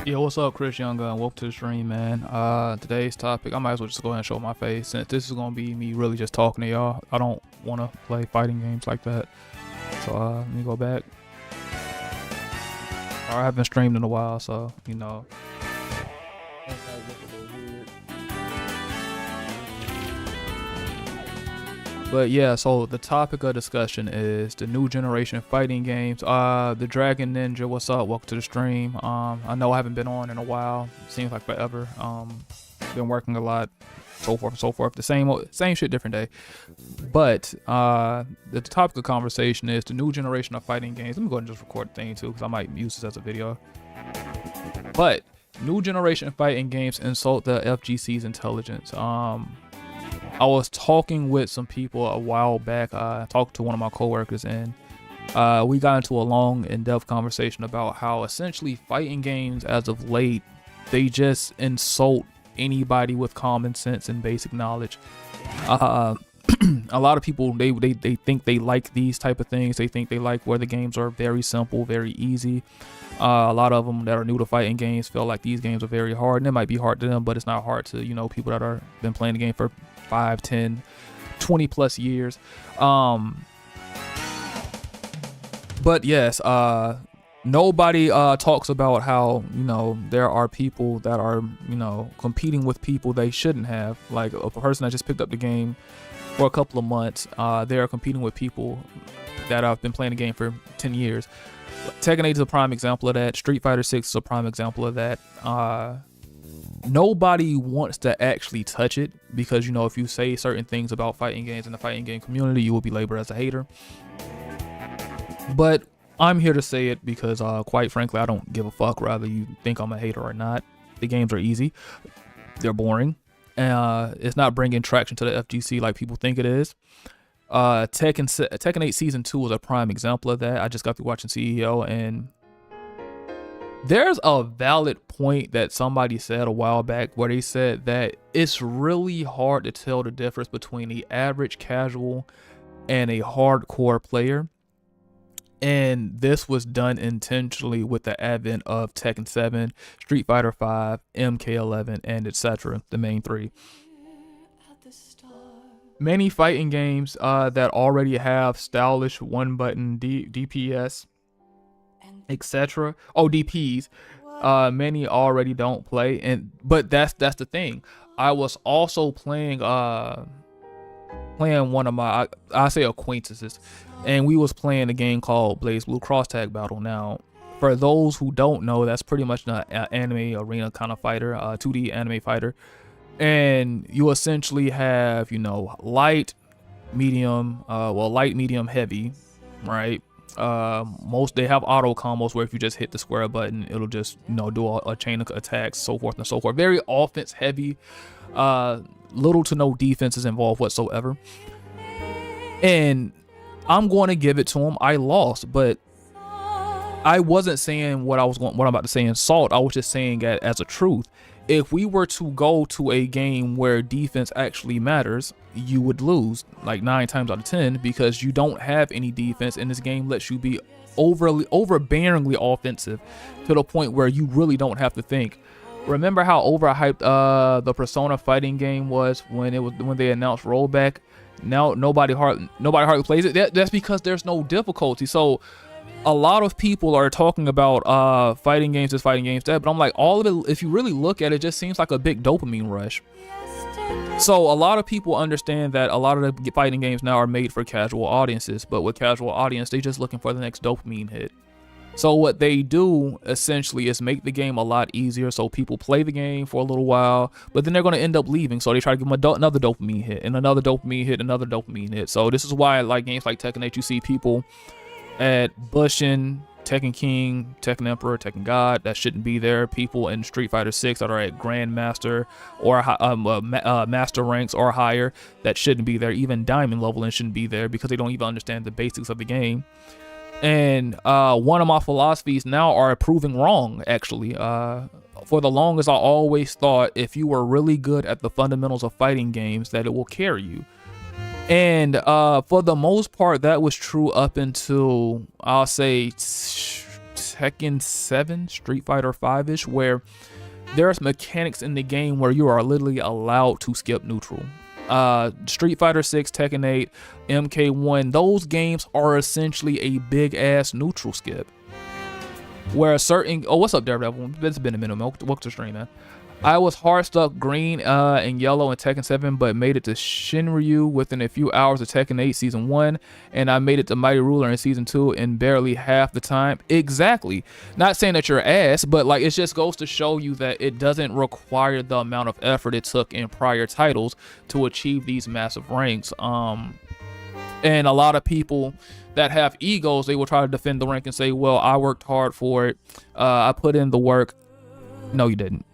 Yo, what's up, Chris Young? Welcome to the stream, man. Today's topic, I might as well just go ahead and show my face since this is gonna be me really just talking to y'all. I don't want to play fighting games like that. So let me go back. I haven't streamed in a while, so you know. But yeah, so the topic of discussion is the new generation fighting games. The Dragon Ninja, what's up? Welcome to the stream. I know I haven't been on in a while. Seems like forever. Been working a lot, so forth and so forth. The same shit, different day. But the topic of conversation is the new generation of fighting games. Let me go ahead and just record the thing too, because I might use this as a video. But new generation fighting games insult the FGC's intelligence. I was talking with some people a while back. I talked to one of my coworkers, and we got into a long, in-depth conversation about how essentially fighting games, as of late, they just insult anybody with common sense and basic knowledge. A lot of people, they think they like these type of things. They think they like where the games are very simple, very easy. A lot of them that are new to fighting games feel like these games are very hard, and it might be hard to them, but it's not hard to, you know, people that are been playing the game for 5, 10, 20 plus years. But yes, nobody talks about how, you know, there are people that are, you know, competing with people they shouldn't have. Like a person that just picked up the game for a couple of months, they are competing with people that have been playing the game for 10 years. Tekken 8 is a prime example of that. Street Fighter 6 is a prime example of that. Nobody wants to actually touch it because, you know, if you say certain things about fighting games in the fighting game community, you will be labeled as a hater. But I'm here to say it because, quite frankly, I don't give a fuck whether you think I'm a hater or not. The games are easy. They're boring. It's not bringing traction to the FGC like people think it is. Tekken 8 Season 2 was a prime example of that. I just got through watching CEO, and there's a valid point that somebody said a while back where they said that it's really hard to tell the difference between the average casual and a hardcore player. And this was done intentionally with the advent of Tekken 7, Street Fighter 5, MK11, and etc., the main three. Many fighting games that already have stylish one-button DPS, etc. Oh, DPs. Many already don't play, but that's the thing. I was also playing one of my I say acquaintances, and we was playing a game called BlazBlue Cross Tag Battle. Now, for those who don't know, that's pretty much an anime arena kind of fighter, 2D anime fighter, and you essentially have, you know, light, medium, light, medium, heavy, right? Most they have auto combos where if you just hit the square button, it'll just, you know, do a chain of attacks, so forth and so forth. Very offense heavy, little to no defenses involved whatsoever. And I'm going to give it to him. I lost, but I wasn't saying what I'm about to say insult. I was just saying that as a truth. If we were to go to a game where defense actually matters, you would lose like 9 times out of 10 because you don't have any defense, and this game lets you be overbearingly offensive to the point where you really don't have to think. Remember how overhyped the Persona fighting game was when they announced rollback? Now nobody hardly plays it. That's because there's no difficulty. So a lot of people are talking about fighting games, this, fighting games, that, but I'm like, all of it, if you really look at it, just seems like a big dopamine rush. So a lot of people understand that a lot of the fighting games now are made for casual audiences, but with casual audience, they're just looking for the next dopamine hit. So what they do essentially is make the game a lot easier, so people play the game for a little while, but then they're going to end up leaving, so they try to give them another dopamine hit, and another dopamine hit, another dopamine hit. So this is why, like games like Tekken 8, you see people at Bushin, Tekken King, Tekken Emperor, Tekken God that shouldn't be there. People in Street Fighter 6 that are at Grandmaster or Master ranks or higher that shouldn't be there. Even Diamond level and shouldn't be there because they don't even understand the basics of the game. And one of my philosophies now are proving wrong, actually. For the longest, I always thought if you were really good at the fundamentals of fighting games, that it will carry you. And for the most part, that was true up until, I'll say, Tekken 7, Street Fighter 5-ish, where there's mechanics in the game where you are literally allowed to skip neutral. Street Fighter 6, Tekken 8, MK1, those games are essentially a big ass neutral skip. Where a certain, oh, what's up, Daredevil? It's been a minute, man. Welcome to the stream, man. I was hard stuck green and yellow in Tekken 7, but made it to Shinryu within a few hours of Tekken 8 Season 1, and I made it to Mighty Ruler in Season 2 in barely half the time. Exactly. Not saying that you're ass, but like it just goes to show you that it doesn't require the amount of effort it took in prior titles to achieve these massive ranks. And a lot of people that have egos, they will try to defend the rank and say, well, I worked hard for it. I put in the work. No, you didn't.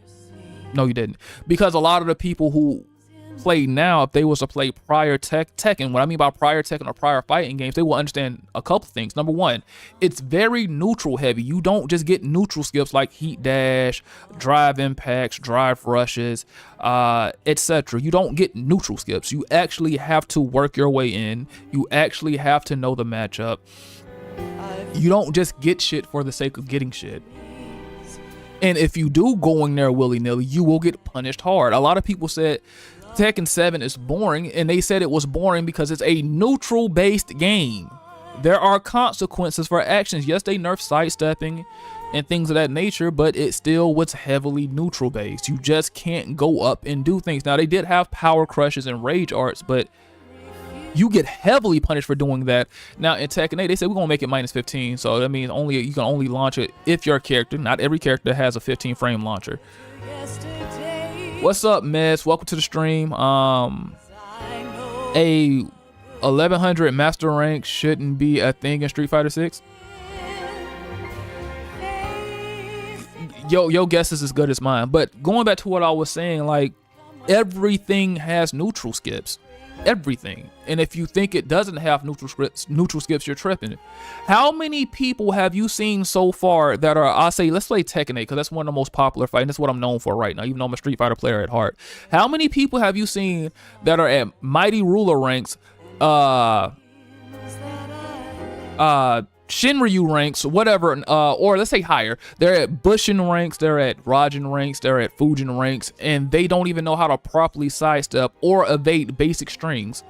No, you didn't. Because a lot of the people who play now, if they was to play prior Tekken, what I mean by prior Tekken or prior fighting games, they will understand a couple things. Number one, it's very neutral heavy. You don't just get neutral skips like heat dash, drive impacts, drive rushes, etc. You don't get neutral skips. You actually have to work your way in. You actually have to know the matchup. You don't just get shit for the sake of getting shit. And if you do go in there willy-nilly, you will get punished hard. A lot of people said Tekken 7 is boring, and they said it was boring because it's a neutral-based game. There are consequences for actions. Yes, they nerf sidestepping and things of that nature, but it still was heavily neutral-based. You just can't go up and do things. Now, they did have power crushes and rage arts, but you get heavily punished for doing that. Now in Tekken 8, they said we're gonna make it minus 15, so that means you can only launch it if your character, not every character has a 15 frame launcher. What's up, Mess? Welcome to the stream. A 1100 master rank shouldn't be a thing in Street Fighter 6. Your guess is as good as mine. But going back to what I was saying, like everything has neutral skips. Everything. And if you think it doesn't have neutral skips, you're tripping. How many people have you seen so far that are, I say, let's play Tekken 8 because that's one of the most popular fights. That's what I'm known for right now, even though I'm a Street Fighter player at heart. How many people have you seen that are at Mighty Ruler ranks, Shinryu ranks, whatever, or let's say higher? They're at Bushin ranks, they're at Raijin ranks, they're at Fujin ranks, and they don't even know how to properly sidestep or evade basic strings.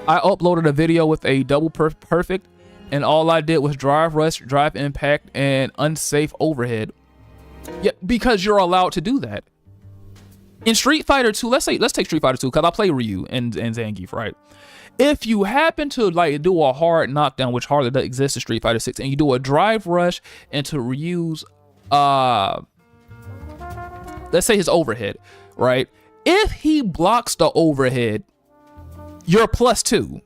I uploaded a video with a double perfect, and all I did was drive rush, drive impact, and unsafe overhead. Yeah, because you're allowed to do that. In Street Fighter 2, let's take Street Fighter 2, because I play Ryu and Zangief, right? If you happen to like do a hard knockdown, which hardly does exist in Street Fighter 6, and you do a drive rush into Ryu's, let's say his overhead, right? If he blocks the overhead, you're +2.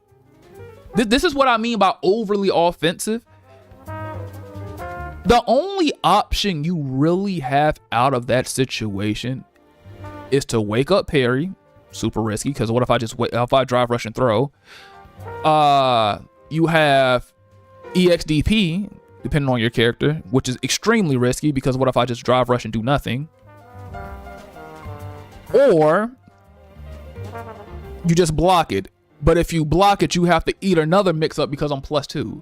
This is what I mean by overly offensive. The only option you really have out of that situation is to wake up parry. Super risky, because what if I drive, rush, and throw? You have EXDP, depending on your character, which is extremely risky, because what if I just drive, rush, and do nothing? Or you just block it, but if you block it, you have to eat another mix-up because I'm +2.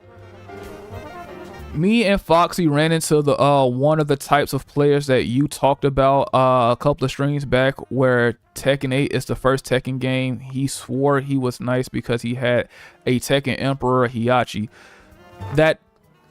Me and Foxy ran into the one of the types of players that you talked about a couple of streams back, where Tekken 8 is the first Tekken game. He swore he was nice because he had a Tekken Emperor Heihachi. That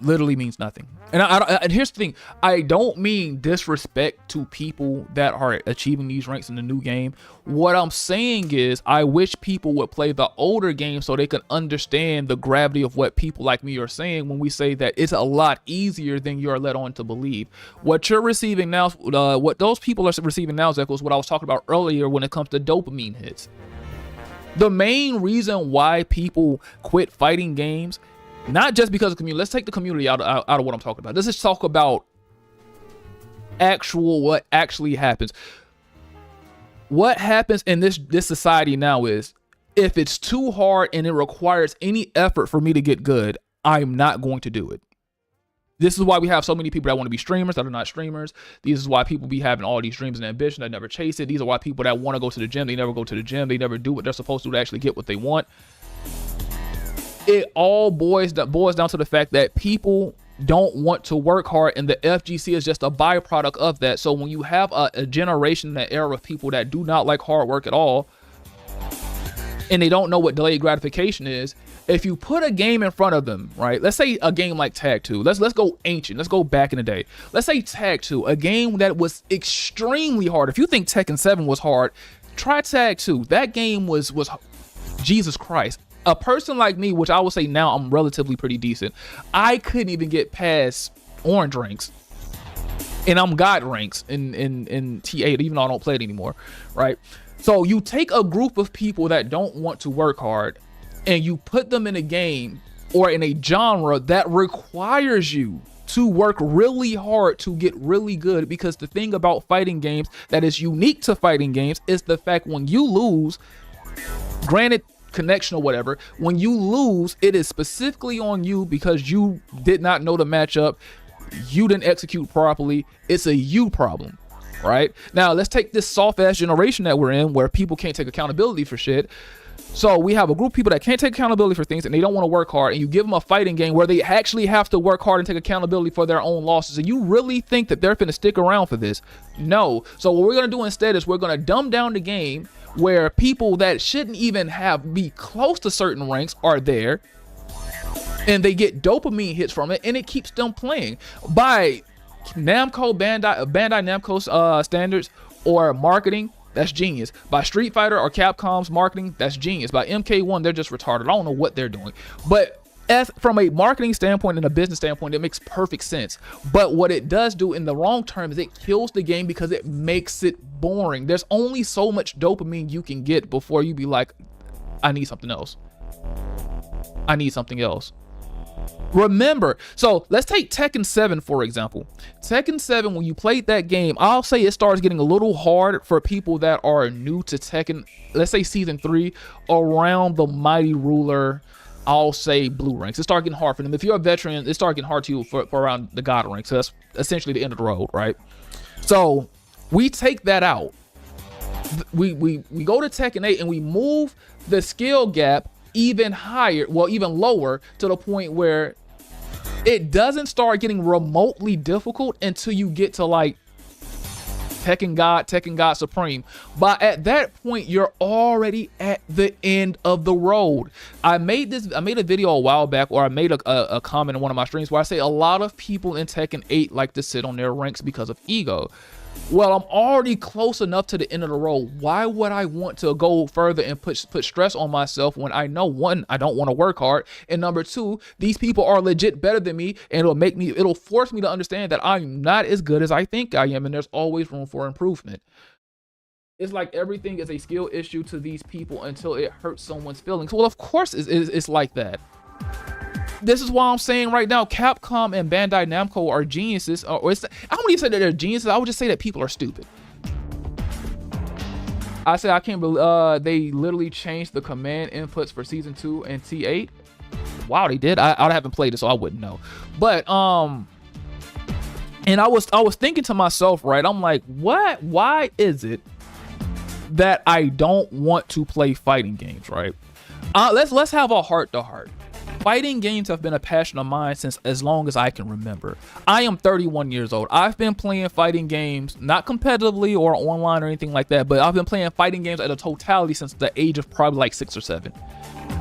literally means nothing. And here's the thing, I don't mean disrespect to people that are achieving these ranks in the new game. What I'm saying is I wish people would play the older game so they can understand the gravity of what people like me are saying when we say that it's a lot easier than you're led on to believe. What you're receiving now, what those people are receiving now, Zeko, is what I was talking about earlier when it comes to dopamine hits. The main reason why people quit fighting games, not just because of community. Let's take the community out of what I'm talking about. Let's just talk about what actually happens. What happens in this society now is, if it's too hard and it requires any effort for me to get good, I'm not going to do it. This is why we have so many people that want to be streamers that are not streamers. This is why people be having all these dreams and ambitions that never chase it. These are why people that want to go to the gym, they never go to the gym. They never do what they're supposed to actually get what they want. It all boils down to the fact that people don't want to work hard, and the FGC is just a byproduct of that. So when you have a generation, that era of people that do not like hard work at all, and they don't know what delayed gratification is, if you put a game in front of them, right? Let's say a game like Tag 2. Let's go ancient. Let's go back in the day. Let's say Tag 2, a game that was extremely hard. If you think Tekken 7 was hard, try Tag 2. That game was Jesus Christ. A person like me, which I would say now I'm relatively pretty decent, I couldn't even get past orange ranks. And I'm God ranks in T8, even though I don't play it anymore, right? So you take a group of people that don't want to work hard, and you put them in a game or in a genre that requires you to work really hard to get really good. Because the thing about fighting games that is unique to fighting games is the fact when you lose, granted connection or whatever, when you lose, it is specifically on you because you did not know the matchup, you didn't execute properly. It's a you problem, right? Now let's take this soft ass generation that we're in, where people can't take accountability for shit. So we have a group of people that can't take accountability for things, and they don't want to work hard, and you give them a fighting game where they actually have to work hard and take accountability for their own losses, and you really think that they're going to stick around for this? No. So what we're going to do instead is we're going to dumb down the game where people that shouldn't even be close to certain ranks are there, and they get dopamine hits from it, and it keeps them playing. By Bandai Namco's standards or marketing, that's genius. By Street Fighter or Capcom's marketing, that's genius. By MK1, they're just retarded. I don't know what they're doing. But from a marketing standpoint and a business standpoint, it makes perfect sense. But what it does do in the long term is it kills the game because it makes it boring. There's only so much dopamine you can get before you be like, I need something else. I need something else. Remember, so let's take Tekken 7 for example. Tekken 7, when you played that game, I'll say it starts getting a little hard for people that are new to Tekken. Let's say season 3, around the Mighty Ruler, I'll say blue ranks. It starts getting hard for them. If you're a veteran, it starts getting hard to you for around the God ranks. So that's essentially the end of the road, right? So we take that out. We go to Tekken 8 and we move the skill gap even higher, well, even lower, to the point where it doesn't start getting remotely difficult until you get to like Tekken God Supreme. But at that point, you're already at the end of the road. I made a video a while back, or I made a comment in one of my streams where I say a lot of people in Tekken 8 like to sit on their ranks because of ego. Well, I'm already close enough to the end of the road. Why would I want to go further and put stress on myself when I know, one, I don't want to work hard, and number two, these people are legit better than me, and it'll force me to understand that I'm not as good as I think I am, and there's always room for improvement. It's like everything is a skill issue to these people until it hurts someone's feelings. Well, of course it's like that. This is why I'm saying right now, Capcom and Bandai Namco are geniuses. I don't even say that they're geniuses. I would just say that people are stupid. I say I can't believe they literally changed the command inputs for season 2 and T8. Wow, they did. I haven't played it, so I wouldn't know. But and I was thinking to myself, right? I'm like, what? Why is it that I don't want to play fighting games, right? Let's have a heart to heart. Fighting games have been a passion of mine since as long as I can remember. I am 31 years old. I've been playing fighting games, not competitively or online or anything like that, but I've been playing fighting games at a totality since the age of probably like 6 or 7.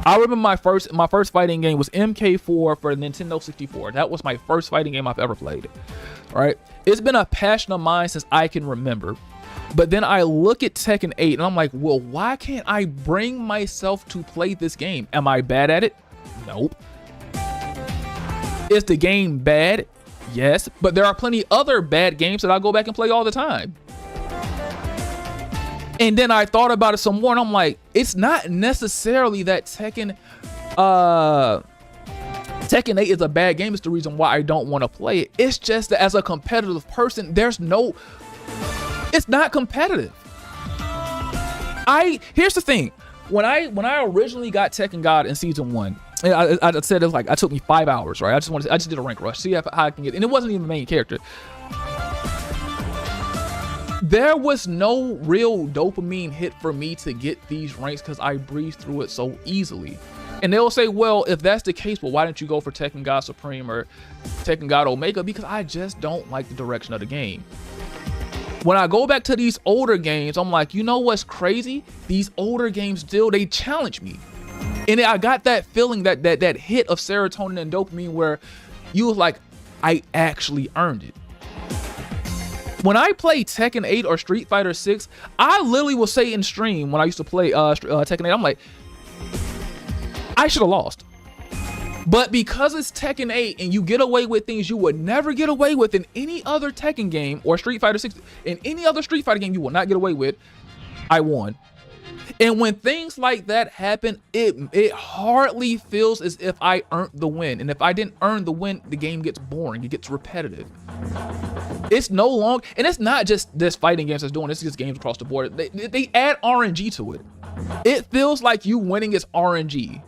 I remember my first fighting game was MK4 for Nintendo 64. That was my first fighting game I've ever played. All right, it's been a passion of mine since I can remember. But then I look at Tekken 8 and I'm like, well, why can't I bring myself to play this game? Am I bad at it? Nope. Is the game bad? Yes, but there are plenty other bad games that I go back and play all the time. And then I thought about it some more and I'm like, it's not necessarily that Tekken 8 is a bad game. It's the reason why I don't want to play it. It's just that as a competitive person, it's not competitive. Here's the thing. When I originally got Tekken God in season 1, I said it was like, it took me 5 hours, right? I just did a rank rush, see how I can get, and it wasn't even the main character. There was no real dopamine hit for me to get these ranks because I breezed through it so easily. And they'll say, well, if that's the case, well, why didn't you go for Tekken God Supreme or Tekken God Omega? Because I just don't like the direction of the game. When I go back to these older games, I'm like, you know what's crazy? These older games still, they challenge me. And I got that feeling, that hit of serotonin and dopamine where you was like, I actually earned it. When I play Tekken 8 or Street Fighter 6, I literally will say in stream when I used to play Tekken 8, I'm like, I should have lost. But because it's Tekken 8 and you get away with things you would never get away with in any other Tekken game or Street Fighter 6, in any other Street Fighter game you will not get away with, I won. And when things like that happen, it hardly feels as if I earned the win. And if I didn't earn the win, the game gets boring. It gets repetitive. It's no longer, and it's not just this fighting games that's doing this, it's just games across the board. They add RNG to it. It feels like you winning is RNG.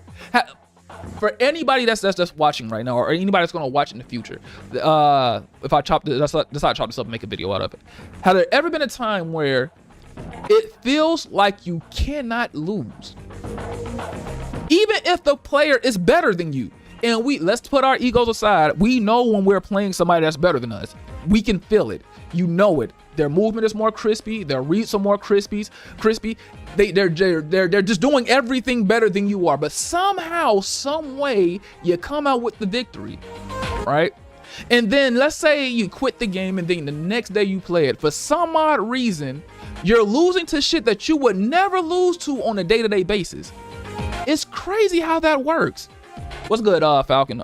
For anybody that's watching right now, or anybody that's gonna watch in the future, if I decide to chop this up and make a video out of it, have there ever been a time where it feels like you cannot lose, even if the player is better than you? And let's put our egos aside. We know when we're playing somebody that's better than us. We can feel it. You know it. Their movement is more crispy. Their reads are more crispy. They're just doing everything better than you are. But somehow, some way, you come out with the victory, right? And then let's say you quit the game and then the next day you play it. For some odd reason, you're losing to shit that you would never lose to on a day-to-day basis. It's crazy how that works. What's good, Falcon?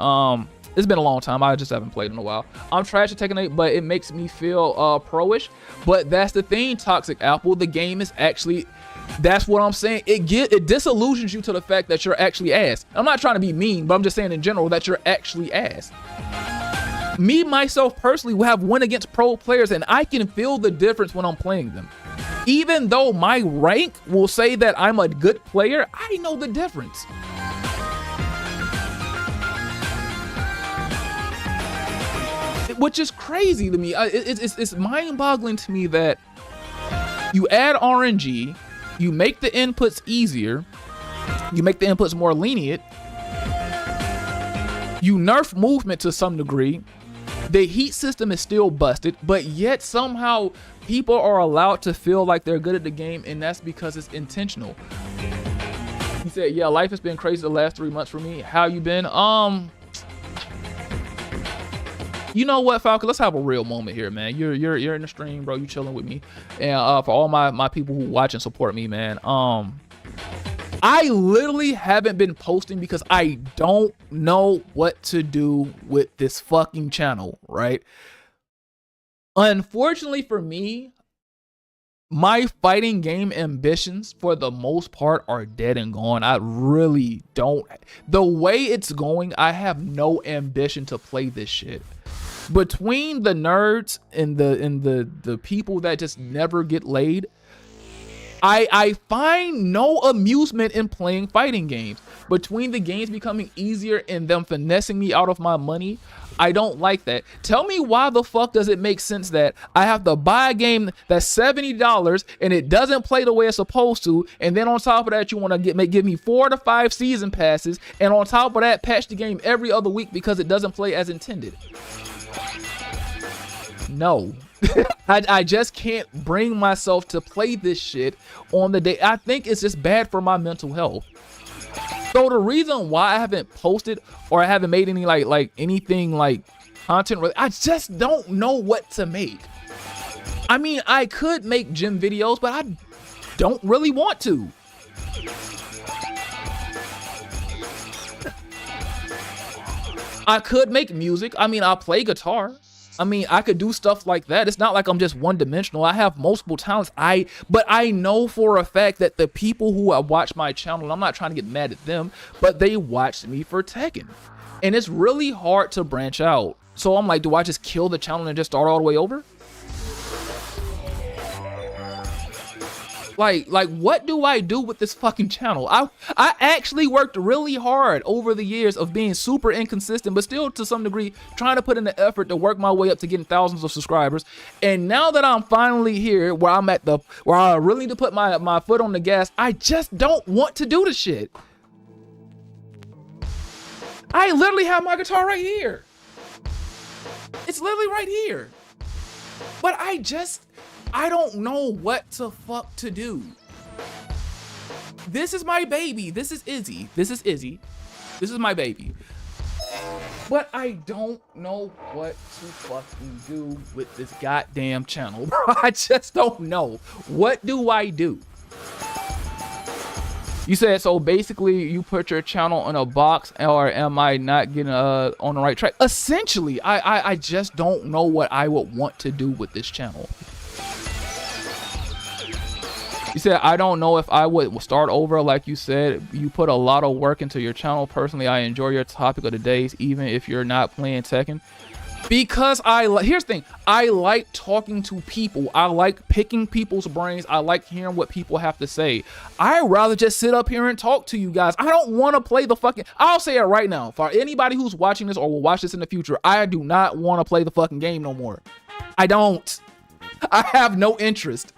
It's been a long time. I just haven't played in a while. I'm trash at Tekken 8, but it makes me feel pro-ish. But that's the thing, Toxic Apple. The game is actually, that's what I'm saying. It disillusions you to the fact that you're actually ass. I'm not trying to be mean, but I'm just saying in general that you're actually ass. Me, myself, personally, will have win against pro players, and I can feel the difference when I'm playing them. Even though my rank will say that I'm a good player, I know the difference. Which is crazy to me. It's mind-boggling to me that you add RNG, you make the inputs easier, you make the inputs more lenient, you nerf movement to some degree, the heat system is still busted, but yet somehow people are allowed to feel like they're good at the game, and that's because it's intentional. He said, yeah, life has been crazy the last 3 months for me. How you been? You know what, Falcon? Let's have a real moment here, man. You're in the stream, bro. You chilling with me, and for all my people who watch and support me, man. I literally haven't been posting because I don't know what to do with this fucking channel, right? Unfortunately for me, my fighting game ambitions for the most part are dead and gone. I really don't. The way it's going, I have no ambition to play this shit. Between the nerds and the people that just never get laid, I find no amusement in playing fighting games. Between the games becoming easier and them finessing me out of my money, I don't like that. Tell me why the fuck does it make sense that I have to buy a game that's $70 and it doesn't play the way it's supposed to, and then on top of that you want to give me 4 to 5 season passes, and on top of that patch the game every other week because it doesn't play as intended? No. I just can't bring myself to play this shit on the day. I think it's just bad for my mental health. So the reason why I haven't posted or I haven't made any like anything like content, I just don't know what to make. I mean, I could make gym videos, but I don't really want to. I could make music. I mean, I play guitar. I mean, I could do stuff like that. It's not like I'm just one-dimensional. I have multiple talents. But I know for a fact that the people who watch my channel, and I'm not trying to get mad at them, but they watched me for Tekken. And it's really hard to branch out. So I'm like, do I just kill the channel and just start all the way over? Like what do I do with this fucking channel? I actually worked really hard over the years of being super inconsistent, but still to some degree trying to put in the effort to work my way up to getting thousands of subscribers. And now that I'm finally here where I'm at where I really need to put my foot on the gas, I just don't want to do the shit. I literally have my guitar right here. It's literally right here. But I don't know what the fuck to do. This is my baby. This is Izzy. This is Izzy. This is my baby. But I don't know what to fucking do with this goddamn channel, bro. I just don't know. What do I do? You said, so basically you put your channel in a box, or am I not getting on the right track? Essentially, I just don't know what I would want to do with this channel. You said, I don't know if I would start over. Like you said, you put a lot of work into your channel. Personally, I enjoy your topic of the days, even if you're not playing Tekken. Because here's the thing, I like talking to people. I like picking people's brains. I like hearing what people have to say. I'd rather just sit up here and talk to you guys. I don't want to play the fucking, I'll say it right now, for anybody who's watching this or will watch this in the future, I do not want to play the fucking game no more. I don't. I have no interest.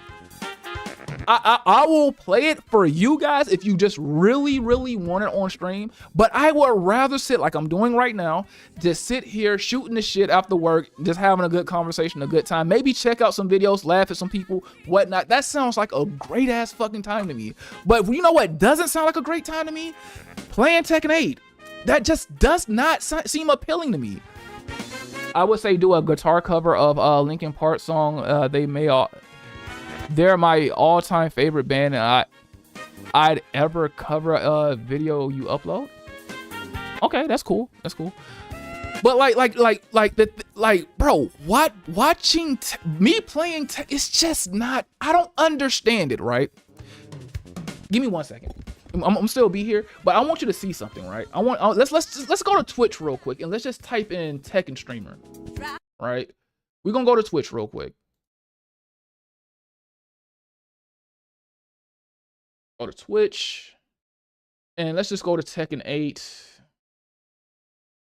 I will play it for you guys if you just really, really want it on stream. But I would rather sit like I'm doing right now, just sit here shooting the shit after work, just having a good conversation, a good time. Maybe check out some videos, laugh at some people, whatnot. That sounds like a great ass fucking time to me. But you know what doesn't sound like a great time to me? Playing Tekken 8. That just does not seem appealing to me. I would say do a guitar cover of Linkin Park song. They're my all-time favorite band, and I'd ever cover a video you upload. Okay, that's cool. That's cool. But bro, watching me playing it's just not. I don't understand it, right? Give me 1 second. I'm still be here, but I want you to see something, right? Let's go to Twitch real quick and let's just type in Tekken streamer, right? We're gonna go to Twitch real quick. Go to Twitch, and let's just go to Tekken 8,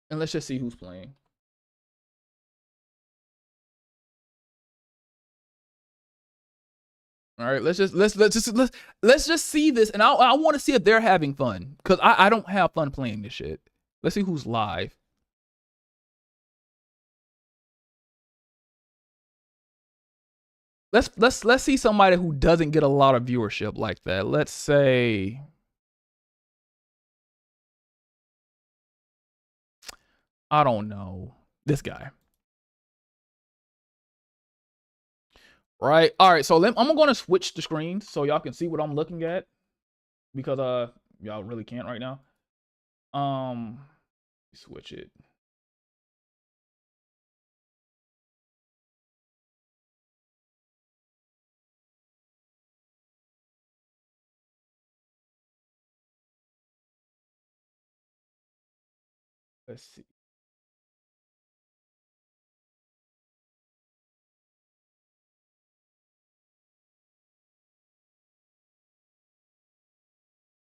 and let's just see who's playing. All right, let's just see this, and I want to see if they're having fun, because I don't have fun playing this shit. Let's see who's live. Let's see somebody who doesn't get a lot of viewership like that. Let's say I don't know, this guy. Right. All right. So I'm going to switch the screens so y'all can see what I'm looking at, because y'all really can't right now. Switch it. Let's see.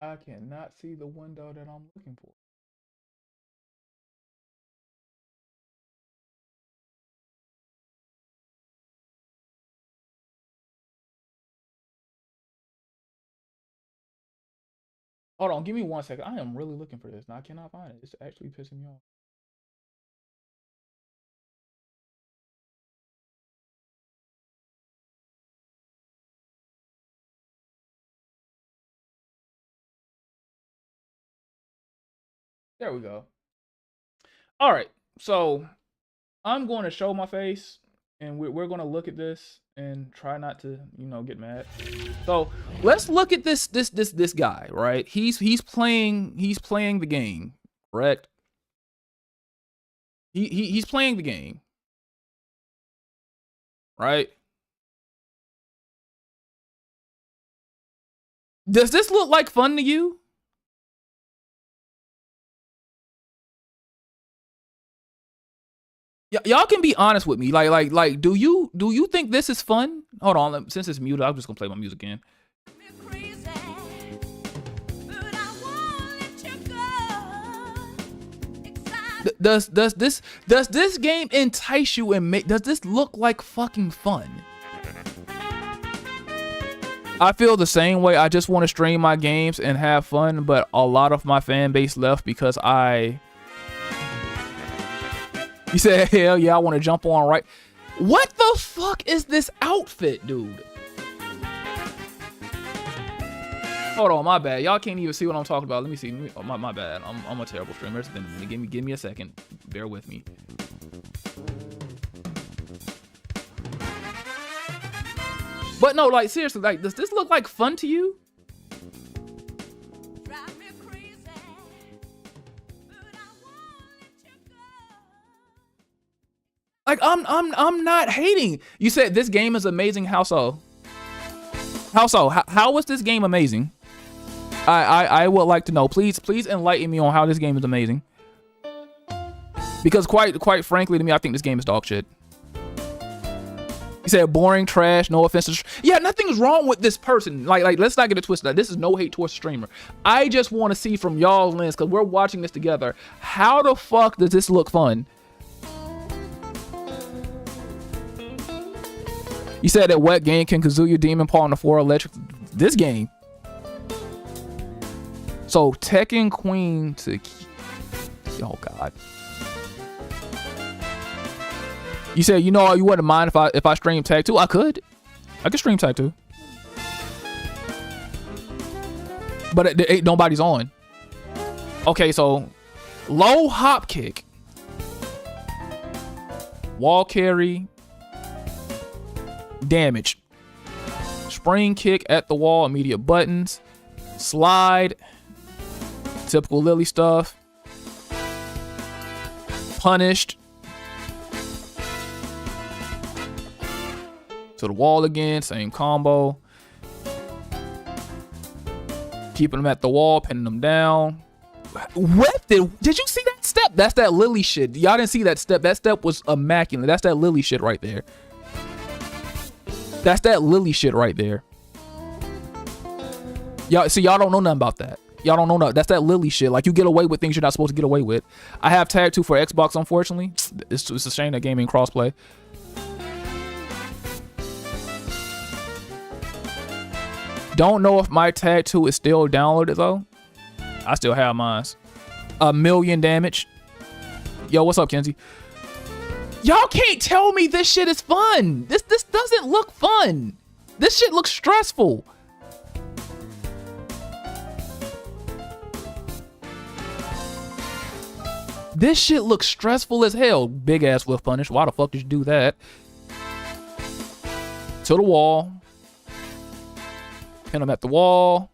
I cannot see the window that I'm looking for. Hold on, give me 1 second. I am really looking for this, and I cannot find it. It's actually pissing me off. There we go. All right, so I'm going to show my face, and we're going to look at this and try not to, get mad. So let's look at this guy, right? He's playing the game, correct? He's playing the game, right? Does this look like fun to you? Y'all can be honest with me. Like, do you think this is fun? Hold on, since it's muted, I'm just gonna play my music again. Does this game entice you and does this look like fucking fun? I feel the same way. I just want to stream my games and have fun, but a lot of my fan base left because I You said, hell yeah, I want to jump on right. What the fuck is this outfit, dude? Hold on, my bad. Y'all can't even see what I'm talking about. Let me see. Oh, my bad. I'm a terrible streamer. It's been, give me a second. Bear with me. But no, like seriously, like does this look like fun to you? Like I'm not hating. You said this game is amazing. How so? How so? How was this game amazing? I would like to know. Please enlighten me on how this game is amazing. Because quite frankly to me, I think this game is dog shit. You said boring, trash, no offense. Yeah, nothing's wrong with this person. Like let's not get it twisted. This is no hate towards the streamer. I just want to see from y'all's lens, because we're watching this together. How the fuck does this look fun? You said that wet game can Kazuya Demon Paw on the 4 electric. This game. So Tekken Queen to. Oh God. You said you wouldn't mind if I stream tag 2. I could stream tag 2. But nobody's on. Okay, so low hop kick, wall carry, damage, spring kick at the wall, immediate buttons, slide, typical Lily stuff, punished, to the wall again, same combo, keeping them at the wall, pinning them down. What did you see that step? That's that Lily shit. Y'all didn't see that step. That step was immaculate. That's that Lily shit right there. That's that Lily shit right there. Y'all see, y'all don't know nothing about that. Y'all don't know nothing. That's that Lily shit. Like, you get away with things you're not supposed to get away with. I have tag 2 for Xbox, unfortunately. It's a shame that game ain't crossplay. Don't know if my tag 2 is still downloaded though. I still have mine. 1,000,000 damage. Yo, what's up, Kenzie? Y'all can't tell me this shit is fun. This doesn't look fun. This shit looks stressful. This shit looks stressful as hell. Big ass whiff punish. Why the fuck did you do that? To the wall. Pin him at the wall.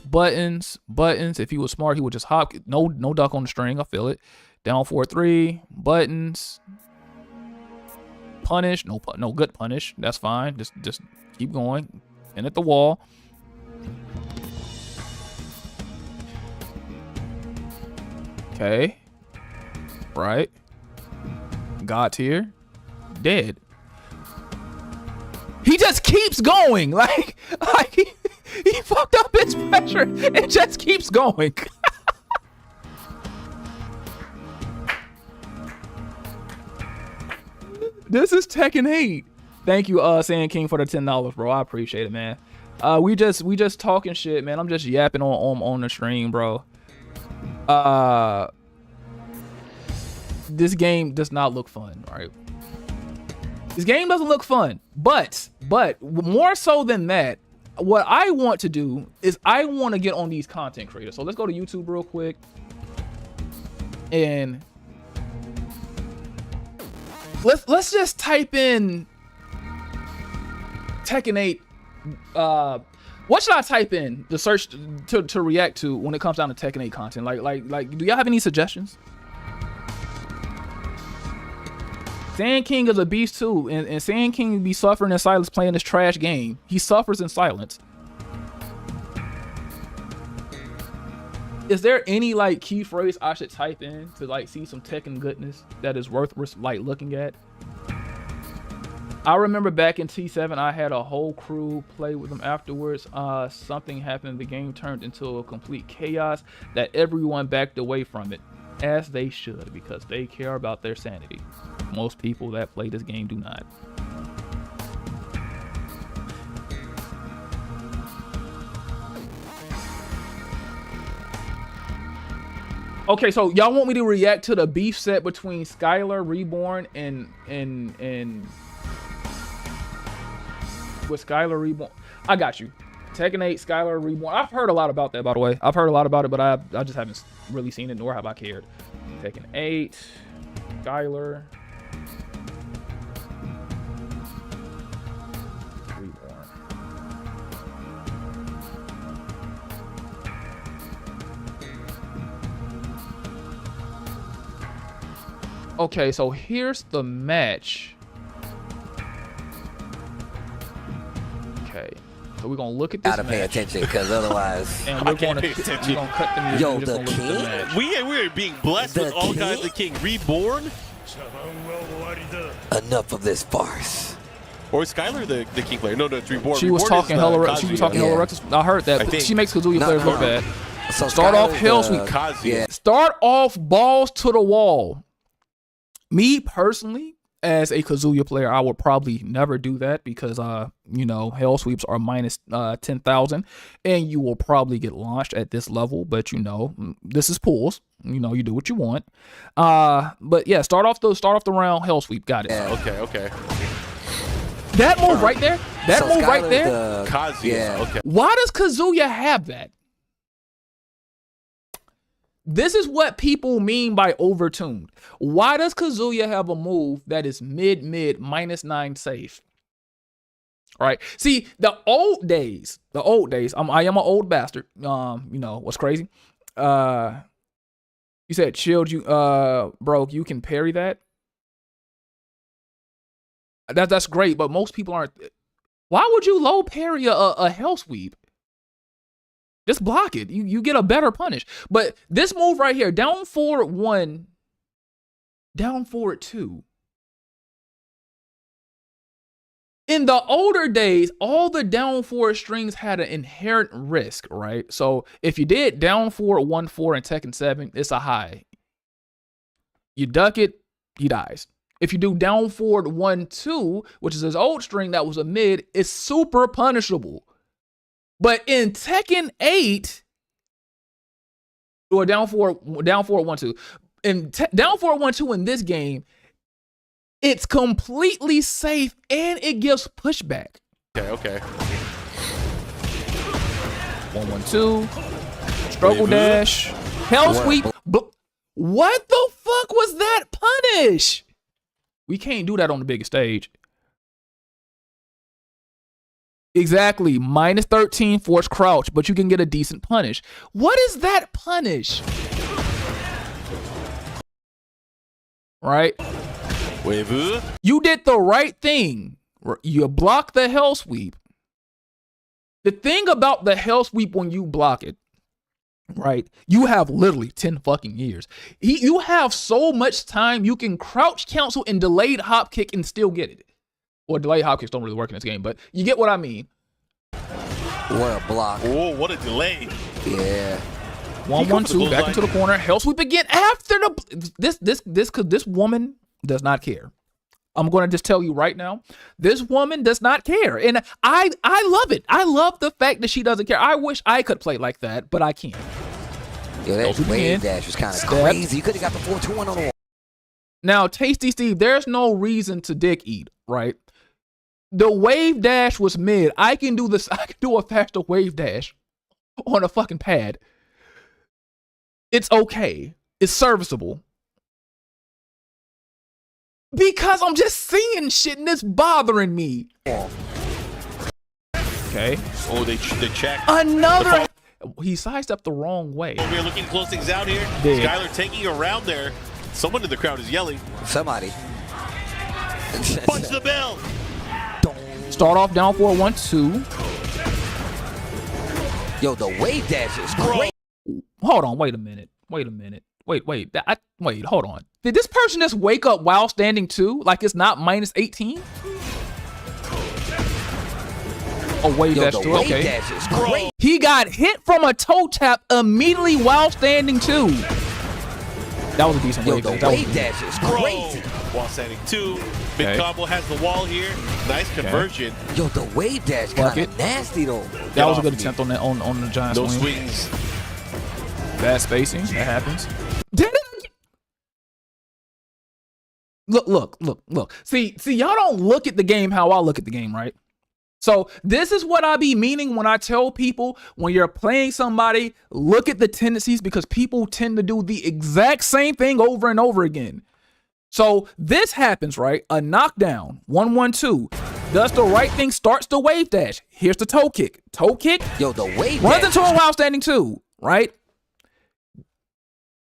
Buttons. If he was smart, he would just hop. No duck on the string. I feel it. Down 4-3. Buttons. Punish. No good punish. That's fine. Just keep going. Pin at the wall. Okay. Right. God tier. Dead. He just keeps going. Like he fucked up his pressure and just keeps going. This is Tekken 8. Thank you, Sand King, for the $10, bro. I appreciate it, man. We just talking shit, man. I'm just yapping on the stream, bro. This game does not look fun, right? This game doesn't look fun, but more so than that, what I want to do is I want to get on these content creators. So let's go to YouTube real quick. And let's just type in Tekken 8. What should I type in to search to react to when it comes down to Tekken 8 content? Like do y'all have any suggestions? Sand King is a beast too, and Sand King be suffering in silence playing this trash game. He suffers in silence. Is there any like key phrase I should type in to like see some Tekken goodness that is worth like looking at? I remember back in T7, I had a whole crew play with them afterwards. Something happened. The game turned into a complete chaos that everyone backed away from it, as they should, because they care about their sanity. Most people that play this game do not. Okay, so y'all want me to react to the beef set between Skylar Reborn and with Skylar Reborn? I got you. Tekken 8, Skylar Reborn. I've heard a lot about that, by the way. I've heard a lot about it, but I just haven't really seen it, nor have I cared. Tekken 8, Skylar Reborn. Okay, so here's the match. Okay, so we're gonna look at this. Gotta pay attention, because otherwise. And we're gonna cut the music. Yo, the king? We are being blessed with all kinds of king. Reborn? Enough of this farce. Or is Skylar the king player? No, it's Reborn. She was talking hella. She was talking hella reckless. I heard that. But she makes Kazuya players look bad. So Start off Hell Sweep. Yeah. Start off balls to the wall. Me personally, as a Kazuya player, I would probably never do that because, you know, Hell Sweeps are minus 10,000, and you will probably get launched at this level. But you know, this is pools. You know, you do what you want. But yeah, start off the round Hell Sweep. Got it. Yeah. Okay. That move right there. That move right there. Kazuya. Yeah. Okay. Why does Kazuya have that? This is what people mean by overtuned. Why does Kazuya have a move that is mid -9 safe? All right. See, the old days. I am an old bastard. You know what's crazy? You said shield you broke. You can parry that. That's great, but most people aren't. Why would you low parry a hell sweep? Just block it. You get a better punish. But this move right here, down forward 1, down forward 2. In the older days, all the down forward strings had an inherent risk, right? So if you did down forward 1-4 in Tekken 7, it's a high. You duck it, he dies. If you do down forward 1-2, which is his old string that was a mid, it's super punishable. But in Tekken 8, or down forward 1-2, in down forward 1-2 in this game, it's completely safe and it gives pushback. Okay. 1-1-2, struggle dash, hell sweep. What the fuck was that punish? We can't do that on the biggest stage. Exactly, -13 force crouch, but you can get a decent punish. What is that punish? Right? Wave. You did the right thing. You block the hell sweep. The thing about the hell sweep when you block it, right? You have literally 10 fucking years. You have so much time you can crouch cancel and delayed hop kick and still get it. Or delayed hop kicks don't really work in this game, but you get what I mean. What a block. Oh, what a delay. Yeah. 1-1-2, back into the corner. Hell sweep again after the this woman does not care. I'm gonna just tell you right now, this woman does not care. And I love it. I love the fact that she doesn't care. I wish I could play like that, but I can't. Yo, that wave dash was kind of crazy. You could have got the 4-2-1 on the wall. Now, Tasty Steve, there's no reason to dick eat, right? The wave dash was mid. I can do this. I can do a faster wave dash on a fucking pad. It's okay. It's serviceable. Because I'm just seeing shit and it's bothering me. Okay. Oh, they checked. Another. He sidestepped the wrong way. We're looking to close things out here. Big. Skylar taking around there. Someone in the crowd is yelling. Somebody. Punch the bell. Start off down for a 1-2. Yo, the wave dash is great. Hold on. Wait a minute. Wait. Hold on. Did this person just wake up while standing too? Like it's not -18? Oh, wave dash too. Okay. Dash is great. He got hit from a toe tap immediately while standing too. That was a decent wave dash. The wave dash is crazy. While standing 2. Big combo has the wall here. Nice conversion. Yo, the wave dash kind of nasty though. That was a good attempt on that on the giant No swing. swings. Bad spacing. That happens. Did it? Look. See, y'all don't look at the game how I look at the game, right? So this is what I be meaning when I tell people when you're playing somebody, look at the tendencies, because people tend to do the exact same thing over and over again. So this happens, right? A knockdown, 1-1-2. Does the right thing, starts the wave dash. Here's the toe kick. Toe kick. Yo, the wave runs dash. into a while standing too, right?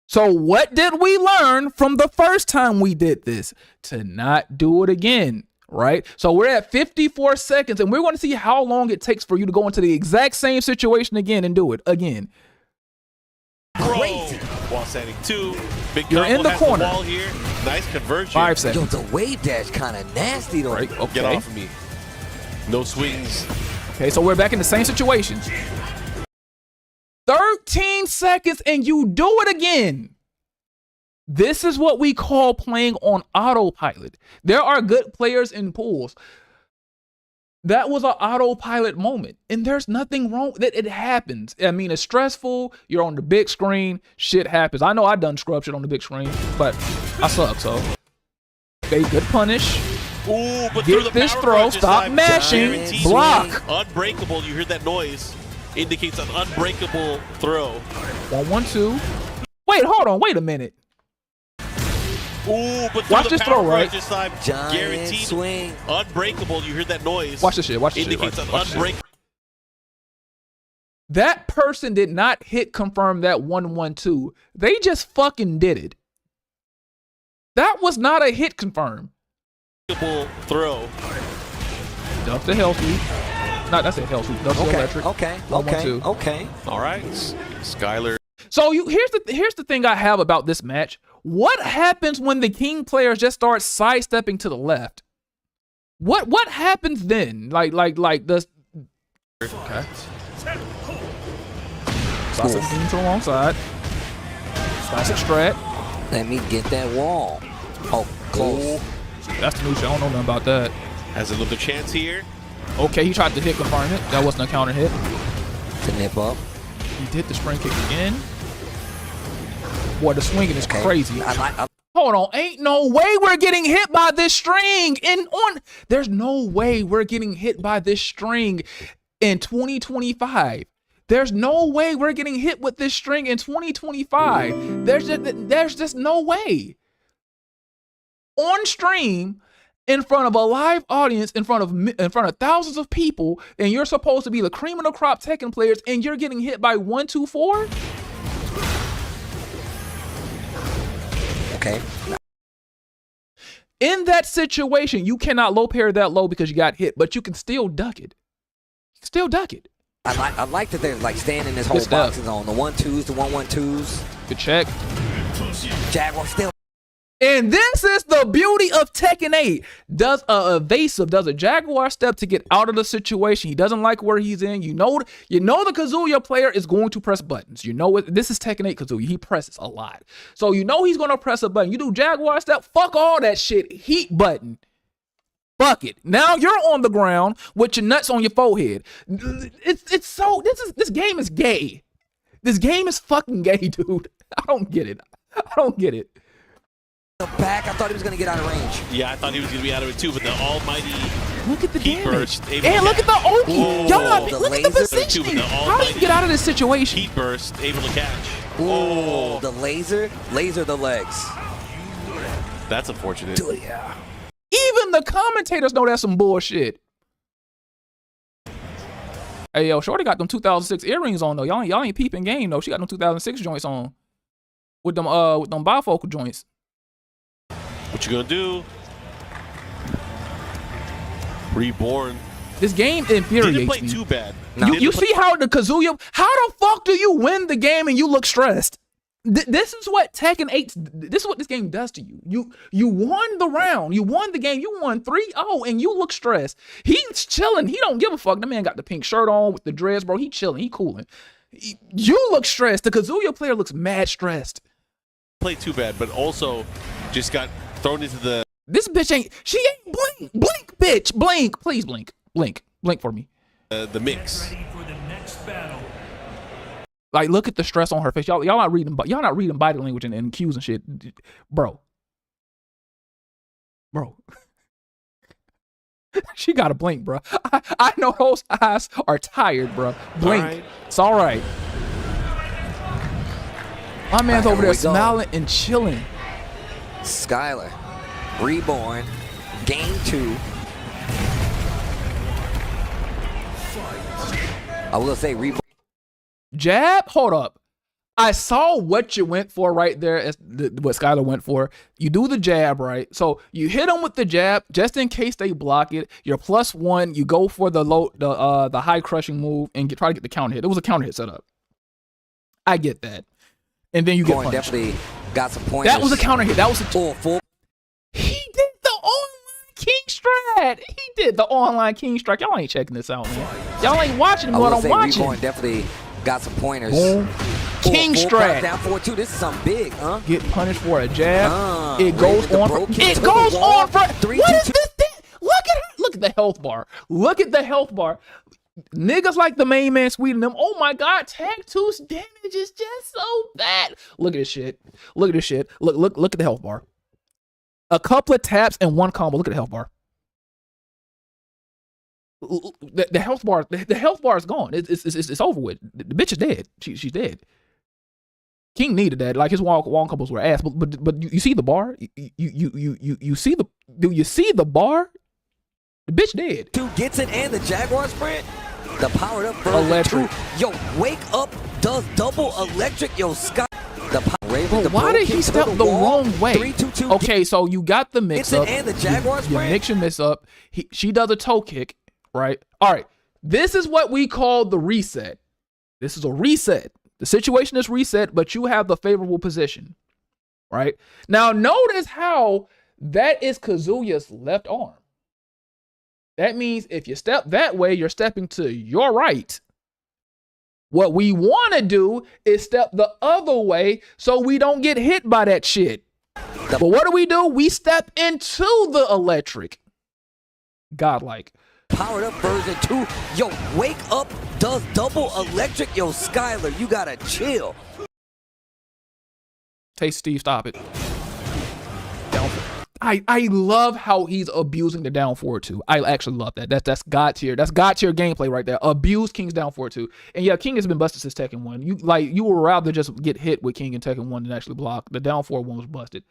So what did we learn from the first time we did this? To not do it again, right? So we're at 54 seconds, and we're going to see how long it takes for you to go into the exact same situation again and do it again. Crazy. Wall standing 2. Big You're in the corner. The wall here. Nice conversion. 5 seconds. Yo, the wave dash kind of nasty though. Right, okay. Get off of me. No swings. Okay, so we're back in the same situation. 13 seconds and you do it again. This is what we call playing on autopilot. There are good players in pools. That was an autopilot moment, and there's nothing wrong with it. It happens. I mean, it's stressful. You're on the big screen. Shit happens. I know I done scrub shit on the big screen, but I suck, so. Okay, good punish. Ooh, but get this throw. Stop mashing. Block. Unbreakable. You heard that noise. Indicates an unbreakable throw. 1-1-2. Wait, hold on. Wait a minute. Ooh, but watch this throw, right? Giant Guaranteed swing. Unbreakable. You heard that noise. Watch this shit. Watch this shit. Indicates an Watch unbreakable. That person did not hit confirm that 1-1-2. They just fucking did it. That was not a hit confirm. Throw. Dump the hell sweep. No, that's a hell sweep. Dump the electric. Okay. All right. Skyler. So here's the thing I have about this match. What happens when the king players just start sidestepping to the left? What happens then? Like this. Okay. Classic to the wrong side. Classic strat. Let me get that wall. Oh, close. That's the new shit. I don't know nothing about that. Has another chance here. Okay, he tried to hit confirm it. That wasn't a counter hit. To nip up. He did the spring kick again. Boy, the swinging is crazy. Hold on, ain't no way we're getting hit by this string. There's no way we're getting hit by this string in 2025. There's no way we're getting hit with this string in 2025. There's just no way. On stream, in front of a live audience, in front of thousands of people, and you're supposed to be the cream of the crop Tekken players, and you're getting hit by 1-2-4? Okay. In that situation, you cannot low parry that low because you got hit, but you can still duck it. Still duck it. I like that they're like staying in this whole boxing zone. The 1-2s, the 1-1-2s. Good check. Jaguar still. And this is the beauty of Tekken 8. Does a evasive, does a Jaguar step to get out of the situation. He doesn't like where he's in. You know the Kazuya player is going to press buttons. You know it. This is Tekken 8 Kazuya. He presses a lot. So you know he's going to press a button. You do Jaguar step, fuck all that shit. Heat button. Fuck it. Now you're on the ground with your nuts on your forehead. This game is gay. This game is fucking gay, dude. I don't get it. Back, I thought he was gonna get out of range. Yeah, I thought he was gonna be out of it too, but the almighty look at the heat damage. burst. And look at the Oki. Y'all, look at the positioning. How do you get out of this situation? Heat burst, able to catch. Oh, the laser the legs. That's unfortunate. Dude, yeah. Even the commentators know that's some bullshit. Hey, yo, Shorty got them 2006 earrings on though. Y'all ain't peeping game though. She got them 2006 joints on with them bifocal joints. What you gonna do? Reborn. This game infuriates Didn't play me. too bad. No. You see how the Kazuya? How the fuck do you win the game and you look stressed? This is what Tekken 8. This is what this game does to you. You won the round. You won the game. You won 3-0 and you look stressed. He's chilling. He don't give a fuck. The man got the pink shirt on with the dreads, bro. He chilling. He cooling. You look stressed. The Kazuya player looks mad stressed. Play too bad, but also just got thrown into the. This bitch ain't. She ain't blink, bitch, blink. Please blink for me. The mix. Like, look at the stress on her face. Y'all not reading body language and cues and shit, bro. She got to blink, bro. I know those eyes are tired, bro. Blink. All right. It's all right. My man's over there smiling and chilling. Skylar, reborn, game 2. I will say reborn. Jab, hold up. I saw what you went for right there, what Skylar went for. You do the jab, right? So you hit them with the jab just in case they block it. You're +1. You go for the high crushing move and try to get the counter hit. It was a counter hit setup. I get that. And then you get punished. Definitely got some points. That was a counter hit. That was a full. He did the online king strat. He did the online king strike. Y'all ain't checking this out, man. Y'all ain't watching what I'm watching. Reborn definitely got some pointers. Boom. King strat. Down 4-2. This is something big, huh? Get punished for a jab. It goes on. It goes on for. What is this thing? Look at her. Look at the health bar. Look at the health bar. Niggas like the main man Sweden them. Oh my God, Tag 2's damage is just so bad. Look at this shit. Look at this shit. Look at the health bar. A couple of taps and one combo. Look at the health bar. The health bar. The health bar is gone. It's over with. The bitch is dead. She's dead. King needed that. Like his wall combos were ass. But you see the bar. You see the. Do you see the bar? The bitch dead. Dude gets it and the Jaguar sprint. The powered up version. Electric. Yo, wake up does double electric. Yo, Scott. Why did he step the wrong way? 3, 2, 2. Okay, so you got the mix up. And the Jaguar sprint. You mix your miss up. She does a toe kick, right? All right. This is what we call the reset. This is a reset. The situation is reset, but you have the favorable position, right? Now notice how that is Kazuya's left arm. That means if you step that way, you're stepping to your right. What we want to do is step the other way so we don't get hit by that shit. But what do? We step into the electric. Godlike. Powered up version 2. Yo, wake up does double electric. Yo, Skylar, you gotta chill. Taste Steve, stop it. Down. I love how he's abusing the down forward 2. I actually love that. That's God tier. That's God tier gameplay right there. Abuse King's down forward 2. And yeah, King has been busted since Tekken 1. You would rather just get hit with King in Tekken 1 than actually block. The down forward 1 was busted.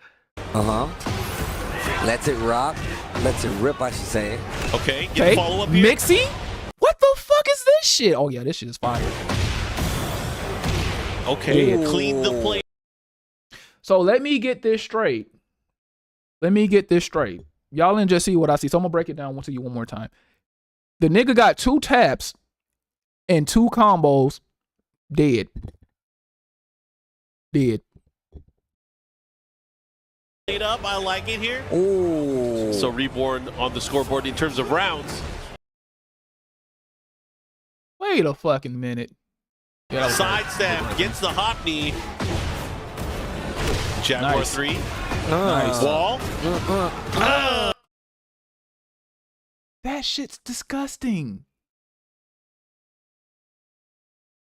Lets it rock. Lets it rip, I should say. Okay, get a follow up here. Mixie? What the fuck is this shit? Oh yeah, this shit is fire. Okay, clean the plate. So let me get this straight. Y'all didn't just see what I see. So I'm gonna break it down to you one more time. The nigga got 2 taps and 2 combos. Dead. Up, I like it here. Oh. So Reborn on the scoreboard in terms of rounds. Wait a fucking minute. Sidestep, gets the hop knee. Jaguar 3. Nice. Wall. That shit's disgusting.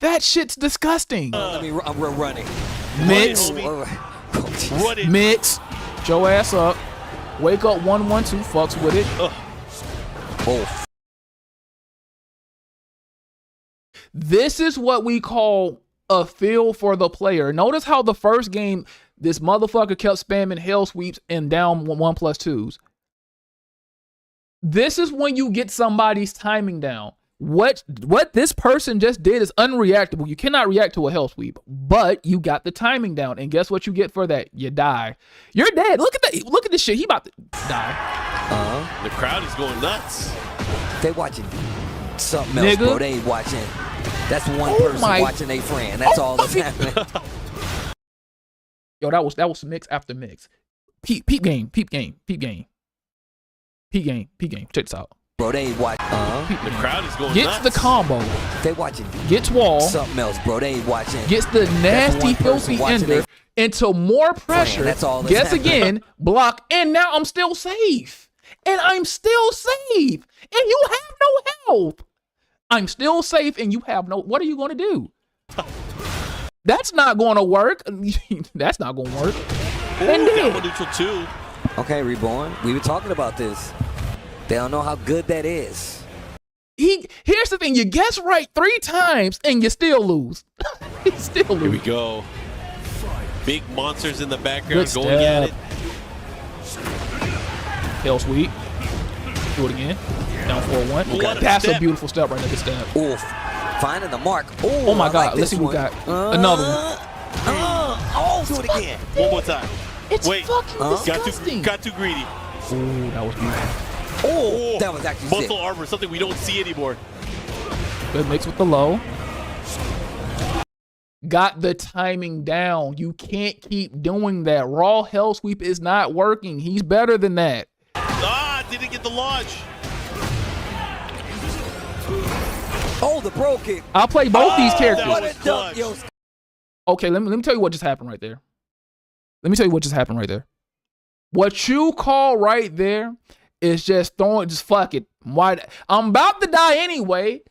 We're running. Mix. Mix. Your ass up. Wake up 1-1-2. Fucks with it. Oh. This is what we call a feel for the player. Notice how the first game, this motherfucker kept spamming hell sweeps and down 1+2s. This is when you get somebody's timing down. What this person just did is unreactable. You cannot react to a hell sweep, but you got the timing down. And guess what you get for that? You die. You're dead. Look at that. Look at this shit. He about to die. The crowd is going nuts. They watching something else, bro. They watching. That's one person watching their friend. That's all that's happening. Yo, that was mix after mix. Peep game. Check this out. Bro, they watch. The crowd is going nuts. Gets the combo. They watching. Gets wall. Something else, bro. They watching. Gets the nasty, filthy ender into more pressure. That's all. Gets again, block, and now I'm still safe. And you have no help. I'm still safe, and you have no. What are you going to do? That's not going to work. That's not going to work. Down neutral 2. Okay, Reborn. We were talking about this. They don't know how good that is. Here's the thing. You guess right 3 times and you still lose. You still lose. Here we go. Big monsters in the background going at it. Hell sweet. Do it again. Down 4-1. Okay. That's a beautiful step right there. Good step. Oof. Finding the mark. Ooh, oh my God. like Let's see what we got. Another one. Oh, do it again. One more time. It's fucking disgusting. Got too greedy. Ooh, that was beautiful. Oh, that was actually sick. Muscle armor, something we don't see anymore. Good mix with the low. Got the timing down. You can't keep doing that. Raw hell sweep is not working. He's better than that. Didn't get the launch. Oh, the pro kick. I'll play both these characters. What a dunk, yo. Okay, let me tell you what just happened right there. Let me tell you what just happened right there. What you call right there is just fuck it. Why? I'm about to die anyway,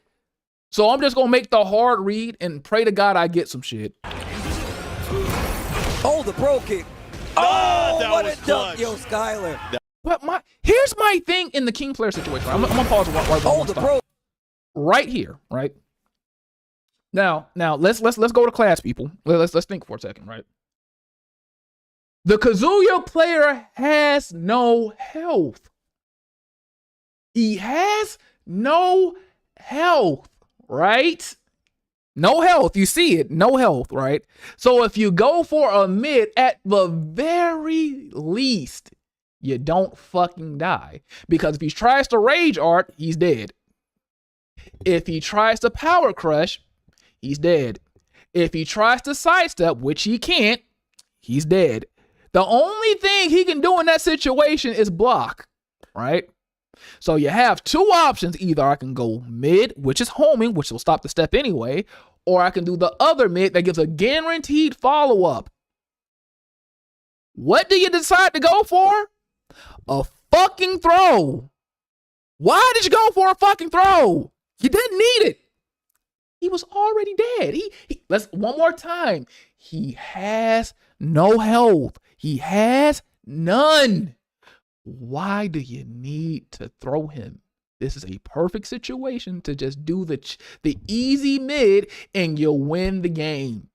so I'm just gonna make the hard read and pray to God I get some shit. Oh, the pro kick. Oh, what a dunk, yo, Skylar. But here's my thing in the King player situation. I'm gonna pause right here, right? Now let's go to class, people. Let's think for a second, right? The Kazuya player has no health. He has no health, right? No health. You see it, no health, right? So if you go for a mid, at the very least, you don't fucking die. Because if he tries to rage art, he's dead. If he tries to power crush, he's dead. If he tries to sidestep, which he can't, he's dead. The only thing he can do in that situation is block, right? So you have 2 options. Either I can go mid, which is homing, which will stop the step anyway, or I can do the other mid that gives a guaranteed follow-up. What do you decide to go for? A fucking throw. Why did you go for a fucking throw? You didn't need it. He was already dead. Let's one more time. He has no health. He has none. Why do you need to throw him? This is a perfect situation to just do the easy mid and you'll win the game.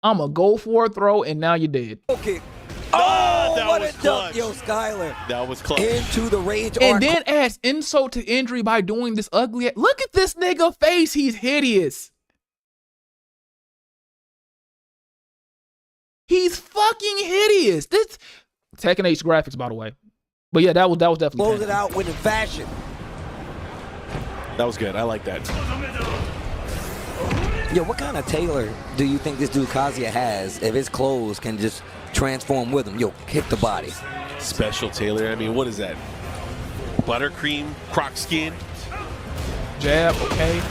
I'm going to go for a throw and now you're dead. Okay. Oh, what a dunk, yo, Skylar. That was clutch. Into the rage. And then adds insult to injury by doing this ugly. Look at this nigga face. He's hideous. He's fucking hideous. This Tekken 8's graphics, by the way. But yeah, that was definitely. Close it out with a fashion. That was good. I like that. Yo, what kind of tailor do you think this dude Kazuya has if his clothes can just transform with him? Yo, hit the body. Special tailor. I mean, what is that? Buttercream, croc skin. Jab, okay.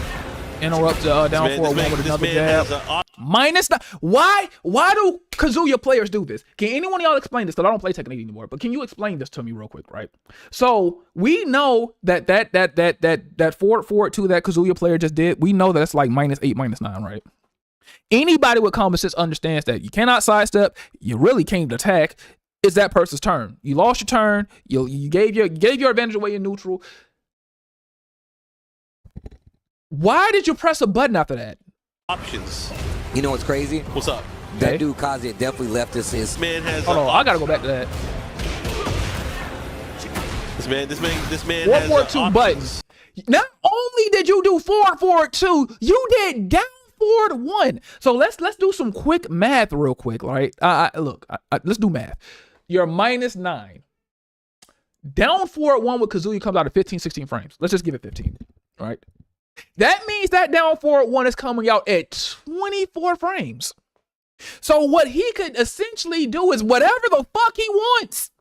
Interrupt down 4-1 with another jab. -9. Why do Kazuya players do this? Can anyone of y'all explain this? Because I don't play Tekken 8 anymore. But can you explain this to me real quick, right? So we know that forward 2 that Kazuya player just did. We know that it's like -8, -9, right? Anybody with common sense understands that you cannot sidestep. You really can't attack. It's that person's turn. You lost your turn. You gave your advantage away in neutral. Why did you press a button after that? Options. You know what's crazy? What's up? That dude Kazuya definitely left us his. Man has. Hold on, I gotta go back to that. This man One has more 2 buttons. Not only did you do forward 2, you did down forward 1. So let's do some quick math real quick, right? Let's do math. You're -9. Down forward 1 with Kazuya comes out at 15, 16 frames. Let's just give it 15, right? That means that down forward 1 is coming out at 24 frames. So what he could essentially do is whatever the fuck he wants.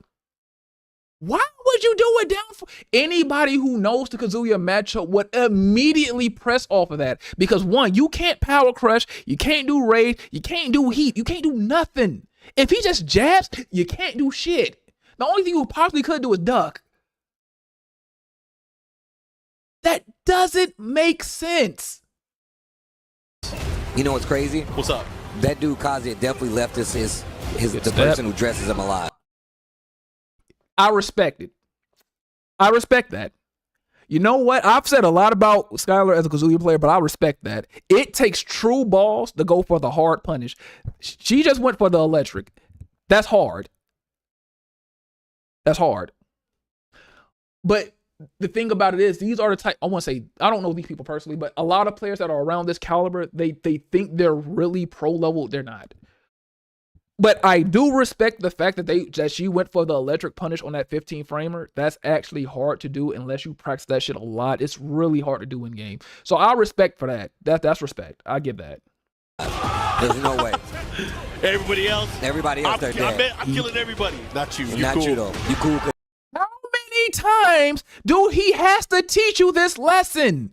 Why would you do it down for? Anybody who knows the Kazuya matchup would immediately press off of that. Because 1, you can't power crush, you can't do rage, you can't do heat, you can't do nothing. If he just jabs, you can't do shit. The only thing you possibly could do is duck. That doesn't make sense. You know what's crazy? What's up? That dude Kazuya definitely left us the person who dresses him alive. I respect it. I respect that. You know what? I've said a lot about Skylar as a Kazuya player, but I respect that. It takes true balls to go for the hard punish. She just went for the electric. That's hard. That's hard. But the thing about it is, these are the type, I want to say, I don't know these people personally, but a lot of players that are around this caliber, they think they're really pro level. They're not. But I do respect the fact that she went for the electric punish on that 15 framer. That's actually hard to do unless you practice that shit a lot. It's really hard to do in game. So I respect for that. That's respect. I give that. There's no way. Everybody else, they're dead. I'm killing everybody. Not you. Not cool. you though. You cool. How many times do he has to teach you this lesson?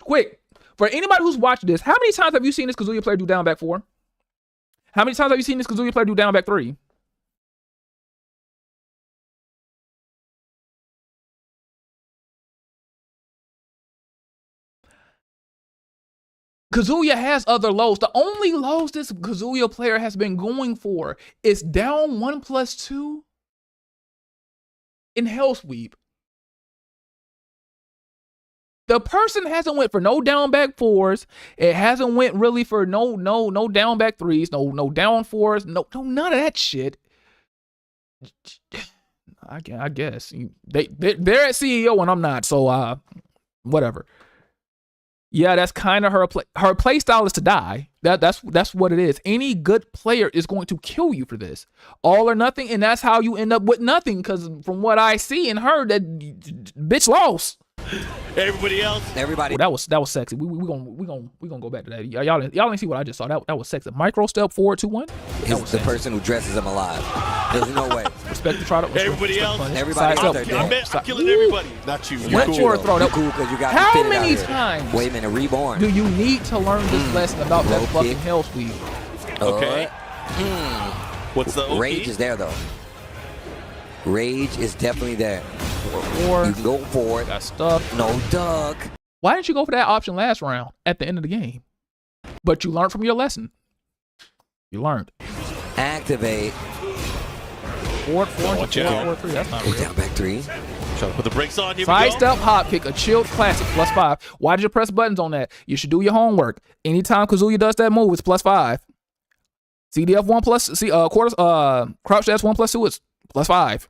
Quick, for anybody who's watching this, how many times have you seen this Kazuya player do down back 4? How many times have you seen this Kazuya player do down back 3? Kazuya has other lows. The only lows this Kazuya player has been going for is down 1+2 in Hell Sweep. The person hasn't went for no down back 4s. It hasn't went really for no down back 3s, no down 4s, no none of that shit. I guess they're at CEO and I'm not, so whatever. Yeah, that's kind of her play style is to die. That's what it is. Any good player is going to kill you for this. All or nothing, and that's how you end up with nothing, because from what I see and heard, that bitch lost. Everybody else. Everybody. Oh, that was sexy. We gonna go back to that. Y'all didn't see what I just saw. That was sexy. Micro step forward 2-1. Is the person who dresses him alive. There's no way. Respect the try to. Everybody else. Everybody else. I'm killing everybody. Not you. You're Went for a throw. You're cool because you got. How many times? Wait a minute. Reborn. Do you need to learn this lesson about that fucking Hell Sweep? Okay. What's the OP? Rage is there though. Rage is definitely there. 4. You can go for it. Got stuff. No duck. Why didn't you go for that option last round at the end of the game? But you learned from your lesson. You learned. Activate. 4, 4, 3. That's not real. Down back 3. Trying to put the brakes on. Here Side we go. step hop kick, a chilled classic, +5. Why did you press buttons on that? You should do your homework. Anytime Kazuya does that move, it's +5. CDF 1 plus quarters, crouch dash 1+2 is +5.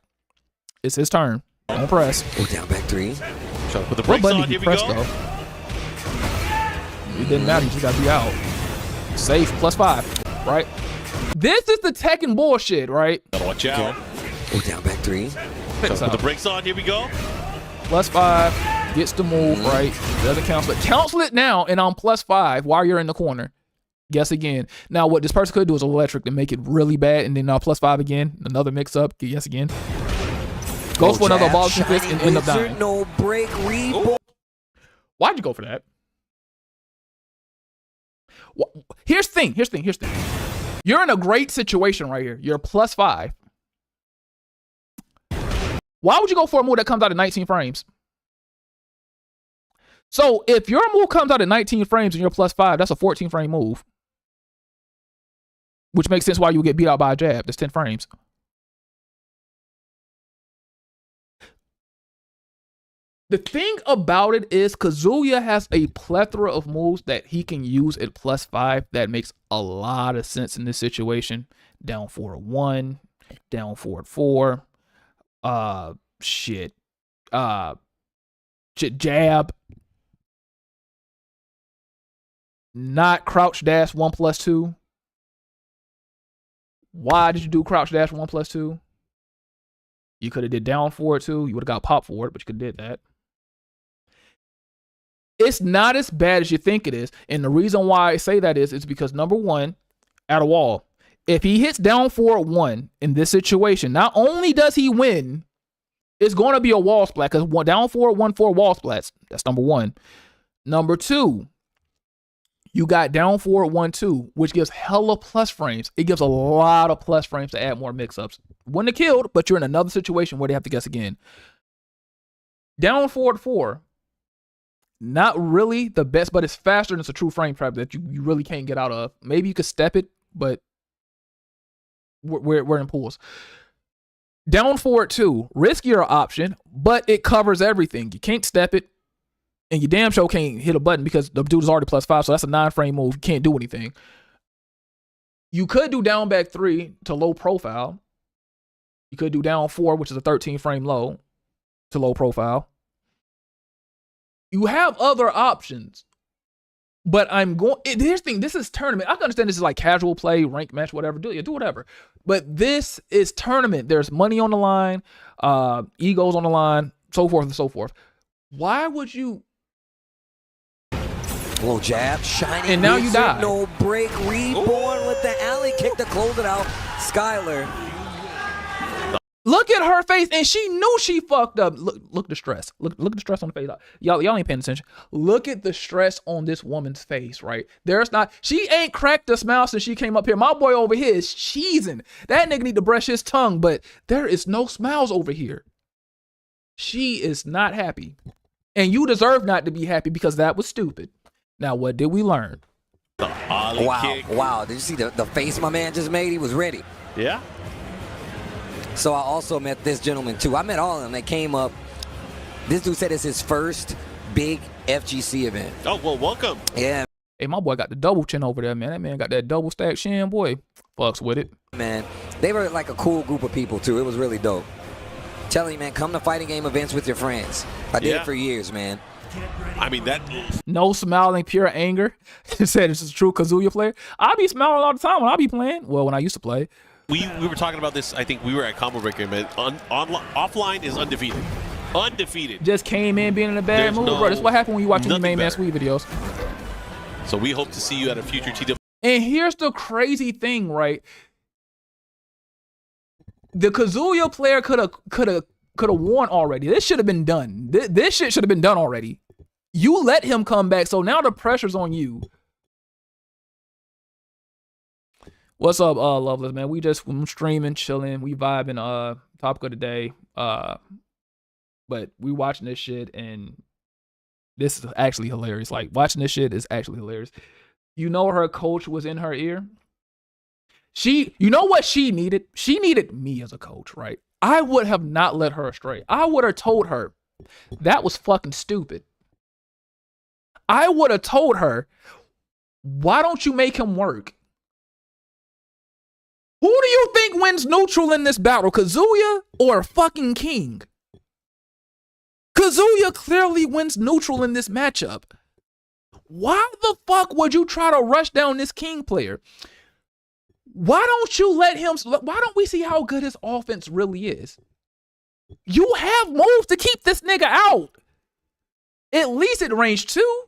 It's his turn. Don't press. Go down back 3. Trying to put the What brakes button on. did Here you we press go. though? It didn't matter. You just got to be out. Safe, +5. Right? This is the Tekken bullshit, right? Gotta watch out. Go down back 3. Trying to put the brakes on. Here we go. +5. Gets the move, right? Doesn't cancel it. Cancel it now, and I'm +5 while you're in the corner. Guess again. Now, what this person could do is electric to make it really bad, and then now +5 again. Another mix up. Guess again. Goes for another ball fist and end up dying. No break, reborn. Why'd you go for that? Here's the thing. You're in a great situation right here. You're +5. Why would you go for a move that comes out at 19 frames? So if your move comes out at 19 frames and you're +5, that's a 14 frame move. Which makes sense why you would get beat out by a jab. That's 10 frames. The thing about it is Kazuya has a plethora of moves that he can use at +5 that makes a lot of sense in this situation. Down forward 1, down forward 4, jab, not crouch dash 1+2. Why did you do crouch dash 1+2? You could have did down forward 2. You would have got pop forward, but you could have did that. It's not as bad as you think it is. And the reason why I say that is because number one, at a wall, if he hits down forward 1 in this situation, not only does he win, it's going to be a wall splat because down forward 1 4 wall splats. That's number one. Number 2, you got down forward 1 2, which gives hella plus frames. It gives a lot of plus frames to add more mix-ups. Wouldn't have killed, but you're in another situation where they have to guess again. Down forward 4. Not really the best, but it's faster and it's a true frame trap that you really can't get out of. Maybe you could step it, but we're in pools. Down forward 2, riskier option, but it covers everything. You can't step it, and you damn sure can't hit a button because the dude is already +5, so that's a 9-frame move. You can't do anything. You could do down back 3 to low profile. You could do down 4, which is a 13-frame low to low profile. You have other options, but here's the thing, this is tournament. I can understand this is like casual play, rank match, whatever, do whatever. But this is tournament. There's money on the line, egos on the line, so forth and so forth. Why would you? Little jab, shining. And now you die. No break, reborn with the alley kick to close it out. Skylar. Look at her face, and she knew she fucked up. Look at the stress. Look at the stress on the face. Y'all ain't paying attention. Look at the stress on this woman's face, right? She ain't cracked a smile since she came up here. My boy over here is cheesing. That nigga need to brush his tongue, but there is no smiles over here. She is not happy. And you deserve not to be happy because that was stupid. Now, what did we learn? The ollie kick. Wow. Did you see the face my man just made? He was ready. Yeah. So I also met this gentleman too. I met all of them. They came up. This dude said it's his first big FGC event. Oh, well, welcome. Yeah. Hey, my boy got the double chin over there, man. That man got that double stack shin, boy. Fucks with it. Man, they were like a cool group of people too. It was really dope. Telling you, man, come to fighting game events with your friends. I did it for years, man. I mean, that. No smiling, pure anger. He said it's a true Kazuya player. I be smiling all the time when I be playing. Well, when I used to play. We were talking about this. I think we were at Combo Breaker, man. Offline is undefeated. Undefeated. Just came in being in a bad mood, bro. That's what happened when you watch any main man sweet videos. So we hope to see you at a future TW. And here's the crazy thing, right? The Kazuya player could have won already. This should have been done. This shit should have been done already. You let him come back, so now the pressure's on you. What's up, Loveless, man? I'm streaming, chilling, we vibing, topic of the day. But we watching this shit, and this is actually hilarious. Like, watching this shit is actually hilarious. You know her coach was in her ear? You know what she needed? She needed me as a coach, right? I would have not let her astray. I would have told her, that was fucking stupid. I would have told her, why don't you make him work? Who do you think wins neutral in this battle, Kazuya or fucking King? Kazuya clearly wins neutral in this matchup. Why the fuck would you try to rush down this King player? Why don't you let him, why don't we see how good his offense really is? You have moves to keep this nigga out. At least at range 2.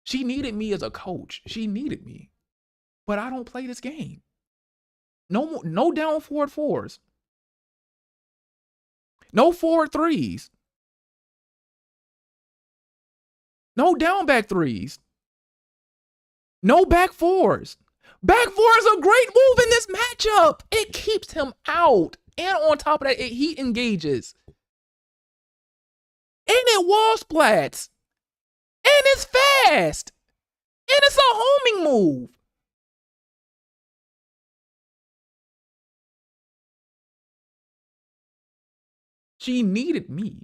She needed me as a coach. She needed me. But I don't play this game. No down forward 4s. No forward 3s. No down back 3s. No back 4s. Back 4 is a great move in this matchup. It keeps him out. And on top of that, it heat engages. And it wall splats. And it's fast. And it's a homing move. She needed me.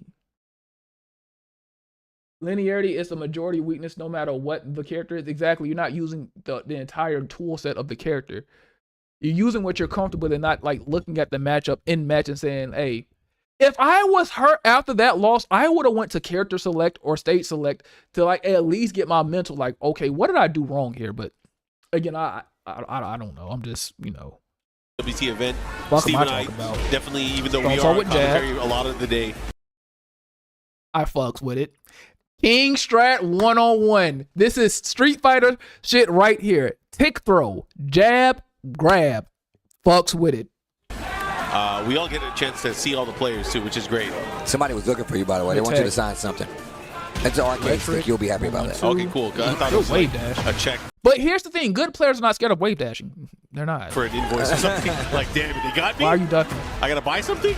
Linearity is a majority weakness no matter what the character is. Exactly. You're not using the entire tool set of the character. You're using what you're comfortable with and not like looking at the matchup in match and saying, hey, if I was hurt after that loss, I would have went to character select or stage select to like at least get my mental like, okay, what did I do wrong here? But again, I don't know. I'm just, you know. WT event. Fuck Steve am and I I talking about? Definitely, even though we are on commentary a lot of the day. I fucks with it. King Strat 101. This is Street Fighter shit right here. Tick throw, jab, grab. Fucks with it. We all get a chance to see all the players too, which is great. Somebody was looking for you, by the way. They want you to sign something. That's all I can think. You'll be happy about that. Okay, cool. I thought it was like a check. But here's the thing: good players are not scared of wave dashing. They're not. For an invoice or something. Like, damn it, they got me. Why are you ducking? I gotta buy something.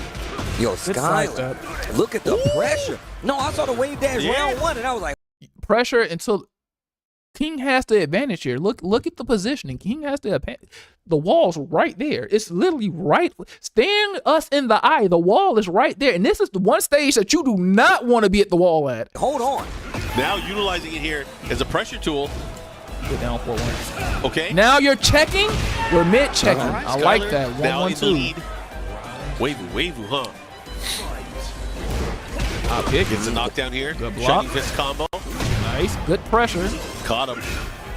Yo, Skyler, look at the pressure. No, I saw the wave dash round one, and I was like, pressure until King has the advantage here. Look at the positioning. King has the advantage. The wall's right there. It's literally right. Staring us in the eye. The wall is right there. And this is the one stage that you do not want to be at the wall at. Hold on. Now utilizing it here as a pressure tool. Get down 4-1. Okay. Now you're checking. We're mid checking. Right. I like Skyler that. 1-1-2. Wavy, huh? Pick. Gets a knockdown here. Good block. Shining fist combo. Nice. Good pressure. Caught him.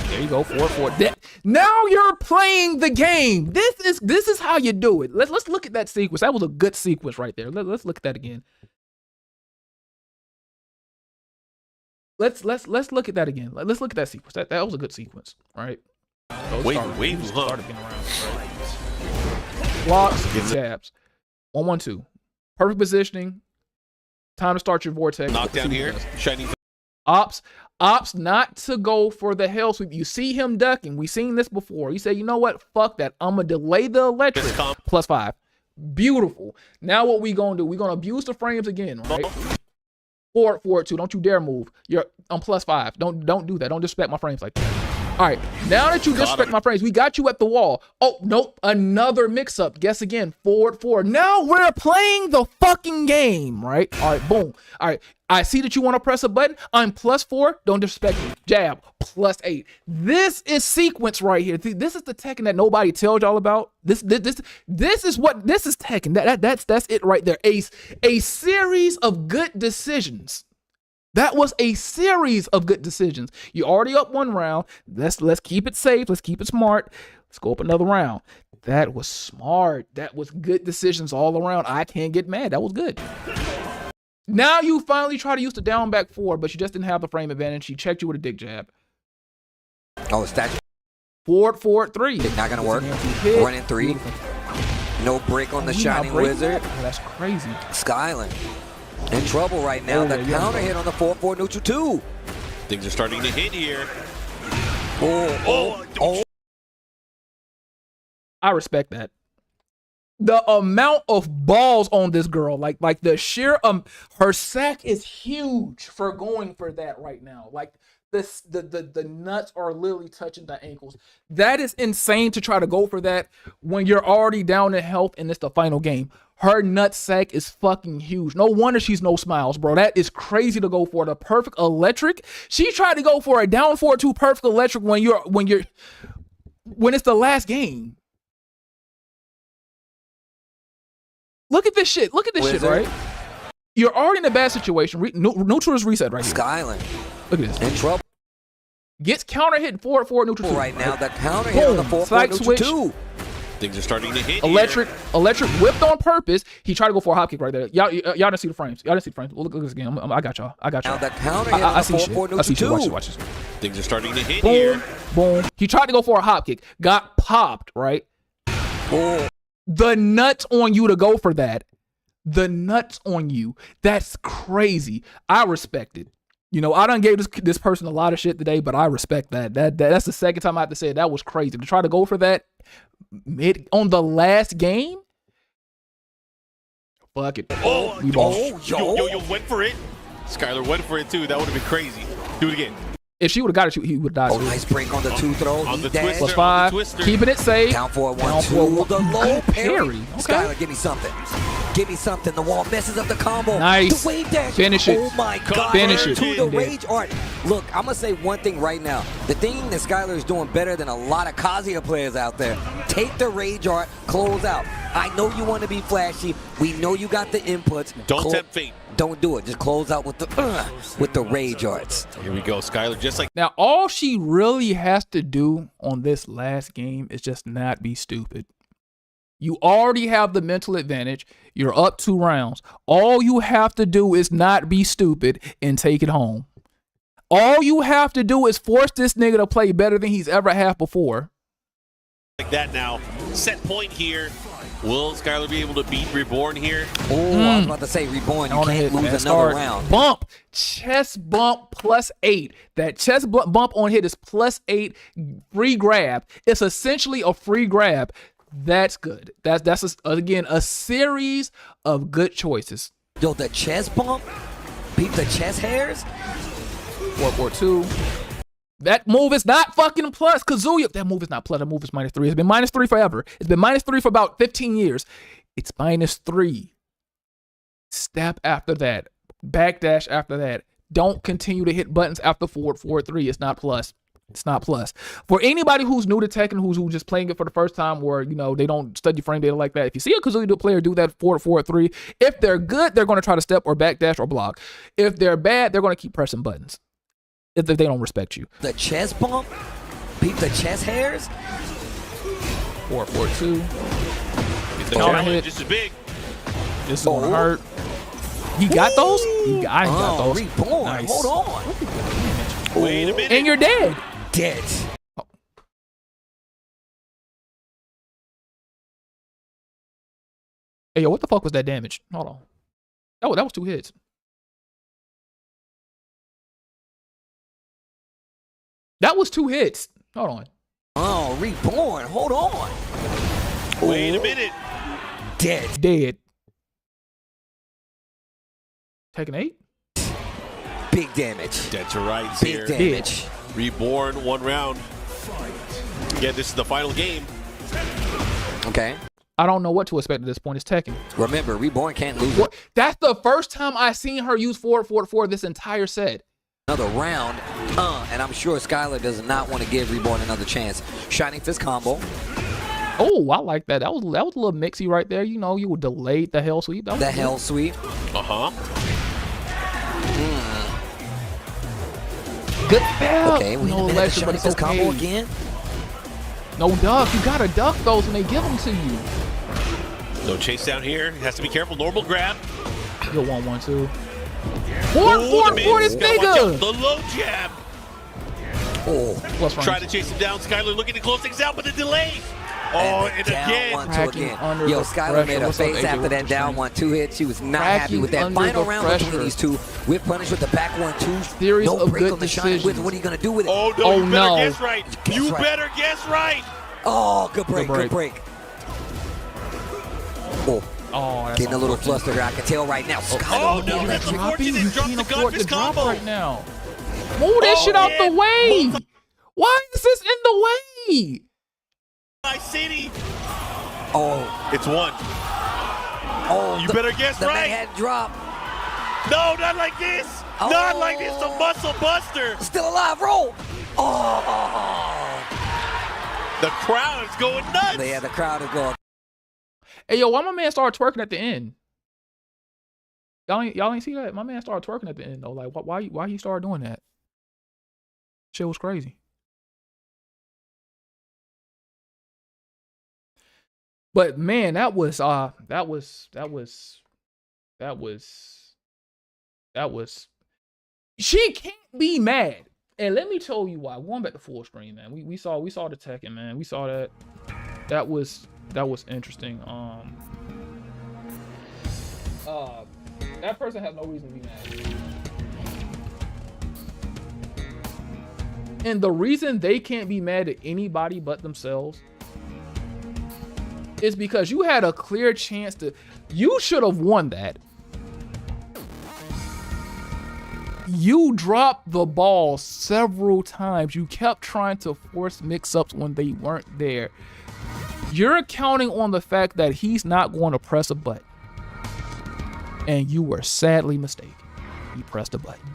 There you go. 4-4. Now you're playing the game. This is how you do it. Let's look at that sequence. That was a good sequence right there. Let's look at that again. Let's look at that again. Let's look at that sequence. That was a good sequence, right? Wavy, huh? Started getting around, right? Blocks, jabs. 1-1-2. Perfect positioning. Time to start your vortex. Knockdown here. Shining. Ops not to go for the hell sweep. You see him ducking. We've seen this before. He said, you know what? Fuck that. I'm going to delay the electric. +5. Beautiful. Now what we going to do? We're going to abuse the frames again, right? Forward 2. Don't you dare move. I'm +5. Don't do that. Don't disrespect my frames like that. All right. Now that you disrespect my frames, we got you at the wall. Oh, nope. Another mix-up. Guess again. Forward 4. Now we're playing the fucking game, right? All right. Boom. All right. I see that you want to press a button. I'm +4. Don't disrespect me. Jab. +8. This is sequence right here. This is the Tekken that nobody tells y'all about. This is Tekken. That's it right there. A series of good decisions. That was a series of good decisions. You already up one round. Let's keep it safe. Let's keep it smart. Let's go up another round. That was smart. That was good decisions all around. I can't get mad. That was good. Now you finally try to use the down back 4, but you just didn't have the frame advantage. She checked you with a dick jab. Oh, statue. Forward 3. Not gonna work. 1-3. No break on the Shining Wizard. Oh, that's crazy. Skyland in trouble right now. The counter hit on the 4-4 neutral 2. Things are starting to hit here. Oh. I respect that. The amount of balls on this girl, like the sheer her sack is huge for going for that right now. Like the nuts are literally touching the ankles. That is insane to try to go for that when you're already down in health and it's the final game. Her nut sack is fucking huge. No wonder she's no smiles, bro. That is crazy to go for the perfect electric. She tried to go for a down 4-2 perfect electric when it's the last game. Look at this shit. Look at this shit, right? You're already in a bad situation. Neutral is reset right here. Skyland. Look at this. In trouble. Gets counter hit 4-4 neutral 2. Right now, the counter hit on the 4-4 neutral 2. Things are starting to hit. Electric whipped on purpose. He tried to go for a hop kick right there. Y'all didn't see the frames. Y'all didn't see the frames. Look at this again. I got y'all. Now the counter hit on the 4-4 neutral 2. Watch this. Things are starting to hit boom, here. Boom. He tried to go for a hop kick. Got popped, right? Oh. The nuts on you to go for that. The nuts on you. That's crazy. I respect it. You know, I done gave this person a lot of shit today, but I respect that. That's the second time I have to say it. That was crazy. To try to go for that on the last game? Fuck it. Yo, went for it. Skyler went for it too. That would have been crazy. Do it again. If she would have got it, he would have died. Oh, nice break on the 2 throw. On the twister. +5. Keeping it safe. Down 4-1-2. The low parry. Okay. Skyler, give me something. Give me something. The wall messes up the combo. Nice. The wave dash. Finish it. Oh my God. Finish it. To the rage art. Look, I'm going to say one thing right now. The thing that Skyler is doing better than a lot of Kazuya players out there. Take the rage art, close out. I know you want to be flashy. We know you got the inputs. Don't tempt fate. Don't do it. Just close out with the rage arts. Here we go. Skyler, just like now, all she really has to do on this last game is just not be stupid. You already have the mental advantage. You're up 2 rounds. All you have to do is not be stupid and take it home. All you have to do is force this nigga to play better than he's ever had before. that now. Set point here. Will Skylar be able to beat Reborn here? Oh, I was about to say Reborn. You can't lose another round. Bump, chest bump +8. That chest bump on hit is +8. Free grab. It's essentially a free grab. That's good. That's again a series of good choices. Yo, the chest bump, beat the chest hairs. 4-4-2. That move is not fucking plus. Kazuya, that move is not plus. That move is -3. It's been -3 forever. It's been -3 for about 15 years. It's -3. Step after that. Backdash after that. Don't continue to hit buttons after 4-4-3. It's not plus. It's not plus. For anybody who's new to Tekken, who's just playing it for the first time, or they don't study frame data like that, if you see a Kazuya player do that 4-4-3, if they're good, they're going to try to step or backdash or block. If they're bad, they're going to keep pressing buttons. If they don't respect you. The chest bump, beat the chest hairs. 4-4-2. The challenge just as big. This is gonna hurt. He got those? I got those. Reborn. Nice. Hold on. Wait a minute. And you're dead. Dead. Oh. Hey, yo, what the fuck was that damage? Hold on. Oh, that was 2 hits. That was 2 hits. Hold on. Oh, Reborn. Hold on. Wait a minute. Dead. Dead. Taking 8? Big damage. Dead to rights Big here. damage. Reborn 1 round. Again, this is the final game. Okay. I don't know what to expect at this point. It's Tekken. Remember, Reborn can't lose. What? That's the first time I seen her use 4-4-4 this entire set. Another round, and I'm sure Skylar does not want to give Reborn another chance. Shining Fist combo. Oh, I like that. That was a little mixy right there. You would delay the hell sweep. The hell sweep. Good spell. Okay, we no need election, Shining but Fist it's okay. combo again. No duck. You gotta duck those when they give them to you. No chase down here. Has to be careful. Normal grab. You'll 1-1-2. 4-4-4 this nigga. The low jab. Oh, Try to chase him down. Skylar looking to close things out, but the delay. Oh, and again. Yo, Skylar made a face after that down 1-2 hit. She was not happy with that final round between these two. Whip punish with the back 1-2. Series no of break good on the shine with. What are you gonna do with it? Oh no! You better guess right. You better guess right. Oh, good break. Good break. Oh, getting a little flustered. I can tell right now. Oh no! That's unfortunate. Drop the gun fist combo right now. Move that shit out the way. Why is this in the way? My city. Oh, it's 1. Oh, you better guess the right. The head drop. No, not like this. Oh. Not like this. The muscle buster. Still alive. Roll. Oh. The crowd is going nuts. Yeah, the crowd is going. Hey, yo, why my man started twerking at the end? Y'all ain't see that? My man started twerking at the end though. Like, why he started doing that? Shit was crazy. But man, that was she can't be mad. And let me tell you why. Going back to full screen, man. We saw the Tekken, man. We saw that. That was interesting. That person has no reason to be mad. And the reason they can't be mad at anybody but themselves is because you had a clear chance to. You should have won that. You dropped the ball several times. You kept trying to force mix-ups when they weren't there. You're counting on the fact that he's not going to press a button. And you were sadly mistaken. He pressed a button.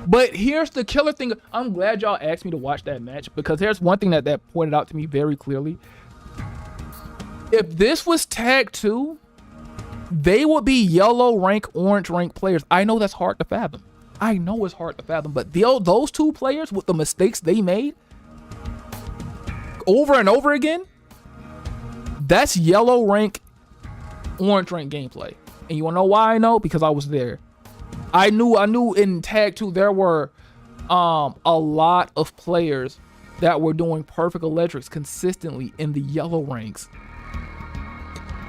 But here's the killer thing. I'm glad y'all asked me to watch that match, because there's one thing that pointed out to me very clearly. If this was tag 2, they would be yellow rank, orange rank players. I know that's hard to fathom. I know it's hard to fathom, but those two players with the mistakes they made over and over again, that's yellow rank, orange rank gameplay. And you wanna know why I know? Because I was there. I knew in tag 2 there were a lot of players that were doing perfect electrics consistently in the yellow ranks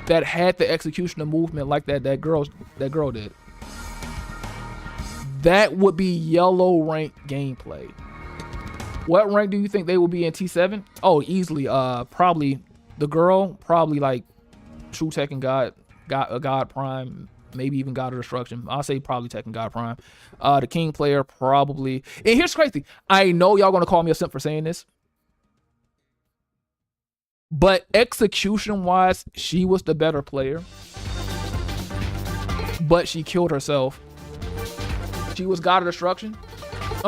that had the execution of movement like that girl did. That would be yellow rank gameplay. What rank do you think they will be in T7? Oh, easily. Probably the girl. Probably like True Tekken God Prime. Maybe even God of Destruction. I'll say probably Tekken God Prime. The King player probably. And here's crazy. I know y'all gonna call me a simp for saying this, but execution wise, she was the better player. But she killed herself. She was God of Destruction.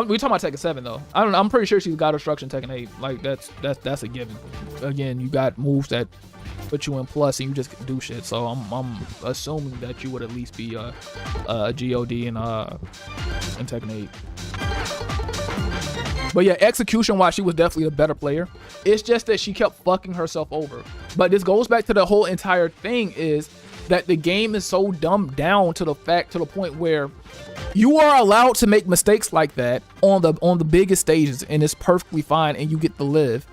We talking about Tekken 7 though. I'm pretty sure she's God of Destruction Tekken 8. Like that's a given. Again, you got moves that put you in plus and you just do shit. So I'm assuming that you would at least be a God in Tekken 8. But yeah, execution wise, she was definitely a better player. It's just that she kept fucking herself over. But this goes back to the whole entire thing is that the game is so dumbed down to the point where you are allowed to make mistakes like that on the biggest stages, and it's perfectly fine, and you get to live.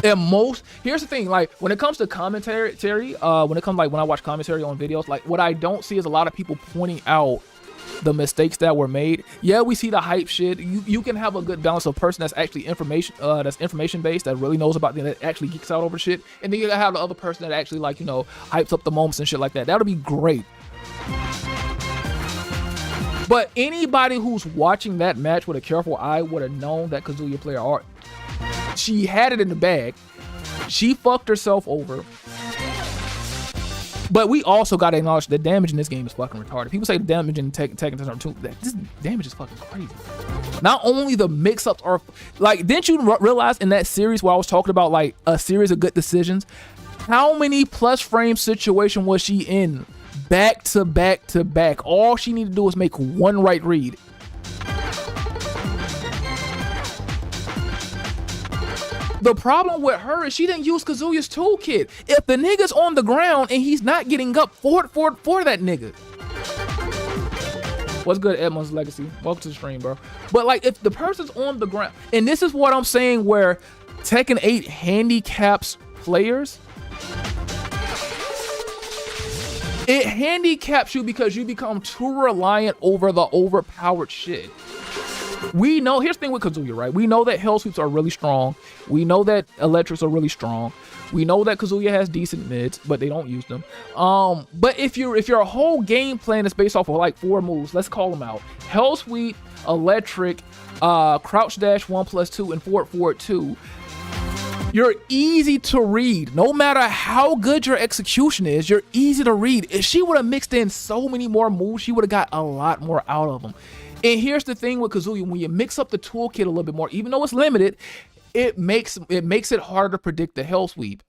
And here's the thing, like when it comes to commentary, when I watch commentary on videos, like what I don't see is a lot of people pointing out the mistakes that were made. Yeah, we see the hype shit. You can have a good balance of person that's actually information based, that really knows about that actually geeks out over shit, and then you have the other person that actually like hypes up the moments and shit like that. That'll be great. But anybody who's watching that match with a careful eye would have known that Kazuya player art. She had it in the bag. She fucked herself over. But we also got to acknowledge the damage in this game is fucking retarded. People say the damage in Tekken 2, this damage is fucking crazy. Not only the mix-ups are like, didn't you realize in that series where I was talking about like a series of good decisions, how many plus frame situation was she in back to back to back? All she needed to do was make one right read. The problem with her is she didn't use Kazuya's toolkit. If the nigga's on the ground and he's not getting up for that nigga. What's good, Edmund's Legacy? Welcome to the stream, bro. But like, if the person's on the ground, and this is what I'm saying, where Tekken 8 handicaps players. It handicaps you because you become too reliant over the overpowered shit. We know, here's the thing with Kazuya, right? We know that Hell Sweeps are really strong. We know that Electrics are really strong. We know that Kazuya has decent mids, but they don't use them. But if your whole game plan is based off of like 4 moves, let's call them out. Hell Sweep, Electric, Crouch Dash 1+2, and Forward Forward 2. You're easy to read. No matter how good your execution is, you're easy to read. If she would have mixed in so many more moves, she would have got a lot more out of them. And here's the thing with Kazuya, when you mix up the toolkit a little bit more, even though it's limited, it makes it harder to predict the Hell Sweep.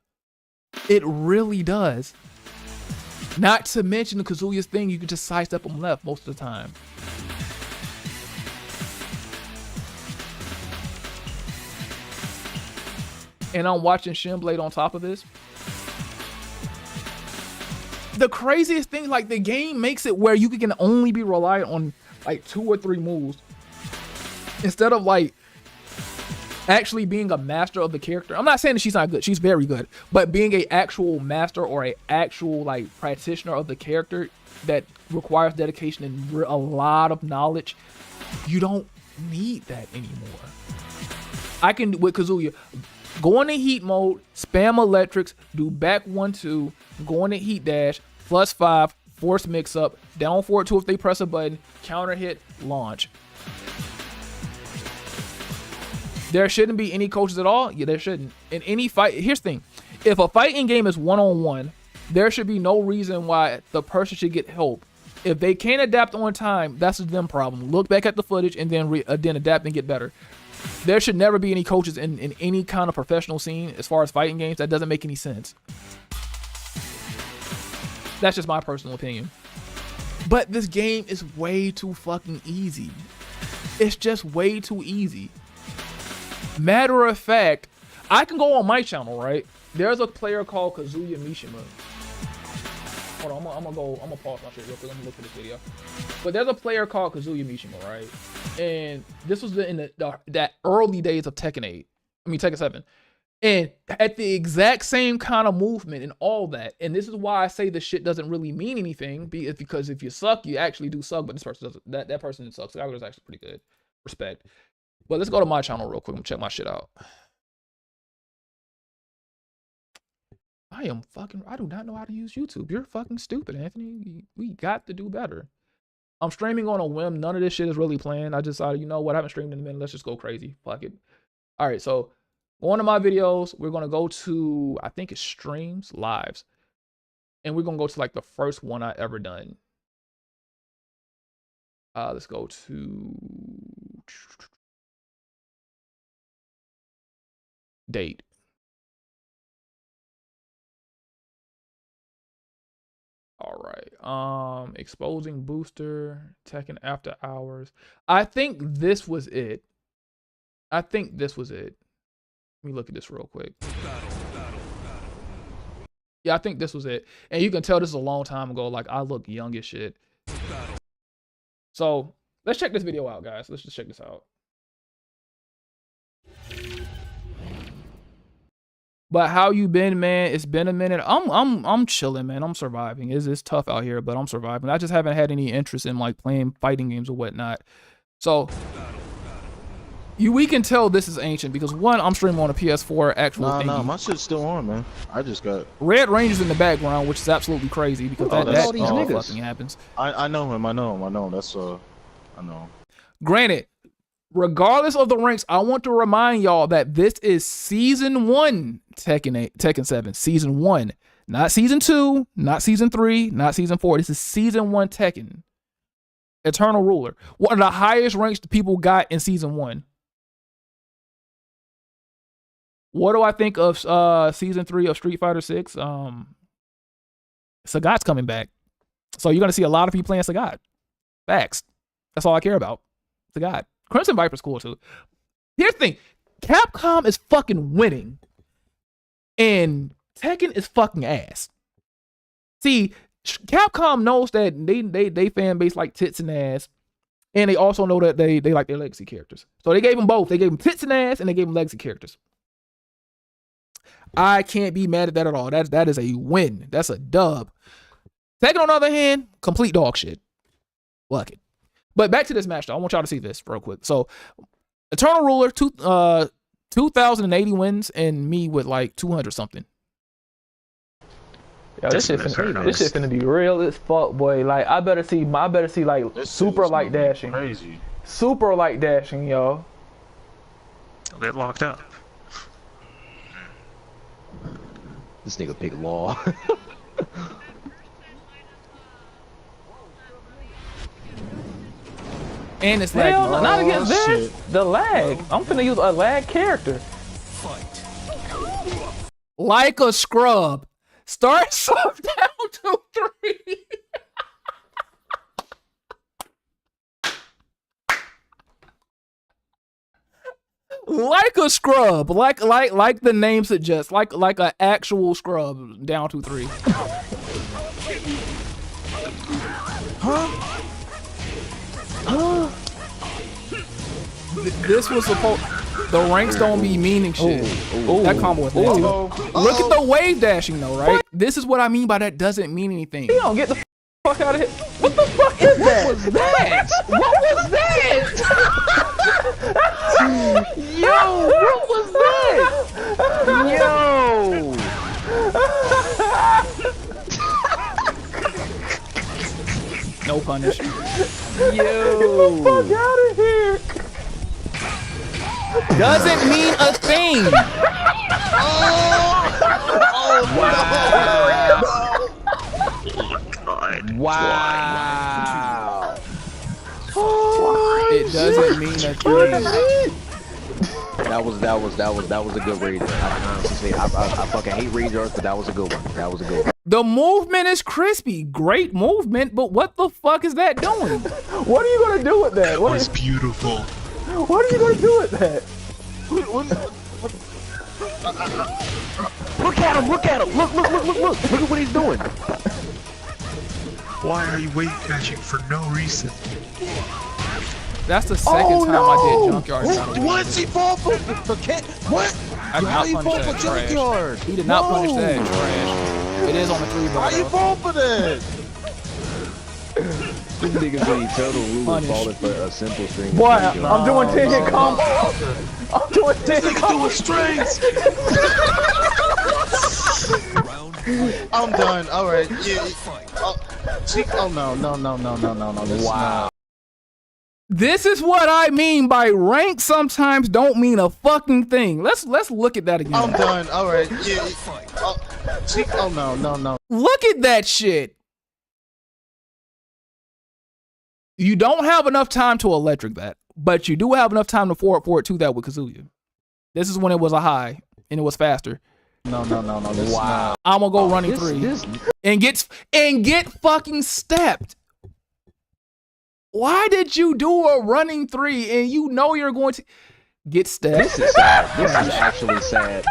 It really does. Not to mention the Kazuya's thing, you can just sidestep them left most of the time. And I'm watching Shinblade on top of this. The craziest thing, like the game makes it where you can only be reliant on like 2 or 3 moves instead of like actually being a master of the character. I'm not saying that she's not good, she's very good, but being a actual master or a actual like practitioner of the character that requires dedication and a lot of knowledge, you don't need that anymore. I can, with Kazuya, go into heat mode, spam electrics, do back 1-2, go into heat dash, +5, force mix up, down forward 2 if they press a button, counter hit, launch. There shouldn't be any coaches at all. Yeah, there shouldn't. In any fight, here's the thing. If a fighting game is one-on-one, there should be no reason why the person should get help. If they can't adapt on time, that's a them problem. Look back at the footage and then adapt and get better. There should never be any coaches in any kind of professional scene as far as fighting games. That doesn't make any sense. That's just my personal opinion. But this game is way too fucking easy. It's just way too easy. Matter of fact, I can go on my channel, right? There's a player called Kazuya Mishima. Hold on, I'm gonna pause my shit real quick. Let me look for this video. But there's a player called Kazuya Mishima, right? and this was in that early days of Tekken 8. I mean Tekken 7. And at the exact same kind of movement and all that. And this is why I say this shit doesn't really mean anything. Because if you suck, you actually do suck. But this person doesn't. That person sucks. Skylar is actually pretty good. Respect. But let's go to my channel real quick and check my shit out. I do not know how to use YouTube. You're fucking stupid, Anthony. We got to do better. I'm streaming on a whim. None of this shit is really planned. I just decided, you know what? I haven't streamed in a minute. Let's just go crazy. Fuck it. All right, so going to my videos, we're going to go to, I think it's streams, lives. And we're going to go to like the first one I ever done. Let's go to date. All right. Exposing booster, Tekken after hours. I think this was it. Let me look at this real quick. Yeah, I think this was it. And you can tell this is a long time ago. Like, I look young as shit. So, let's check this video out, guys. Let's just check this out. But how you been, man? It's been a minute. I'm chilling, man. I'm surviving. It's tough out here, but I'm surviving. I just haven't had any interest in like playing fighting games or whatnot. So we can tell this is ancient because one, I'm streaming on a PS4 actual thingy. No, my shit's still on, man. I just got Red Ranger's in the background, which is absolutely crazy because that fucking happens. I know him. I know. That's I know. Granted, regardless of the ranks, I want to remind y'all that this is season 1 Tekken 7, season 1, not season 2, not season 3, not season 4. This is season 1 Tekken. Eternal Ruler, one of the highest ranks people got in season 1. What do I think of season 3 of Street Fighter 6? Sagat's coming back, so you're gonna see a lot of people playing Sagat. Facts. That's all I care about. Sagat. Crimson Viper's cool too. Here's the thing. Capcom is fucking winning. And Tekken is fucking ass. See, Capcom knows that they fan base like tits and ass. And they also know that they like their legacy characters. So they gave them both. They gave them tits and ass and they gave them legacy characters. I can't be mad at that at all. That is a win. That's a dub. Tekken on the other hand, complete dog shit. Fuck it. But back to this match, though. I want y'all to see this real quick. So, Eternal Ruler, 2,080 wins, and me with like 200 something. Yo, this shit finna be real as fuck, boy. Like, I better see like This super light dashing. Crazy. Super light dashing, yo. They'll get locked up. This nigga pick law. And it's like, Hell, not against this. shit. The lag. I'm finna use a lag character. like a scrub. Start soft down to 3. Like a scrub, like the name suggests, like an actual scrub down to 3. This was supposed. The ranks don't be meaning shit. That combo was nasty. Look at the wave dashing though, right? What? This is what I mean by that doesn't mean anything. You don't get the fuck out of here. What the fuck is that? What was that? What was that? Yo, what was that? Yo. No punish. Yo. Get the fuck out of here. Doesn't mean a thing. Wow. It doesn't mean a thing. That was a good raid. I can honestly say I fucking hate raid yards, but that was a good one. That was a good one. The movement is crispy. Great movement, but what the fuck is that doing? What are you gonna do with that? That was beautiful. What are you gonna do with that? Look at him! Look at him! Look! Look at what he's doing! Why are you wave dashing for no reason? That's the second time I did junkyard. What? He fall for cat? What? I did not punish that. Trash. He did not punish that. Trash. It is on the 3 ball. How you fall for that? This nigga say he tell the rule falling for a simple string. Boy, I'm doing 10 hit combo. I'm doing 10 hit combo strings. I'm done. All right. Yeah. Oh no. Wow. This is what I mean by rank sometimes don't mean a fucking thing. Let's look at that again. I'm done. All right. Yeah. Oh no. Look at that shit. You don't have enough time to electric that, but you do have enough time to forward 2 that with Kazuya. This is when it was a high and it was faster. No. Wow. I'm gonna go running 3 and get fucking stepped. Why did you do a running 3 and you know you're going to get stepped? This is sad. This is actually sad.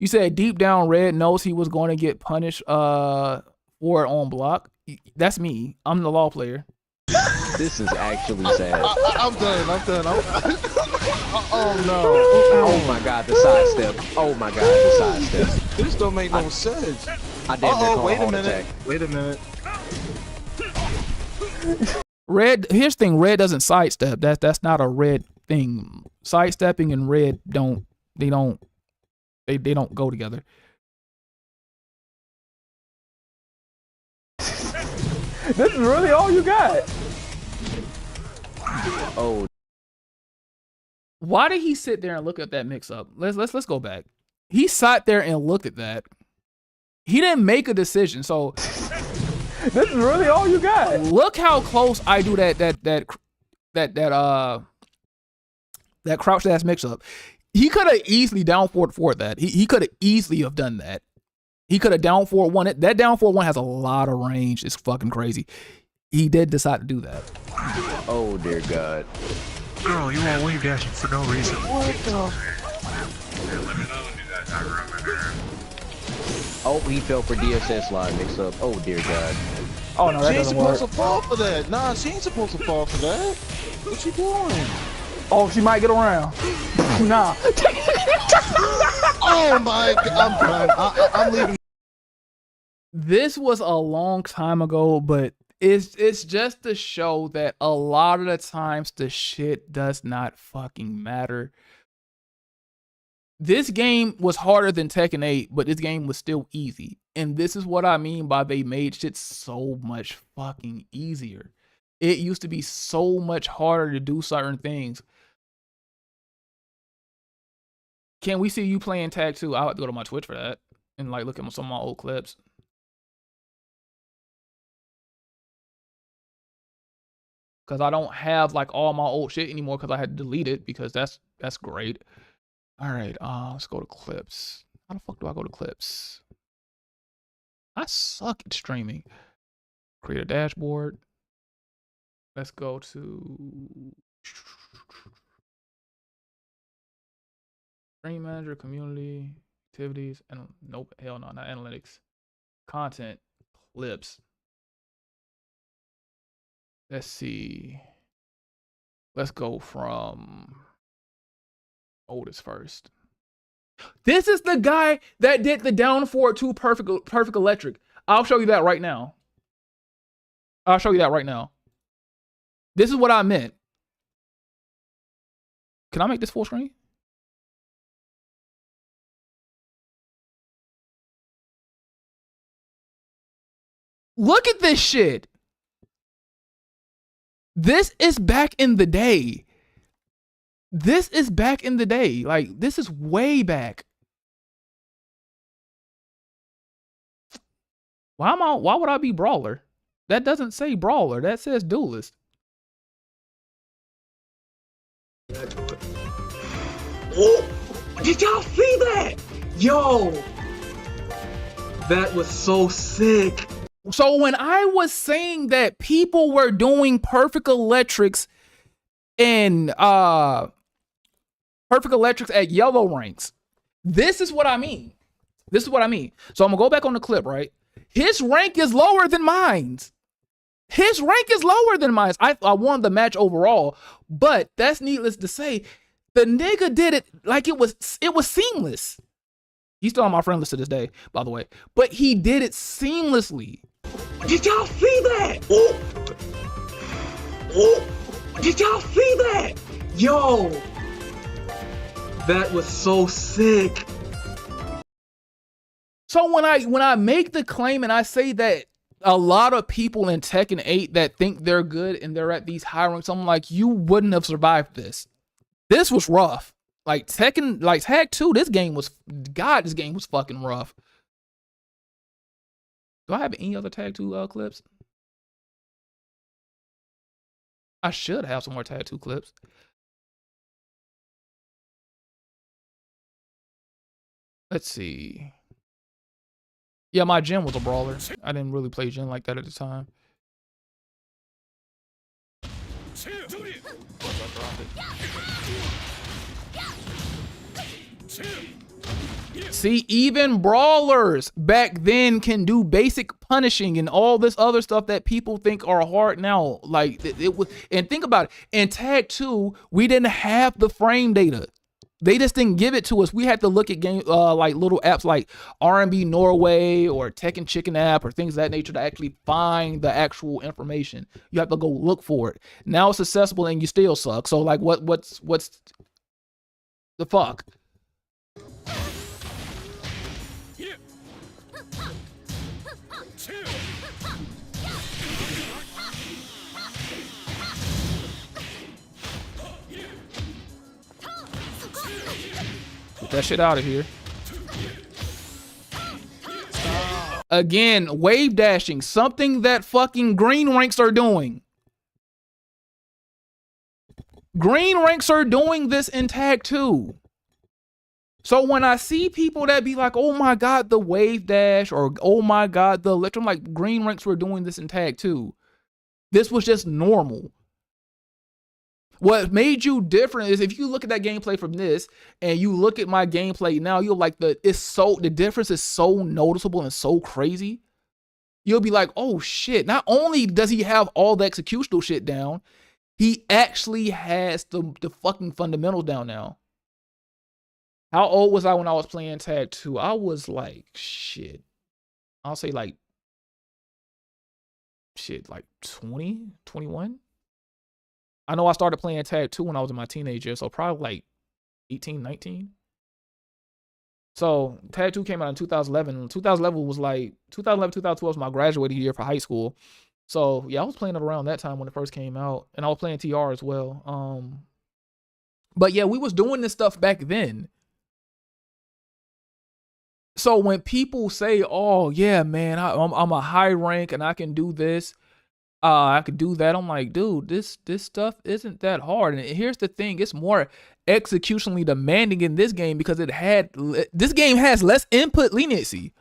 You said deep down Red knows he was going to get punished for it on block. That's me. I'm the law player. This is actually sad. I'm done. Oh no. Oh my god, the sidestep. Oh my god, the sidestep. This don't make no sense. I didn't Wait a minute. Red, here's the thing, Red doesn't sidestep. That's not a Red thing. Sidestepping and Red don't go together. This is really all you got. Oh. Why did he sit there and look at that mix up? Let's go back. He sat there and looked at that. He didn't make a decision. So this is really all you got. Look how close I do that crouch ass mix up. He could have easily down forward that. He could have easily have done that. He could have down forward 1. That down forward 1 has a lot of range. It's fucking crazy. He did decide to do that. Oh dear God. Girl, you all wave dashing for no reason. What the? Oh, he fell for DSS line mix up. Oh dear God. Oh no, that She ain't doesn't work. supposed to fall for that. Nah, she ain't supposed to fall for that. What you doing? Oh, she might get around. Nah. Oh my God, I'm done. I'm leaving. This was a long time ago, but it's just to show that a lot of the times the shit does not fucking matter. This game was harder than Tekken 8, but this game was still easy. And this is what I mean by they made shit so much fucking easier. It used to be so much harder to do certain things. Can we see you playing Tag 2? I'll have to go to my Twitch for that and like look at some of my old clips. Because I don't have like all my old shit anymore because I had to delete it because that's great. All right, let's go to clips. How the fuck do I go to clips? I suck at streaming. Create a dashboard. Let's go to Stream Manager, Community, Activities, and nope, hell no, not Analytics. Content, Clips. Let's see. Let's go from oldest first. This is the guy that did the down forward 2 perfect electric. I'll show you that right now. This is what I meant. Can I make this full screen? Look at this shit. This is back in the day. Like, this is way back. Why would I be brawler? That doesn't say brawler. That says duelist. Oh, did y'all see that? Yo, that was so sick. So when I was saying that people were doing perfect electrics and perfect electrics at yellow ranks, this is what I mean. So I'm gonna go back on the clip, right? His rank is lower than mine's. His rank is lower than mine. I won the match overall, but that's needless to say. The nigga did it like it was seamless. He's still on my friend list to this day, by the way. But he did it seamlessly. Did y'all see that? Oh. Oh. Did y'all see that? Yo. That was so sick. So when I make the claim and I say that a lot of people in Tekken 8 that think they're good and they're at these high ranks, I'm like, you wouldn't have survived this. This was rough. Like Tekken, like Tag 2, this game was fucking rough. Do I have any other Tag 2 clips? I should have some more Tag 2 clips. Let's see. Yeah, my Jin was a brawler. I didn't really play Jin like that at the time. See, even brawlers back then can do basic punishing and all this other stuff that people think are hard now. Like it was, and think about it. In Tag 2, we didn't have the frame data. They just didn't give it to us. We had to look at game like little apps like R&B Norway or Tekken Chicken app or things of that nature to actually find the actual information. You have to go look for it. Now it's accessible and you still suck. So like what's the fuck? Get that shit out of here. Again, wave dashing, something that fucking green ranks are doing. Green ranks are doing this in Tag 2. So when I see people that be like, oh my God, the wave dash, or oh my God, the electro, I'm like, green ranks were doing this in Tag 2. This was just normal. What made you different is if you look at that gameplay from this and you look at my gameplay now, you'll like the difference is so noticeable and so crazy. You'll be like, oh shit, not only does he have all the executional shit down, he actually has the fucking fundamentals down now. How old was I when I was playing Tag 2? I was like, shit. I'll say like, shit, like 20, 21? I know I started playing Tag 2 when I was in my teenage years, so probably like 18, 19. So Tag 2 came out in 2011. 2011 was like, 2011, 2012 was my graduating year for high school. So yeah, I was playing it around that time when it first came out. And I was playing TR as well. But yeah, we was doing this stuff back then. So when people say, oh yeah, man, I'm a high rank and I can do this, I could do that, I'm like, dude, this stuff isn't that hard. And here's the thing, it's more executionally demanding in this game because this game has less input leniency.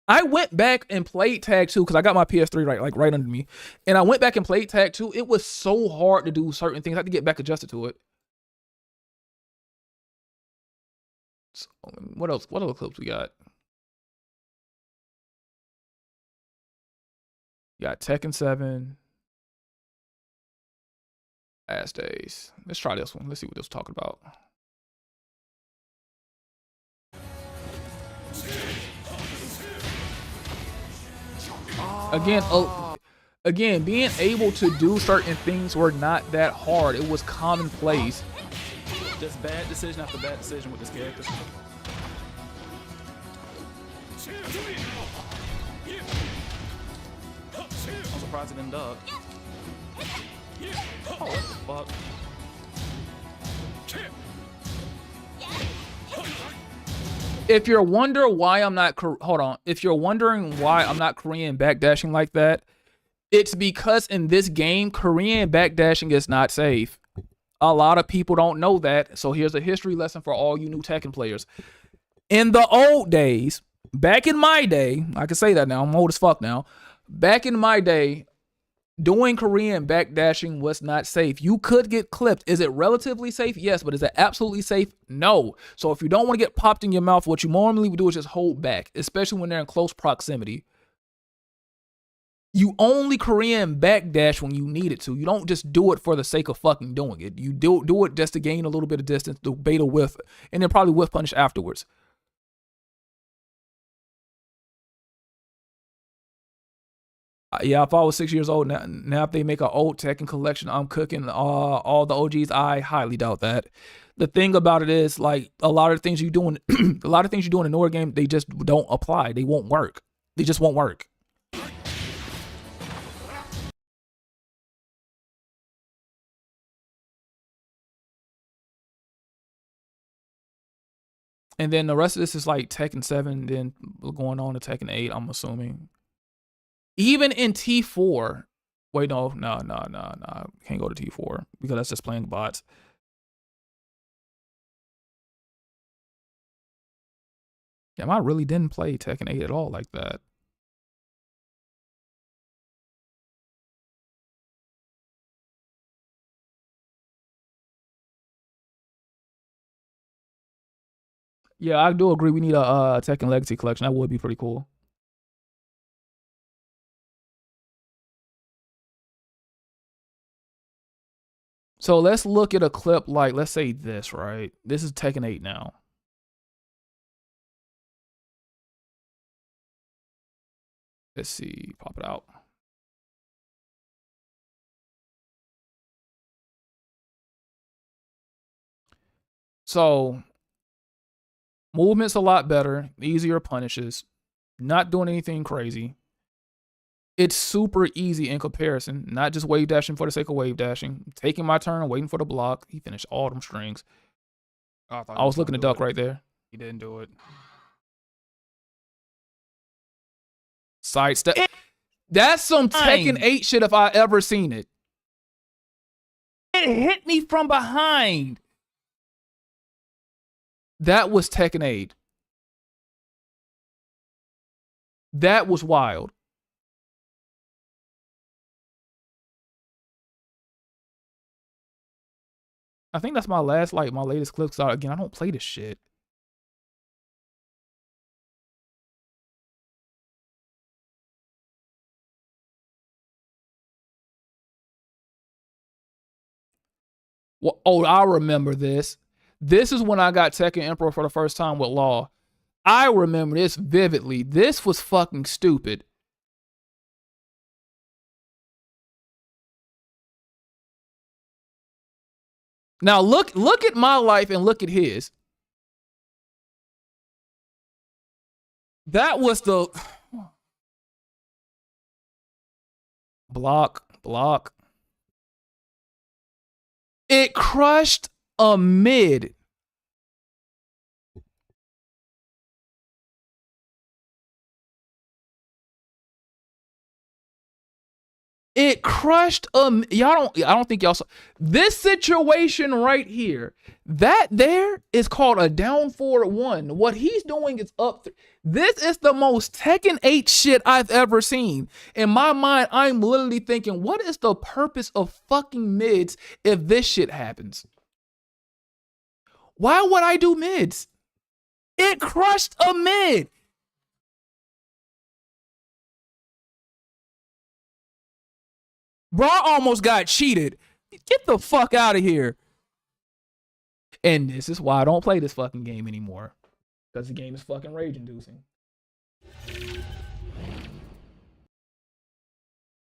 I went back and played Tag 2 because I got my PS3 right under me. And I went back and played Tag 2. It was so hard to do certain things. I had to get back adjusted to it. So, what else? What other clips we got? Got Tekken 7. Last days. Let's try this one. Let's see what this was talking about. Again, being able to do certain things were not that hard. It was commonplace. Just bad decision after bad decision with this character. I'm surprised it didn't duck. Oh, what the fuck? If you're wondering why I'm not if you're wondering why I'm not Korean backdashing like that, it's because in this game, Korean backdashing is not safe. A lot of people don't know that. So here's a history lesson for all you new Tekken players. In the old days, back in my day, I can say that now, I'm old as fuck now. Back in my day, doing Korean backdashing was not safe. You could get clipped. Is it relatively safe? Yes, but is it absolutely safe? No. So if you don't want to get popped in your mouth, what you normally would do is just hold back, especially when they're in close proximity. You only Korean backdash when you need it to. You don't just do it for the sake of fucking doing it. You do it just to gain a little bit of distance, to bait a whiff, and then probably whiff punish afterwards. Yeah, if I was 6 years old now if they make an old Tekken collection, I'm cooking all the OGs. I highly doubt that. The thing about it is, like, a lot of things you doing, a lot of things you do in a newer game, they just don't apply. They won't work. They just won't work. And then the rest of this is like Tekken 7, then going on to Tekken 8, I'm assuming. Even in T4, wait, no, can't go to T4 because that's just playing bots. Damn, I really didn't play Tekken 8 at all like that. Yeah, I do agree. We need a Tekken Legacy collection. That would be pretty cool. So let's look at a clip like, let's say this, right? This is Tekken 8 now. Let's see, pop it out. So movement's a lot better, easier punishes, not doing anything crazy. It's super easy in comparison, not just wave dashing for the sake of wave dashing, taking my turn, waiting for the block. He finished all them strings. I was looking to duck right there. He didn't do it. Sidestep. That's some Tekken 8 shit if I ever seen it. It hit me from behind. That was Tekken 8. That was wild. I think that's my last, like, my latest clips. Again, I don't play this shit. Well, oh, I remember this. This is when I got Tekken Emperor for the first time with Law. I remember this vividly. This was fucking stupid. Now look at my life and look at his. That was the block. It crushed a mid. It crushed I don't think y'all saw this situation right here. That there is called a down forward 1. What he's doing is up. This is the most Tekken 8 shit I've ever seen. In my mind, I'm literally thinking, what is the purpose of fucking mids if this shit happens? Why would I do mids? It crushed a mid. Bro, I almost got cheated. Get the fuck out of here. And this is why I don't play this fucking game anymore. Because the game is fucking rage-inducing.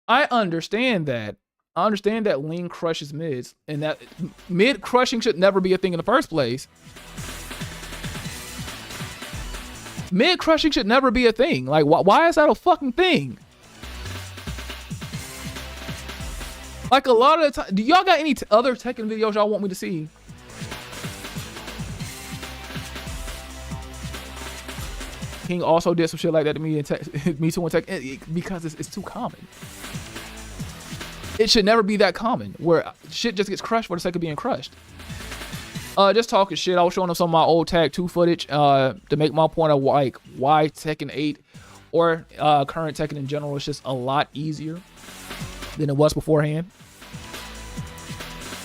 I understand that. I understand that lean crushes mids. And that mid crushing should never be a thing in the first place. Mid crushing should never be a thing. Like, why is that a fucking thing? Like, a lot of the time, do y'all got any other Tekken videos y'all want me to see? King also did some shit like that to me and me too in Tekken because it's too common. It should never be that common where shit just gets crushed for the sake of being crushed. Just talking shit. I was showing them some of my old Tag 2 footage to make my point of like why Tekken 8 or current Tekken in general is just a lot easier than it was beforehand.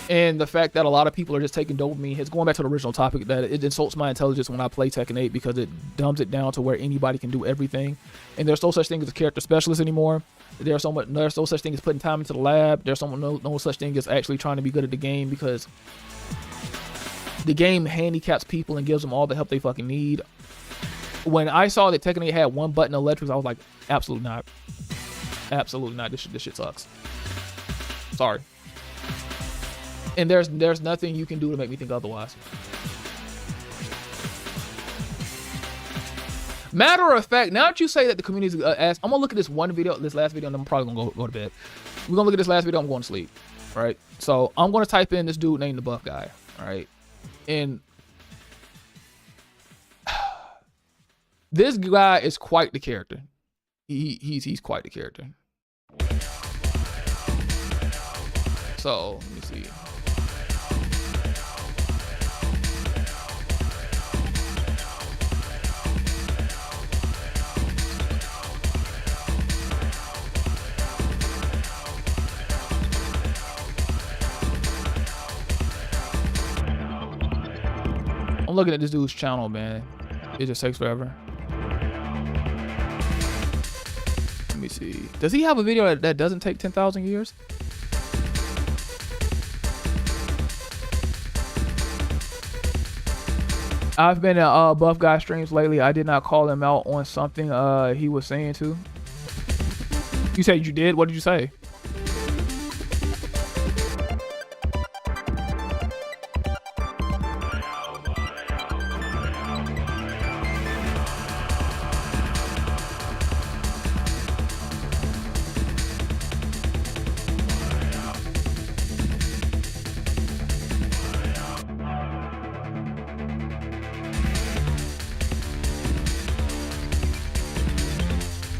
And the fact that a lot of people are just taking dopamine hits, going back to the original topic, that it insults my intelligence when I play Tekken 8 because it dumbs it down to where anybody can do everything. And there's no such thing as a character specialist anymore. There's no such thing as putting time into the lab. There's no such thing as actually trying to be good at the game, because the game handicaps people and gives them all the help they fucking need. When I saw that Tekken 8 had 1 button electrics, I was like, absolutely not. Absolutely not. This shit sucks. Sorry. And there's nothing you can do to make me think otherwise. Matter of fact, now that you say that the community's asked, I'm gonna look at this last video, and I'm probably gonna go to bed. We're gonna look at this last video, I'm going to sleep. Right? So I'm gonna type in this dude named the Buff Guy. Right? And this guy is quite the character. He's quite the character. So let me see. I'm looking at this dude's channel, man. It just takes forever. Let me see. Does he have a video that doesn't take 10,000 years? I've been at Buff Guy streams lately. I did not call him out on something he was saying too. You said you did? What did you say?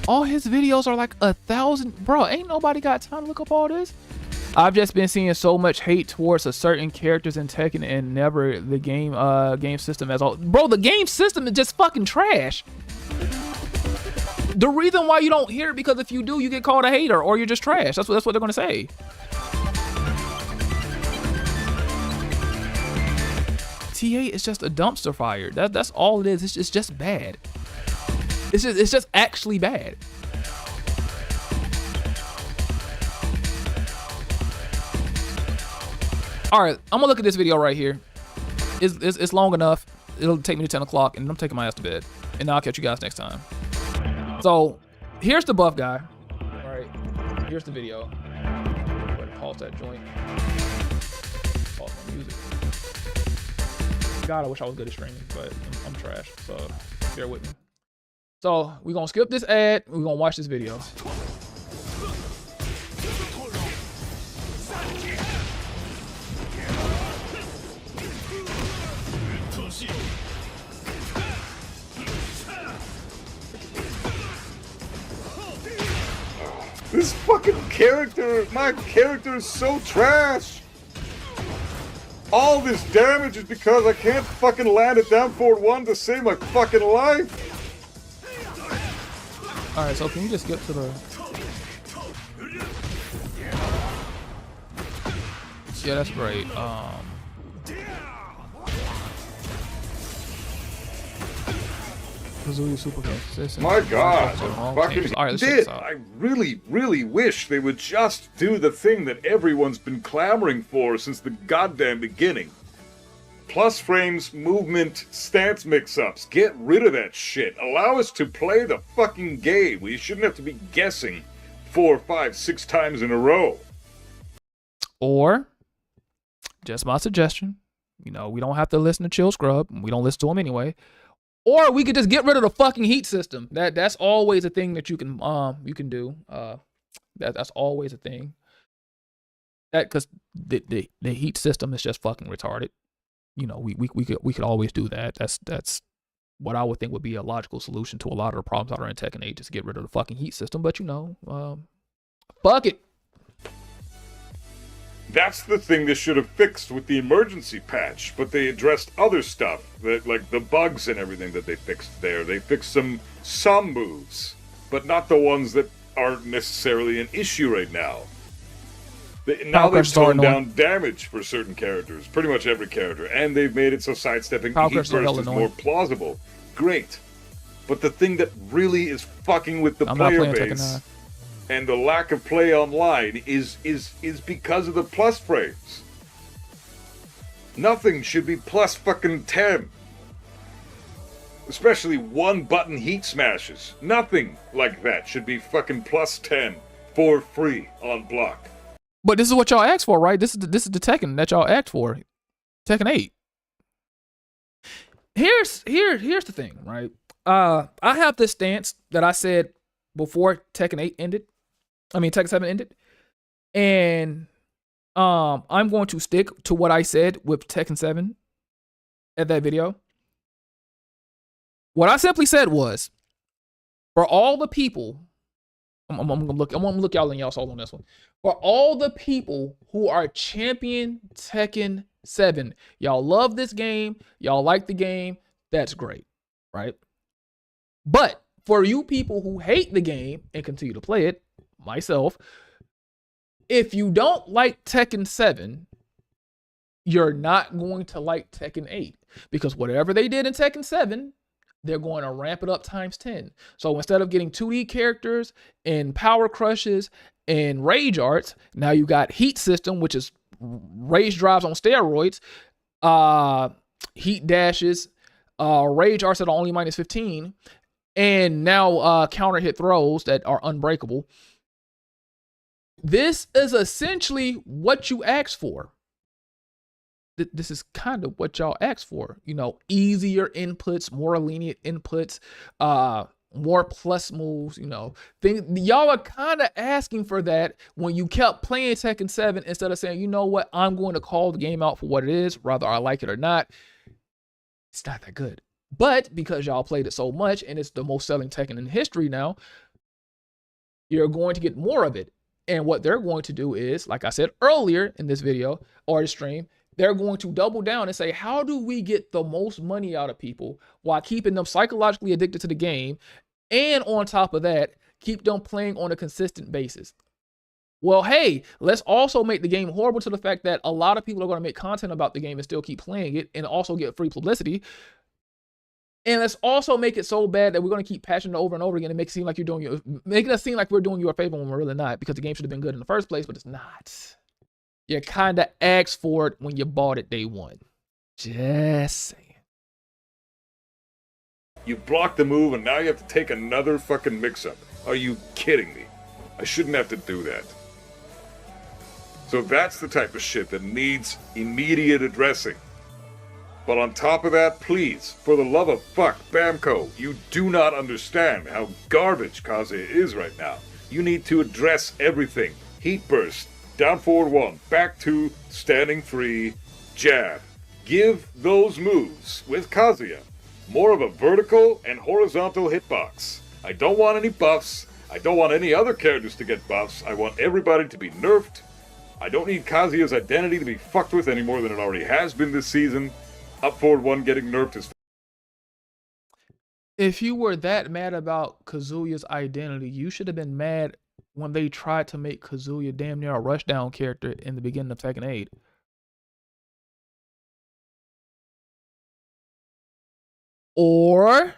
All his videos are like 1,000. Bro, ain't nobody got time to look up all this. I've just been seeing so much hate towards a certain characters in Tekken and never the game system as all. Bro, the game system is just fucking trash. The reason why you don't hear it, because if you do, you get called a hater or you're just trash. That's what they're gonna say. TA is just a dumpster fire. That's all it is. It's just bad. It's just actually bad. All right, I'm gonna look at this video right here. It's long enough. It'll take me to 10 o'clock, and I'm taking my ass to bed. And I'll catch you guys next time. So here's the Buff Guy. All right, here's the video. Go ahead and pause that joint. Pause my music. God, I wish I was good at streaming, but I'm trash. So bear with me. So we're gonna skip this ad. We're gonna watch this video. This fucking character, my character is so trash. All this damage is because I can't fucking land it down forward 1 to save my fucking life. All right, so can you just skip to the? Yeah, that's great. Super my God, fucking all right, did. I really, really wish they would just do the thing that everyone's been clamoring for since the goddamn beginning. Plus frames, movement, stance mix-ups. Get rid of that shit. Allow us to play the fucking game. We shouldn't have to be guessing 4, 5, 6 times in a row. Or, just my suggestion, you know, we don't have to listen to Chill Scrub. We don't listen to him anyway. Or we could just get rid of the fucking heat system. That's always a thing that you can do. That's always a thing. Because the heat system is just fucking retarded. You know, we could always do that. That's what I would think would be a logical solution to a lot of the problems that are in Tekken 8, just get rid of the fucking heat system. But you know, fuck it. That's the thing they should have fixed with the emergency patch, but they addressed other stuff, that, like the bugs and everything that they fixed there. They fixed some moves, but not the ones that aren't necessarily an issue right now. Now they've toned down damage for certain characters, pretty much every character, and they've made it so sidestepping heat burst is more plausible. Great. But the thing that really is fucking with the player base and the lack of play online is because of the plus frames. Nothing should be plus fucking 10. Especially one button heat smashes. Nothing like that should be fucking plus 10 for free on block. But this is what y'all asked for, right? This is the Tekken that y'all asked for. Tekken 8. Here's the thing, right? I have this stance that I said before Tekken 8 ended. Tekken 7 ended. And I'm going to stick to what I said with Tekken 7 at that video. What I simply said was, for all the people, I'm gonna look y'all in y'all soul on this one. For all the people who are champion Tekken 7, y'all love this game, y'all like the game, that's great, right? But for you people who hate the game and continue to play it, myself, if you don't like Tekken 7, you're not going to like Tekken 8, because whatever they did in Tekken 7, they're going to ramp it up times 10. So instead of getting 2D characters and power crushes and rage arts, now you got heat system, which is rage drives on steroids, heat dashes, rage arts that are only minus 15, and now counter hit throws that are unbreakable. This is essentially what you asked for. This is kind of what y'all asked for, easier inputs, more lenient inputs, more plus moves, y'all are kind of asking for that when you kept playing Tekken 7 instead of saying, you know what, I'm going to call the game out for what it is, whether I like it or not. It's not that good. But because y'all played it so much and it's the most selling Tekken in history now, you're going to get more of it. And what they're going to do is, like I said earlier in this video or the stream, they're going to double down and say, how do we get the most money out of people while keeping them psychologically addicted to the game? And on top of that, keep them playing on a consistent basis. Well, hey, let's also make the game horrible to the fact that a lot of people are going to make content about the game and still keep playing it and also get free publicity. And let's also make it so bad that we're going to keep patching it over and over again and make it seem like making us seem like we're doing you a favor when we're really not, because the game should have been good in the first place, but it's not. You kind of asked for it when you bought it day one. Just saying. You blocked the move and now you have to take another fucking mix-up. Are you kidding me? I shouldn't have to do that. So that's the type of shit that needs immediate addressing. But on top of that, please, for the love of fuck, Bamco, you do not understand how garbage Kazuya is right now. You need to address everything. Heat burst, down forward 1, back 2, standing 3, jab. Give those moves with Kazuya more of a vertical and horizontal hitbox. I don't want any buffs. I don't want any other characters to get buffs. I want everybody to be nerfed. I don't need Kazuya's identity to be fucked with any more than it already has been this season. Up forward 1 getting nerfed is... If you were that mad about Kazuya's identity, you should have been mad when they tried to make Kazuya damn near a rushdown character in the beginning of Tekken 8. Or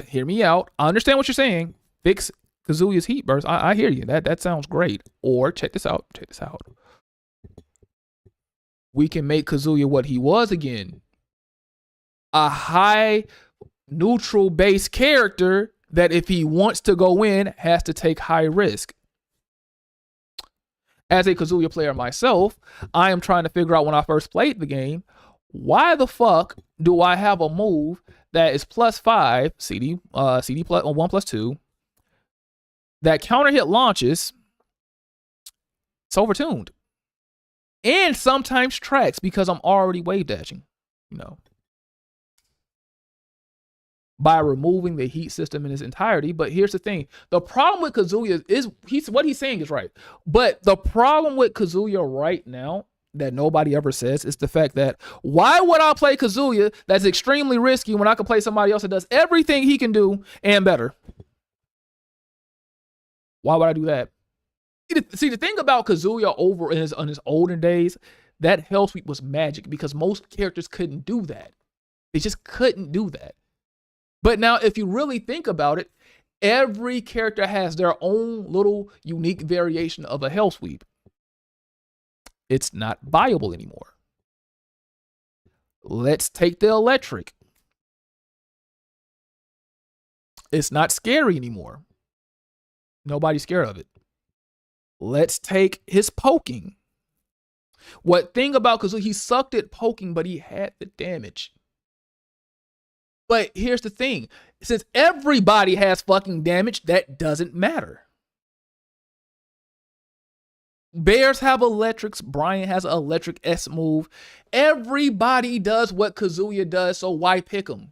hear me out. I understand what you're saying. Fix Kazuya's heat burst. I hear you. That sounds great. Or check this out. We can make Kazuya what he was again. A high neutral base character that if he wants to go in has to take high risk. As a Kazuya player myself, I am trying to figure out when I first played the game, why the fuck do I have a move that is +5 CD plus 1+2 that counter hit launches? It's overtuned and sometimes tracks because I'm already wave dashing, by removing the heat system in its entirety. But here's the thing. The problem with Kazuya is, what he's saying is right. But the problem with Kazuya right now that nobody ever says is the fact that, why would I play Kazuya that's extremely risky when I can play somebody else that does everything he can do and better? Why would I do that? See, the thing about Kazuya over in his olden days, that hell sweep was magic because most characters couldn't do that. They just couldn't do that. But now, if you really think about it, Every character has their own little unique variation of a hell sweep. It's not viable anymore. Let's take the electric. It's not scary anymore. Nobody's scared of it. Let's take his poking. What thing about Kazuya, he sucked at poking, but he had the damage. But here's the thing. Since everybody has fucking damage, that doesn't matter. Bears have electrics. Brian has an electric S move. Everybody does what Kazuya does, so why pick him?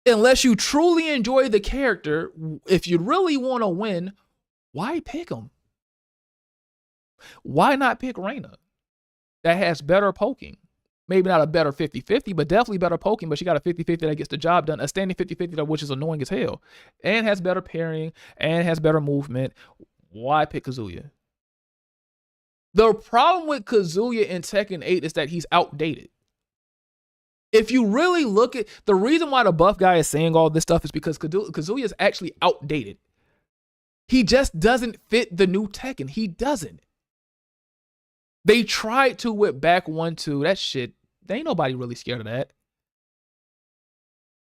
Unless you truly enjoy the character, if you really want to win, why pick him? Why not pick Reina? That has better poking. Maybe not a better 50-50, but definitely better poking, but she got a 50-50 that gets the job done. A standing 50-50, which is annoying as hell. And has better parrying, and has better movement. Why pick Kazuya? The problem with Kazuya in Tekken 8 is that he's outdated. If you really look at, the reason why the buff guy is saying all this stuff is because Kazuya is actually outdated. He just doesn't fit the new Tekken. He doesn't. They tried to with back 1-2. That shit, ain't nobody really scared of that.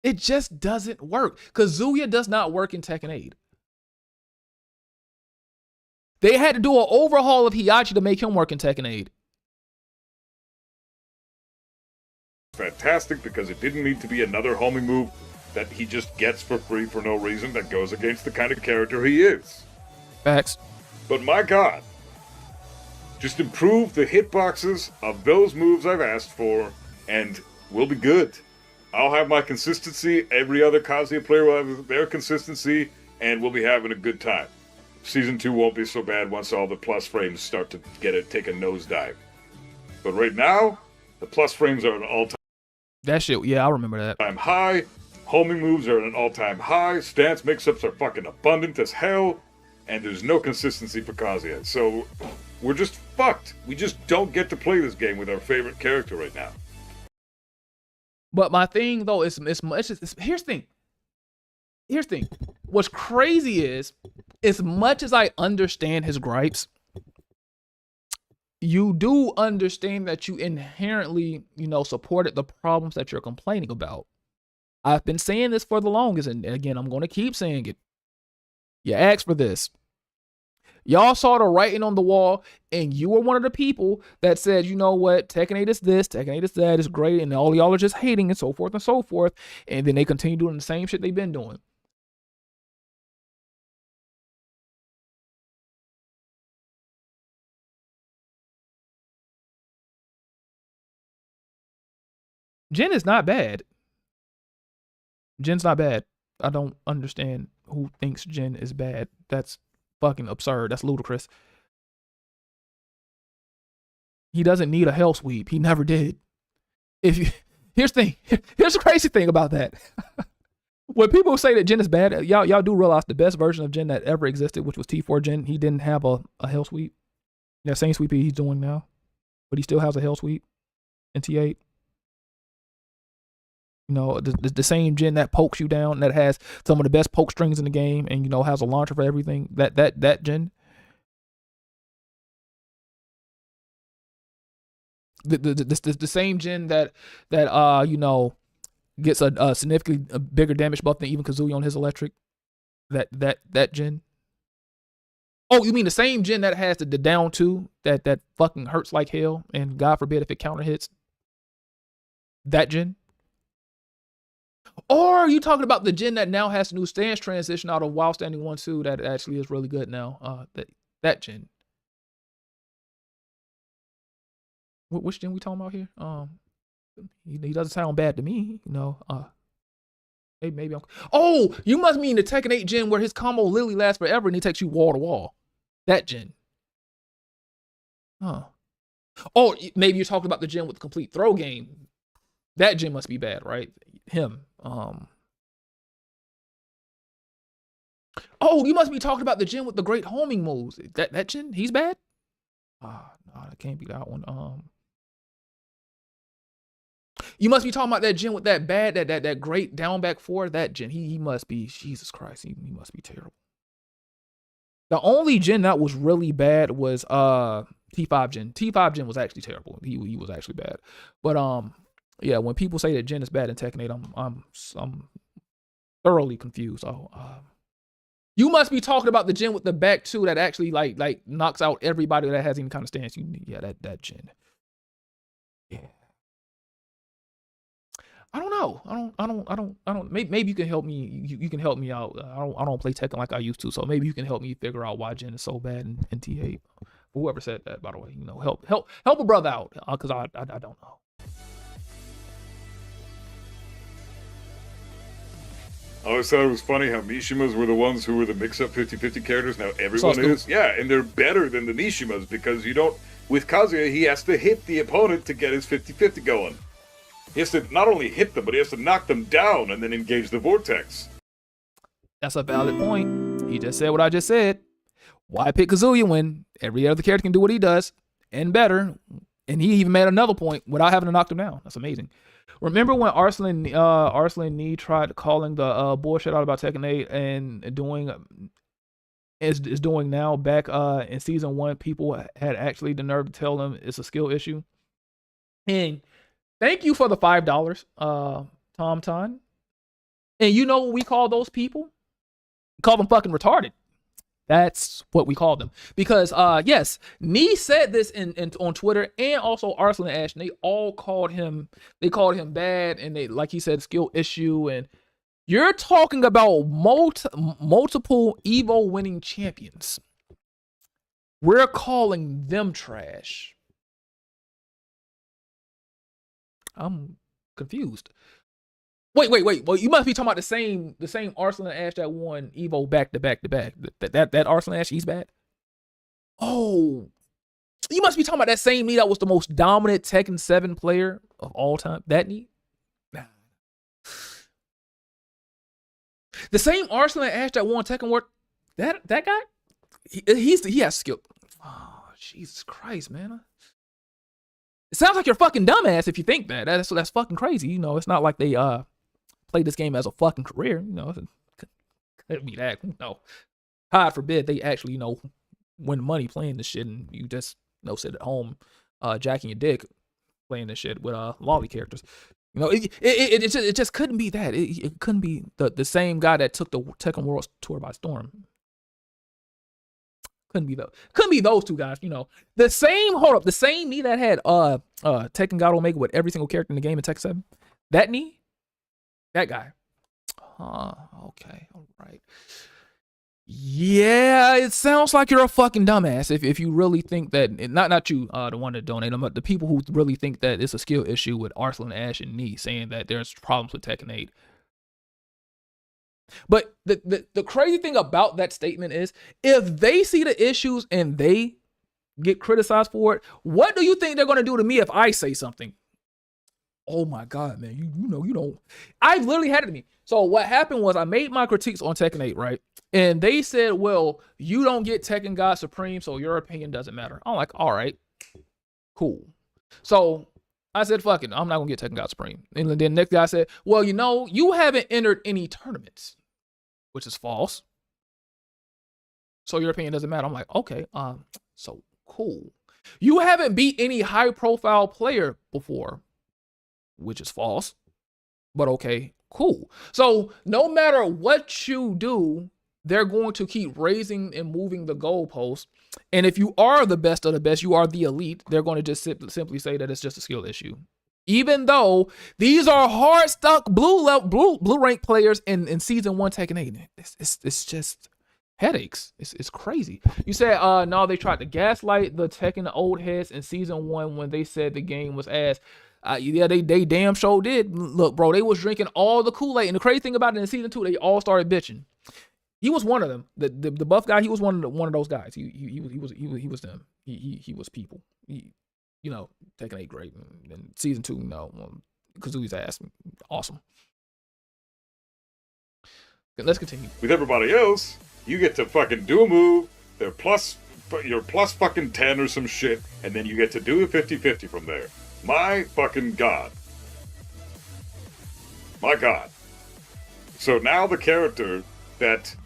It just doesn't work. Kazuya does not work in Tekken 8. They had to do an overhaul of Heihachi to make him work in Tekken 8. Fantastic, because it didn't need to be another homing move that he just gets for free for no reason that goes against the kind of character he is. Facts. But my God, just improve the hitboxes of those moves I've asked for, and we'll be good. I'll have my consistency. Every other Kazuya player will have their consistency, and we'll be having a good time. Season 2 won't be so bad once all the plus frames start to take a nosedive. But right now, the plus frames are at an all-time That shit, yeah, I remember that. high. Homing moves are at an all-time high. Stance mix-ups are fucking abundant as hell. And there's no consistency for Kazuya. So we're just fucked. We just don't get to play this game with our favorite character right now. But my thing, though, is here's the thing. Here's the thing. What's crazy is, as much as I understand his gripes, you do understand that you inherently, supported the problems that you're complaining about. I've been saying this for the longest, and again, I'm going to keep saying it. You asked for this. Y'all saw the writing on the wall, and you were one of the people that said, you know what, Tekken 8 is this, Tekken 8 is that, it's great, and all y'all are just hating, and so forth and so forth. And then they continue doing the same shit they've been doing. Jin is not bad. Jin's not bad. I don't understand who thinks Jin is bad. That's fucking absurd. That's ludicrous. He doesn't need a hell sweep. He never did. Here's the thing. Here's the crazy thing about that. When people say that Jin is bad, y'all do realize the best version of Jin that ever existed, which was T4 Jin, he didn't have a hell sweep. That same sweep he's doing now, but he still has a hell sweep in T8. The same Jin that pokes you down, that has some of the best poke strings in the game, and has a launcher for everything. That Jin. The same Jin that gets a significantly bigger damage buff than even Kazuya on his electric. That Jin. Oh, you mean the same Jin that has the down 2 that fucking hurts like hell, and God forbid if it counter hits. That Jin. Or are you talking about the Jin that now has a new stance transition out of while standing 1-2 that actually is really good now? That Jin. Which Jin we talking about here? He doesn't sound bad to me, Maybe I'm. Oh, you must mean the Tekken 8 Jin where his combo literally lasts forever and he takes you wall to wall. That Jin. Huh. Oh, maybe you're talking about the Jin with the complete throw game. That Jin must be bad, right? Him. Oh, you must be talking about the Jin with the great homing moves. That Jin, he's bad? No, that can't be that one. You must be talking about that Jin with that bad, that great down back forward. That Jin, he must be, Jesus Christ, he must be terrible. The only Jin that was really bad was T5 Jin. T5 Jin was actually terrible. He was actually bad. But yeah, when people say that Jin is bad in Tekken 8, I'm thoroughly confused. So you must be talking about the Jin with the back two that actually like knocks out everybody that has any kind of stance. Yeah, that Jin. Yeah. I don't know. I don't. Maybe you can help me. You can help me out. I don't play Tekken like I used to, so maybe you can help me figure out why Jin is so bad in T8. Whoever said that, by the way, help a brother out, because I don't know. I always thought it was funny how Mishimas were the ones who were the mix-up 50-50 characters. Now everyone is. Yeah, and they're better than the Nishimas because you don't... With Kazuya, he has to hit the opponent to get his 50-50 going. He has to not only hit them, but he has to knock them down and then engage the vortex. That's a valid point. He just said what I just said. Why pick Kazuya when every other character can do what he does and better? And he even made another point without having to knock them down. That's amazing. Remember when Arslan Nee tried calling the bullshit out about Tekken 8 and is doing now back in season 1? People had actually the nerve to tell him it's a skill issue. And thank you for the $5, Tom Ton. And you know what we call those people? We call them fucking retarded. That's what we call them. Because yes, Nee said this on Twitter, and also Arslan and Ash, and they all called him bad, and they, like he said, skill issue. And you're talking about multiple Evo winning champions. We're calling them trash. I'm confused. Wait. Well, you must be talking about the same Arslan and Ash that won Evo back to back. That Arslan Ash, he's bad. Oh, you must be talking about that same Nee that was the most dominant Tekken 7 player of all time. That Nee? Nah. The same Arslan and Ash that won Tekken World. That guy? He has skill. Oh, Jesus Christ, man. It sounds like you're a fucking dumbass if you think that. That's fucking crazy. You know, it's not like they play this game as a fucking career. You know, it could be that. No, God forbid they actually, you know, win money playing this shit, and you just, you know, sit at home, jacking your dick, playing this shit with lolly characters. You know, it just couldn't be that. It couldn't be the same guy that took the Tekken World Tour by storm. Couldn't be those two guys. You know, the same Nee that had Tekken God Omega with every single character in the game in Tekken 7. That Nee, that guy. Okay, all right. Yeah, it sounds like you're a fucking dumbass if you really think that, not you, the one that donated, but the people who really think that it's a skill issue with Arslan, Ash, and Nee, saying that there's problems with Tekken 8. But the crazy thing about that statement is, if they see the issues and they get criticized for it, what do you think they're going to do to me if I say something? Oh my God, man, you know, I literally had it to me. So what happened was I made my critiques on Tekken 8, right? And they said, well, you don't get Tekken God Supreme, so your opinion doesn't matter. I'm like, all right, cool. So I said, fuck it, I'm not gonna get Tekken God Supreme. And then the next guy said, well, you know, you haven't entered any tournaments, which is false. So your opinion doesn't matter. I'm like, okay, so cool. You haven't beat any high profile player before, which is false, but okay, cool. So no matter what you do, they're going to keep raising and moving the goalposts. And if you are the best of the best, you are the elite, they're going to just simply say that it's just a skill issue. Even though these are hard stuck blue rank players in season 1 Tekken 8. It's just headaches. It's crazy. You said no, they tried to gaslight the Tekken old heads in season 1 when they said the game was ass. Yeah, they damn sure did. Look, bro, they was drinking all the Kool-Aid. And the crazy thing about it, in season 2, they all started bitching. He was one of them. The buff guy, he was one of those guys. He was them. He was people. You know, Tekken 8 great. And season 2, no, Kazuya's ass, awesome. Let's continue. With everybody else, you get to fucking do a move. You're plus fucking 10 or some shit, and then you get to do a 50-50 from there. My fucking God. My God. So now the character that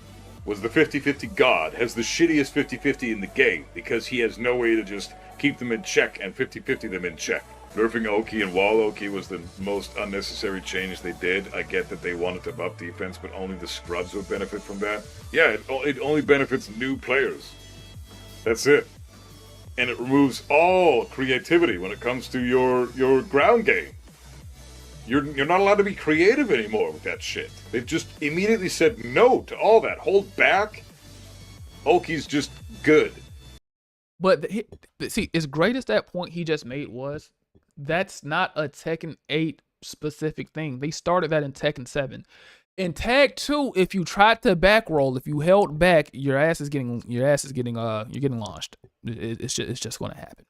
was the 50-50 god has the shittiest 50-50 in the game because he has no way to just keep them in check and 50-50 them in check. Nerfing Oki and Wall Oki was the most unnecessary change they did. I get that they wanted to buff defense, but only the scrubs would benefit from that. Yeah, it only benefits new players. That's it. And it removes all creativity when it comes to your ground game. You're not allowed to be creative anymore with that shit. They've just immediately said no to all that. Hold back. Oki's just good. But see, as great as that point he just made was, that's not a Tekken 8 specific thing. They started that in Tekken 7. In Tag 2, if you tried to back roll, if you held back, you're getting launched. It's just going to happen.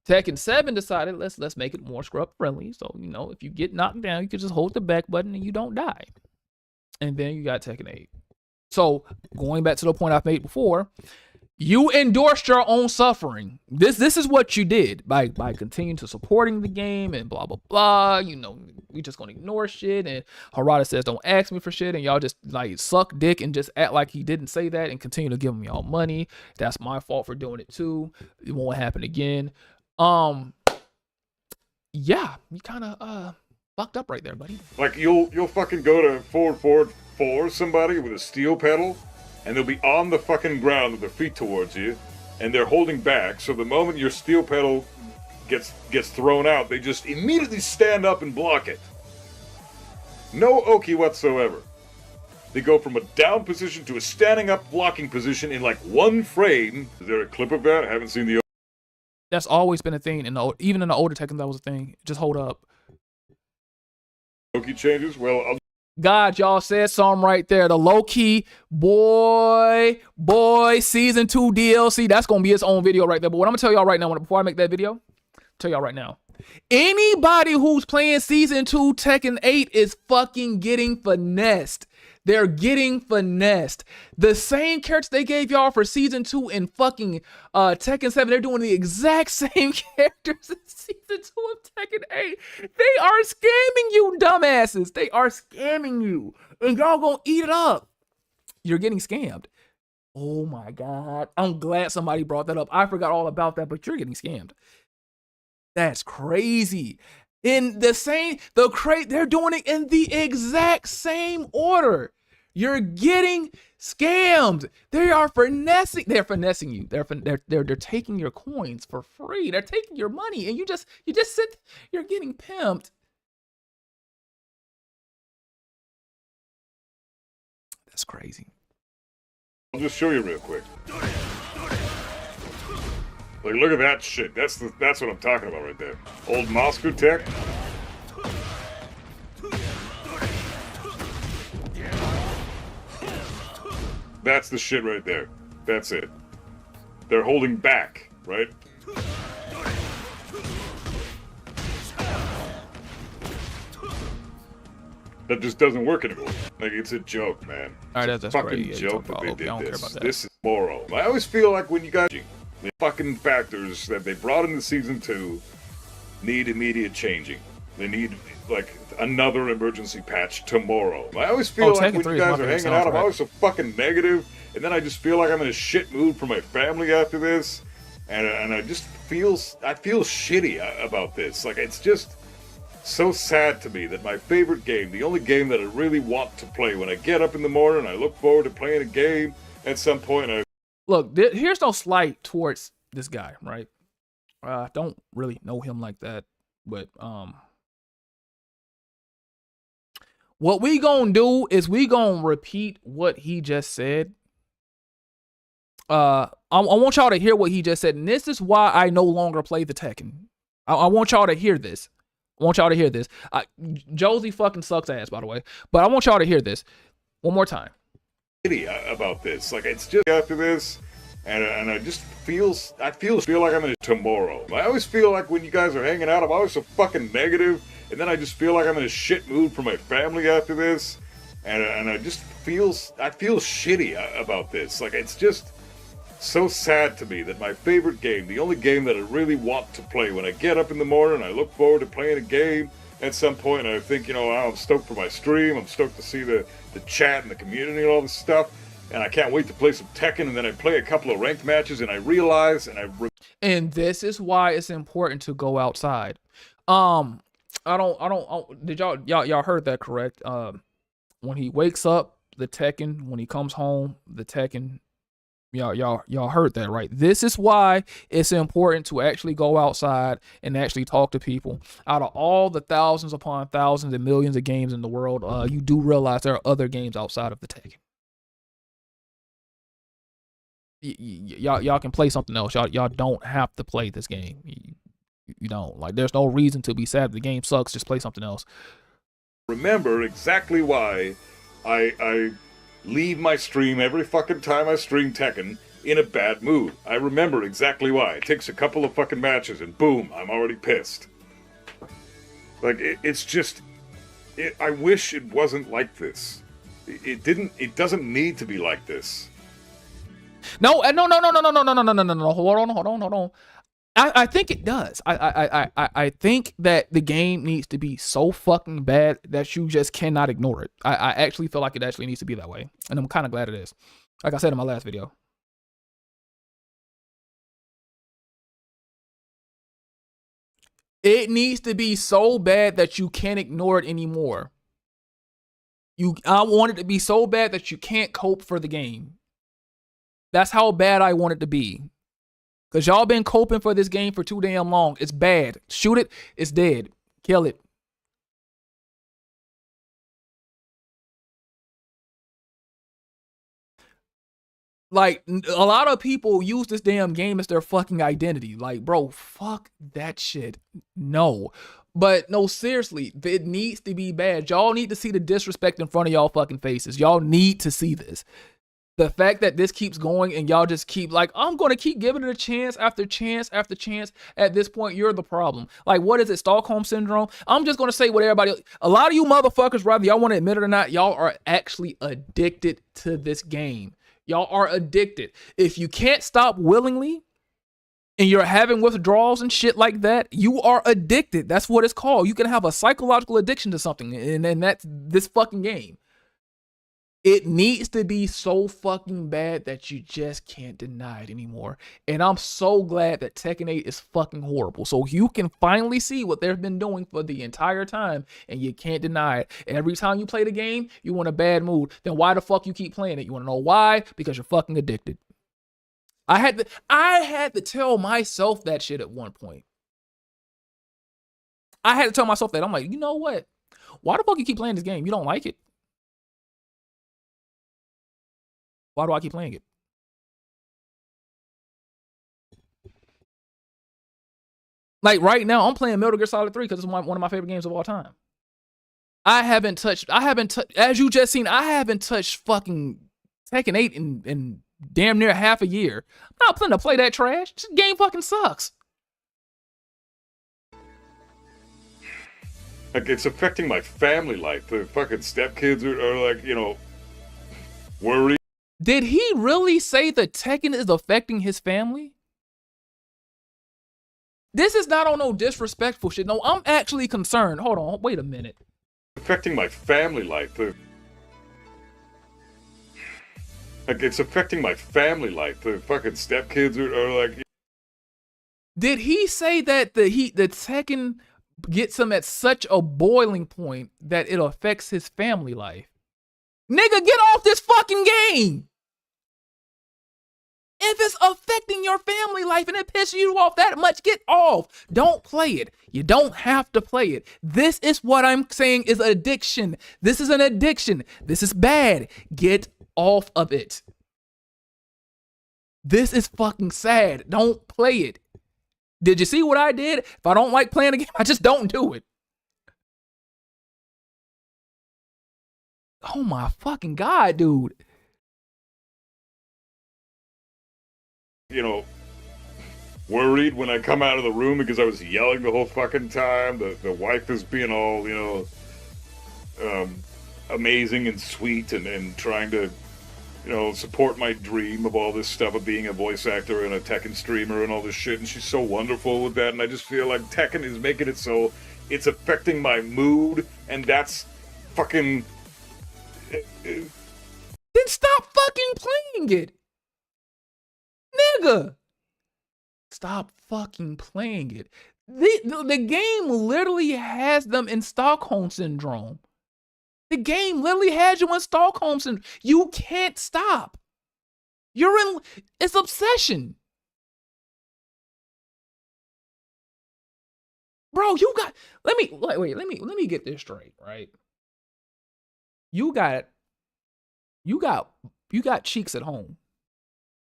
Tekken 7 decided let's make it more scrub friendly. So, you know, if you get knocked down, you can just hold the back button and you don't die. And then you got Tekken 8. So, going back to the point I've made before, you endorsed your own suffering. This is what you did by continuing to supporting the game and blah blah blah. You know, we just gonna ignore shit. And Harada says, "Don't ask me for shit," and y'all just like suck dick and just act like he didn't say that and continue to give him y'all money. That's my fault for doing it too. It won't happen again. Yeah, you kind of fucked up right there, buddy. Like you'll fucking go to forward somebody with a steel pedal, and they'll be on the fucking ground with their feet towards you, and they're holding back. So the moment your steel pedal gets thrown out, they just immediately stand up and block it. No Oki whatsoever. They go from a down position to a standing up blocking position in like one frame. Is there a clip of that? I haven't seen the. That's always been a thing, even in the older Tekken, that was a thing. Just hold up. Oki changes. Well, God, y'all said something right there. The low-key boy season 2 DLC. That's gonna be its own video right there. But what I'm gonna tell y'all right now, before I make that video, tell y'all right now. Anybody who's playing season 2 Tekken 8 is fucking getting finessed. They're getting finessed. The same characters they gave y'all for season 2 in fucking Tekken 7, they're doing the exact same characters in season 2 of Tekken 8. They are scamming you, dumbasses. They are scamming you. And y'all gonna eat it up. You're getting scammed. Oh my God. I'm glad somebody brought that up. I forgot all about that, but you're getting scammed. That's crazy. In the same, they're doing it in the exact same order. You're getting scammed. They are finessing. They're finessing you. They're taking your coins for free. They're taking your money, and you just sit. You're getting pimped. That's crazy. I'll just show you real quick. Like, look at that shit. That's what I'm talking about right there. Old Moscow tech. That's the shit right there. That's it. They're holding back, right? That just doesn't work anymore. Like, it's a joke, man. All right, that's a fucking great. joke that they did I don't care this. about that. This is moral. I always feel like when you guys, the fucking factors that they brought into season 2 need immediate changing. They need like another emergency patch tomorrow. I always feel like when you guys are hanging out, I'm always so fucking negative, and then I just feel like I'm in a shit mood for my family after this, and I just feel shitty about this. Like, it's just so sad to me that my favorite game, the only game that I really want to play when I get up in the morning, I look forward to playing a game at some point. Look, here's no slight towards this guy, right? I don't really know him like that, but what we gonna do is we gonna repeat what he just said. I want y'all to hear what he just said, and this is why I no longer play the Tekken. I want y'all to hear this. I want y'all to hear this. Josie fucking sucks ass, by the way, but I want y'all to hear this one more time. About this, like, it's just after this, and I just feel like I'm in it tomorrow. I always feel like when you guys are hanging out, I'm always so fucking negative, and then I just feel like I'm in a shit mood for my family after this, and I just feel shitty about this. Like, it's just so sad to me that my favorite game, the only game that I really want to play when I get up in the morning, I look forward to playing a game at some point. I think, you know, I'm stoked for my stream. I'm stoked to see the chat and the community and all this stuff. And I can't wait to play some Tekken. And then I play a couple of ranked matches, and I realize, and this is why it's important to go outside. Did y'all heard that correct? When he wakes up, the Tekken. When he comes home, the Tekken. Y'all heard that, right? This is why it's important to actually go outside and actually talk to people. Out of all the thousands upon thousands and millions of games in the world, you do realize there are other games outside of the Tekken. Y'all can play something else. Y'all don't have to play this game. You don't. Like, there's no reason to be sad. The game sucks. Just play something else. Remember exactly why I leave my stream every fucking time I stream Tekken in a bad mood. I remember exactly why. It takes a couple of fucking matches and boom, I'm already pissed. Like, it's just... I wish it wasn't like this. It doesn't need to be like this. No. Hold on. I think it does. I think that the game needs to be so fucking bad that you just cannot ignore it. I actually feel like it actually needs to be that way. And I'm kind of glad it is. Like I said in my last video. It needs to be so bad that you can't ignore it anymore. I want it to be so bad that you can't cope for the game. That's how bad I want it to be. Because y'all been coping for this game for too damn long. It's bad. Shoot it. It's dead. Kill it. Like, a lot of people use this damn game as their fucking identity. Like, bro, fuck that shit. No. But no, seriously, it needs to be bad. Y'all need to see the disrespect in front of y'all fucking faces. Y'all need to see this. The fact that this keeps going and y'all just keep like, I'm going to keep giving it a chance after chance after chance. At this point, you're the problem. Like, what is it? Stockholm Syndrome? I'm just going to say what everybody, a lot of you motherfuckers, whether y'all want to admit it or not, y'all are actually addicted to this game. Y'all are addicted. If you can't stop willingly and you're having withdrawals and shit like that, you are addicted. That's what it's called. You can have a psychological addiction to something, and that's this fucking game. It needs to be so fucking bad that you just can't deny it anymore. And I'm so glad that Tekken 8 is fucking horrible. So you can finally see what they've been doing for the entire time, and you can't deny it. Every time you play the game, you're in a bad mood. Then why the fuck you keep playing it? You want to know why? Because you're fucking addicted. I had to tell myself that shit at one point. I had to tell myself that. I'm like, you know what? Why the fuck you keep playing this game? You don't like it. Why do I keep playing it? Like right now, I'm playing Metal Gear Solid 3 because it's one of my favorite games of all time. I haven't touched, as you just seen, I haven't touched fucking Tekken 8 in damn near half a year. I'm not planning to play that trash. This game fucking sucks. Like, it's affecting my family life. The fucking stepkids are like, you know, worried. Did he really say that Tekken is affecting his family? This is not on no disrespectful shit. No, I'm actually concerned. Hold on, wait a minute. Affecting my family life. Like, it's affecting my family life. The fucking stepkids are like... Did he say that the Tekken gets him at such a boiling point that it affects his family life? Nigga, get off this fucking game! If it's affecting your family life and it pisses you off that much, get off. Don't play it. You don't have to play it. This is what I'm saying is addiction. This is an addiction. This is bad. Get off of it. This is fucking sad. Don't play it. Did you see what I did? If I don't like playing a game, I just don't do it. Oh my fucking God, dude. You know, worried when I come out of the room because I was yelling the whole fucking time. The wife is being all, you know, amazing and sweet and trying to, you know, support my dream of all this stuff of being a voice actor and a Tekken streamer and all this shit. And she's so wonderful with that. And I just feel like Tekken is making it so it's affecting my mood, and that's fucking... Then stop fucking playing it. Nigga. Stop fucking playing it. The game literally has them in Stockholm Syndrome. The game literally has you in Stockholm Syndrome. You can't stop. You're in... It's obsession. Bro, you got... Let me get this straight, right? You got cheeks at home.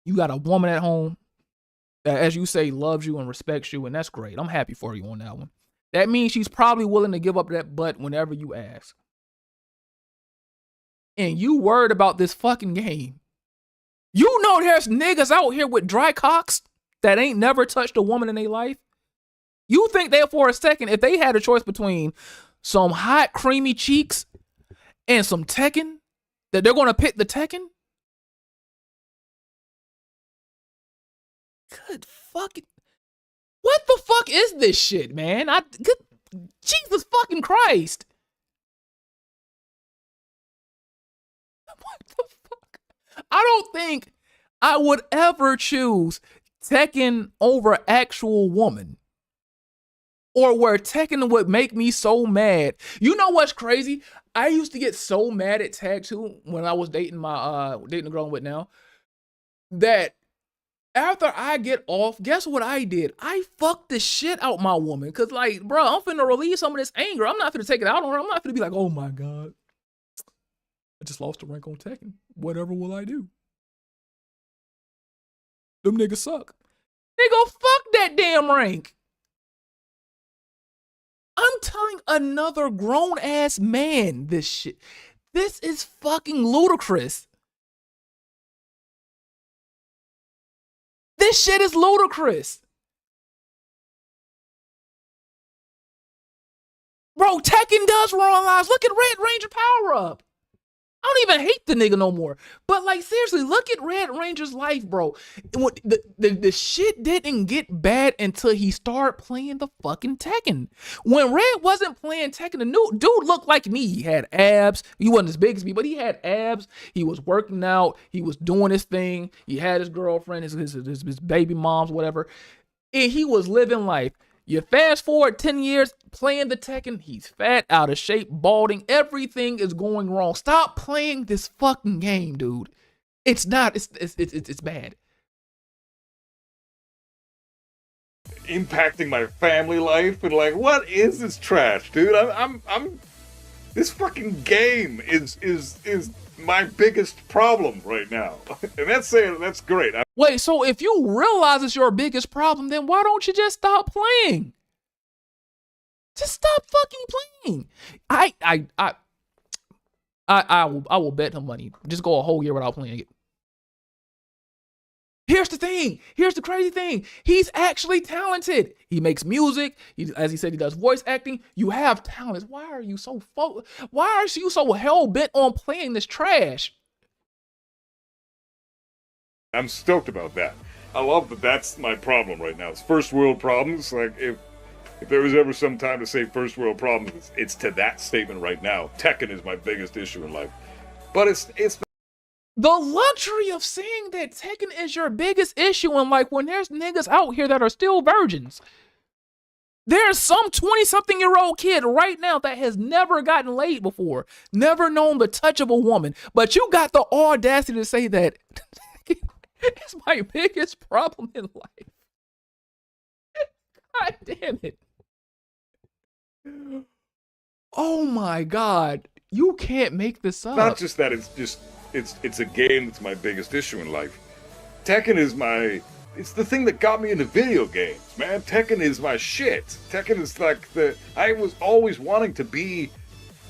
You got a woman at home that, as you say, loves you and respects you, and that's great. I'm happy for you on that one. That means she's probably willing to give up that butt whenever you ask. And you worried about this fucking game. You know there's niggas out here with dry cocks that ain't never touched a woman in their life. You think that for a second, if they had a choice between some hot, creamy cheeks and some Tekken, that they're going to pick the Tekken? Good fucking... What the fuck is this shit, man? Jesus fucking Christ. What the fuck? I don't think I would ever choose Tekken over actual woman. Or where Tekken would make me so mad. You know what's crazy? I used to get so mad at Tag 2 when I was dating the girl I'm with now, that after I get off, guess what I did? I fucked the shit out my woman. Cause like, bro, I'm finna release some of this anger. I'm not finna take it out on her. I'm not finna be like, oh my God, I just lost a rank on Tekken. Whatever will I do? Them niggas suck. Nigga, fuck that damn rank. I'm telling another grown-ass man this shit. This is fucking ludicrous. This shit is ludicrous. Bro, Tekken does run lives. Look at Red Ranger Power Up. I don't even hate the nigga no more. But like, seriously, look at Red Ranger's life, bro. The shit didn't get bad until he started playing the fucking Tekken. When Red wasn't playing Tekken, the new dude looked like me. He had abs. He wasn't as big as me, but he had abs. He was working out. He was doing his thing. He had his girlfriend, his baby moms, whatever. And he was living life. You fast forward 10 years playing the Tekken, he's fat, out of shape, balding, everything is going wrong. Stop playing this fucking game, dude. It's not, it's bad. Impacting my family life, and like, what is this trash, dude? This fucking game is my biggest problem right now. And that's great. Wait, so if you realize it's your biggest problem, then why don't you just stop playing? Just stop fucking playing. I will bet him money. Just go a whole year without playing it. Here's the thing. Here's the crazy thing. He's actually talented. He makes music. As he said, he does voice acting. You have talents. Why are you so hell bent on playing this trash? I'm stoked about that. I love that that's my problem right now. It's first world problems. Like, if there was ever some time to say first world problems, it's to that statement right now. Tekken is my biggest issue in life. But it's the luxury of saying that Tekken is your biggest issue, and like, when there's niggas out here that are still virgins. There's some 20-something-year-old kid right now that has never gotten laid before, never known the touch of a woman, but you got the audacity to say that it's my biggest problem in life. God damn it. Oh my God. You can't make this up. Not just that, it's a game that's my biggest issue in life. Tekken is it's the thing that got me into video games, man. Tekken is my shit. Tekken is like I was always wanting to be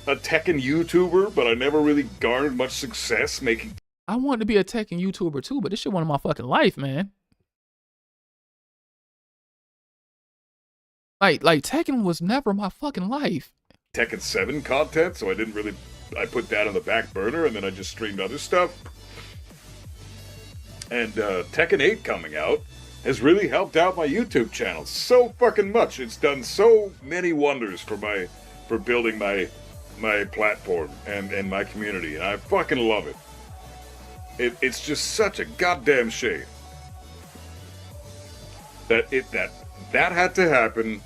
a Tekken YouTuber, but I never really garnered much success making. I wanted to be a Tekken YouTuber too, but this shit wasn't my fucking life, man. Like Tekken was never my fucking life. Tekken 7 content, so I put that on the back burner, and then I just streamed other stuff. And Tekken 8 coming out, has really helped out my YouTube channel so fucking much. It's done so many wonders for building my platform and my community, and I fucking love it. It's just such a goddamn shame that that had to happen,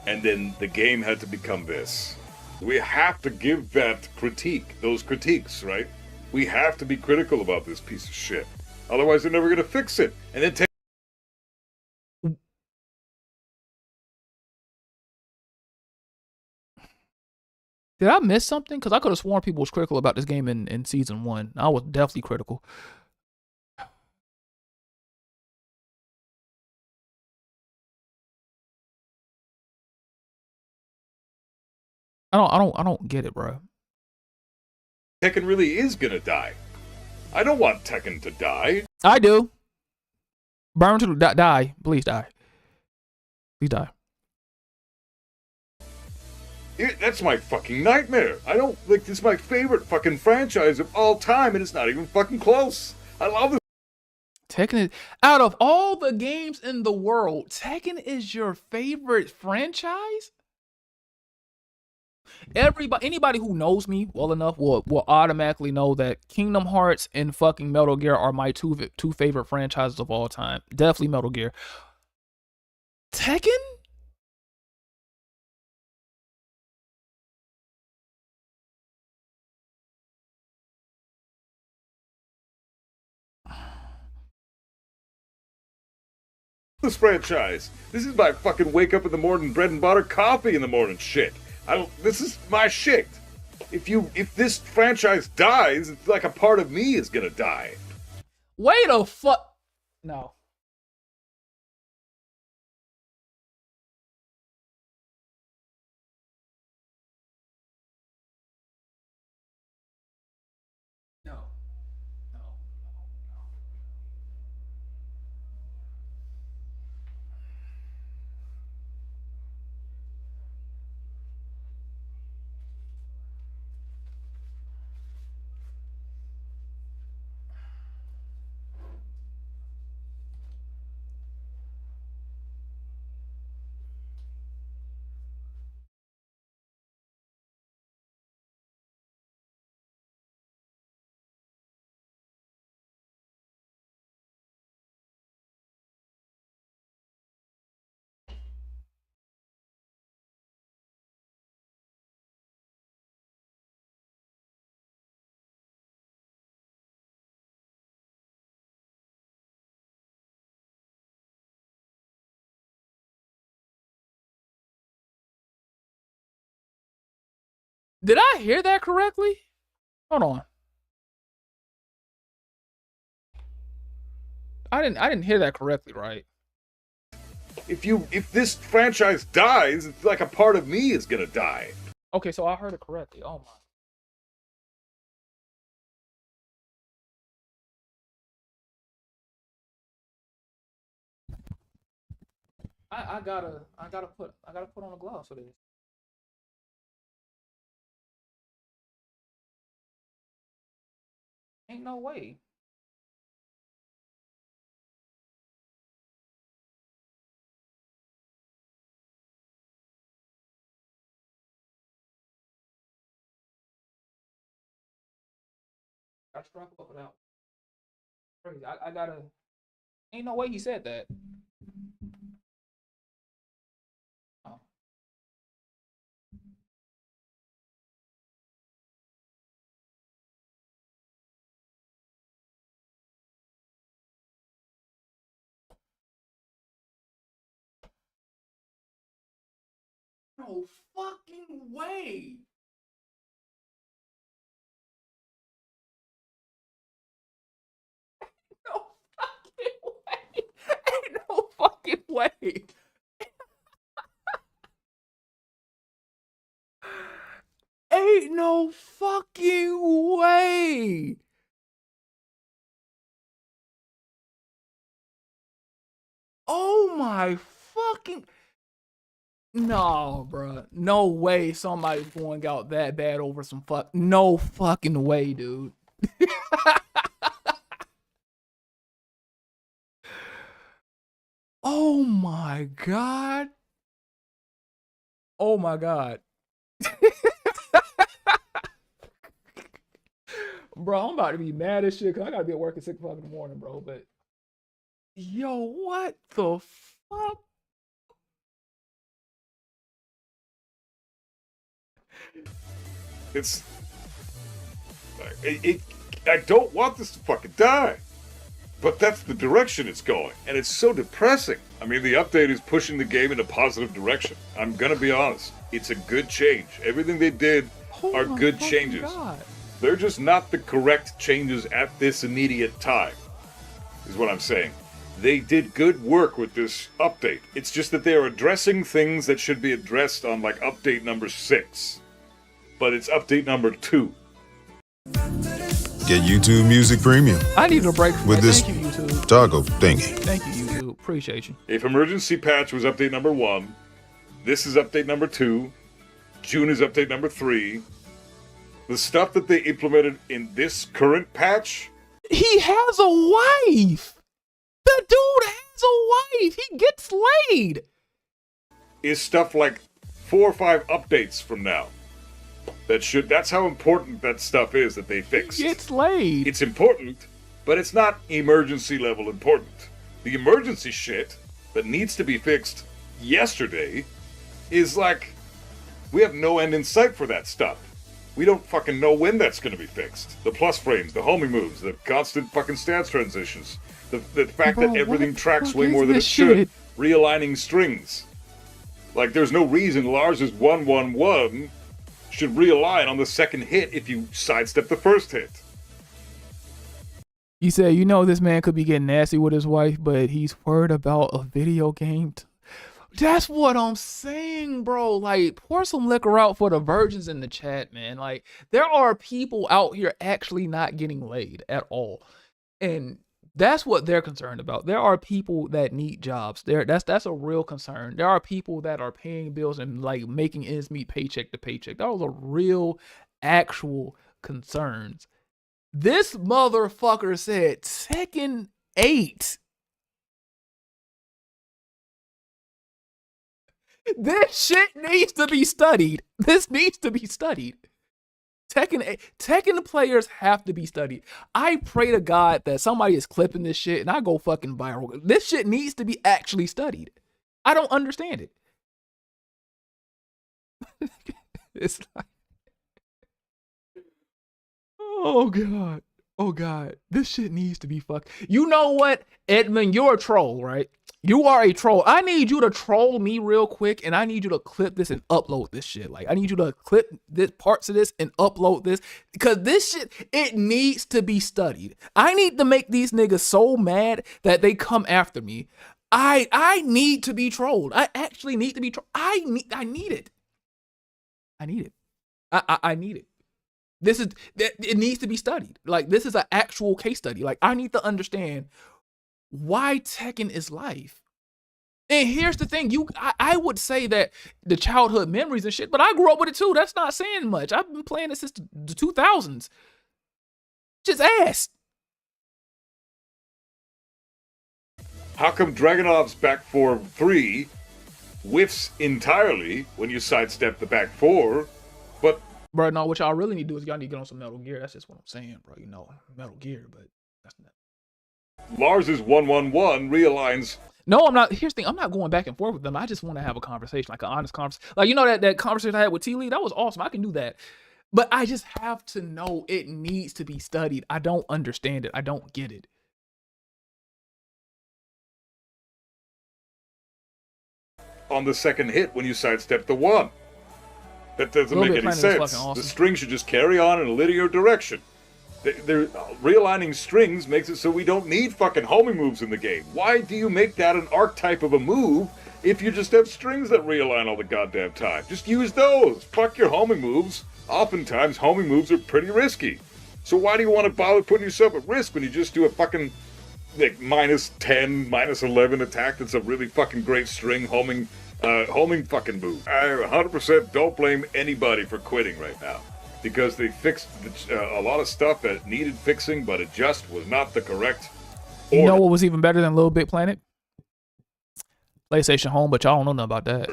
and then the game had to become this. We have to give that critique, those critiques, right? We have to be critical about this piece of shit. Otherwise, they're never gonna fix it. And then Did I miss something? Because I could have sworn people was critical about this game in season 1. I was definitely critical. I don't get it, bro. Tekken really is gonna die. I don't want Tekken to die. I do. Burn to die. Please die. Please die. That's my fucking nightmare. I don't like this is my favorite fucking franchise of all time, and it's not even fucking close. I love this. Tekken is, out of all the games in the world, Tekken is your favorite franchise? Anybody who knows me well enough will automatically know that Kingdom Hearts and fucking Metal Gear are my two favorite franchises of all time. Definitely Metal Gear. Tekken? This franchise. This is my fucking wake up in the morning, bread and butter, coffee in the morning shit. This is my shit. If this franchise dies, it's like a part of me is gonna die. Wait a fuck. No. No. Did I hear that correctly? Hold on. I didn't hear that correctly, right? If this franchise dies, it's like a part of me is gonna die. Okay, so I heard it correctly. Oh my. I gotta put on the gloves for this. Ain't no way. I struggle up without. Crazy. I gotta. Ain't no way he said that. Oh. No fucking way. No fucking way. Ain't no fucking way. Ain't no fucking way. Oh my fucking. No, bro. No way somebody's going out that bad over some fuck. No fucking way, dude. Oh my god. Oh my god. Bro, I'm about to be mad as shit because I gotta be at work at 6 o'clock in the morning, bro. But yo, what the fuck? It's I don't want this to fucking die, but that's the direction it's going, and it's so depressing. I mean, the update is pushing the game in a positive direction. I'm gonna be honest, it's a good change. Everything they did are good changes. God. They're just not the correct changes at this immediate time, is what I'm saying. They did good work with this update. It's just that they are addressing things that should be addressed on like update number 6. But it's update number 2. Get YouTube Music Premium I need a break from with that. this Thank you, YouTube. toggle thingy. Thank you, YouTube. Appreciate you. If emergency patch was update number 1, this is update number 2, June is update number 3. The stuff that they implemented in this current patch, He has a wife. The dude has a wife. He gets laid. is stuff like 4 or 5 updates from now. That's how important that stuff is that they fixed. He gets laid. It's important, but it's not emergency level important. The emergency shit that needs to be fixed yesterday is like, we have no end in sight for that stuff. We don't fucking know when that's gonna be fixed. The plus frames, the homing moves, the constant fucking stance transitions, the fact Bro, that everything what the tracks fuck way is more than it this should, shit? realigning strings. Like, there's no reason Lars's 1-1-1 should realign on the second hit if you sidestep the first hit. You said, you know, this man could be getting nasty with his wife, but he's worried about a video game. That's what I'm saying, bro. Like, pour some liquor out for the virgins in the chat, man. Like, there are people out here actually not getting laid at all. And that's what they're concerned about. There are people that need jobs. That's a real concern. There are people that are paying bills and like making ends meet paycheck to paycheck. Those are real, actual concerns. This motherfucker said Tekken 8. This shit needs to be studied. This needs to be studied. Tekken players have to be studied. I pray to God that somebody is clipping this shit and I go fucking viral. This shit needs to be actually studied. I don't understand it. It's like, oh God. Oh God. This shit needs to be fucked. You know what, Edmund? You're a troll, right? You are a troll. I need you to troll me real quick, and I need you to clip this and upload this shit. Like, I need you to clip this parts of this and upload this, because this shit, it needs to be studied. I need to make these niggas so mad that they come after me. I need to be trolled. I actually need to be trolled. I need it. I need it. I need it. It needs to be studied. Like, this is an actual case study. Like, I need to understand why Tekken is life. And here's the thing, I would say that the childhood memories and shit, but I grew up with it too. That's not saying much. I've been playing it since the 2000s. Just ass. How come Dragunov's back 4-3 whiffs entirely when you sidestep the back 4, but... Bro, no, what y'all really need to do is y'all need to get on some Metal Gear. That's just what I'm saying, bro. You know, Metal Gear, but that's not... Lars's 1-1-1 realigns. No, I'm not. Here's the thing. I'm not going back and forth with them. I just want to have a conversation, like an honest conversation. Like, you know, that conversation I had with T. Lee? That was awesome. I can do that. But I just have to know it needs to be studied. I don't understand it. I don't get it. On the second hit when you sidestep the 1. That doesn't make any sense. Awesome. The string should just carry on in a linear direction. They're realigning strings makes it so we don't need fucking homing moves in the game. Why do you make that an archetype of a move if you just have strings that realign all the goddamn time? Just use those. Fuck your homing moves. Oftentimes, homing moves are pretty risky. So why do you want to bother putting yourself at risk when you just do a fucking like -10, -11 attack that's a really fucking great string homing fucking move? I 100% don't blame anybody for quitting right now, because they fixed a lot of stuff that needed fixing, but it just was not the correct order. You know what was even better than Little Big Planet? PlayStation Home, but y'all don't know nothing about that.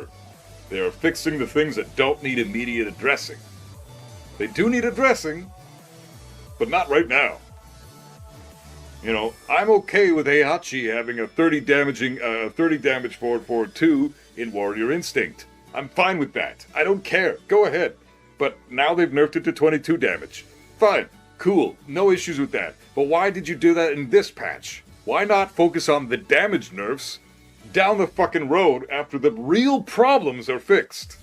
They are fixing the things that don't need immediate addressing. They do need addressing, but not right now. You know, I'm okay with Heihachi having a 30 damage forward 2 in Warrior Instinct. I'm fine with that. I don't care. Go ahead. But now they've nerfed it to 22 damage. Fine. Cool. No issues with that. But why did you do that in this patch? Why not focus on the damage nerfs down the fucking road after the real problems are fixed?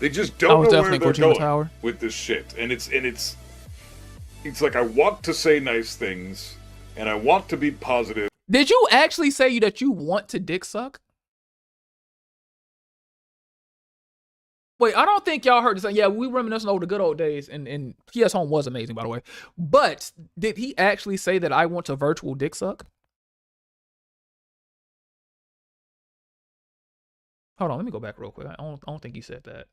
They just don't know where they're going with this shit. And it's like, I want to say nice things, and I want to be positive. Did you actually say that you want to dick suck? Wait, I don't think y'all heard this. Yeah, we reminiscing over the good old days, and PS Home was amazing, by the way. But did he actually say that I want to virtual dick suck? Hold on, let me go back real quick. I don't think he said that.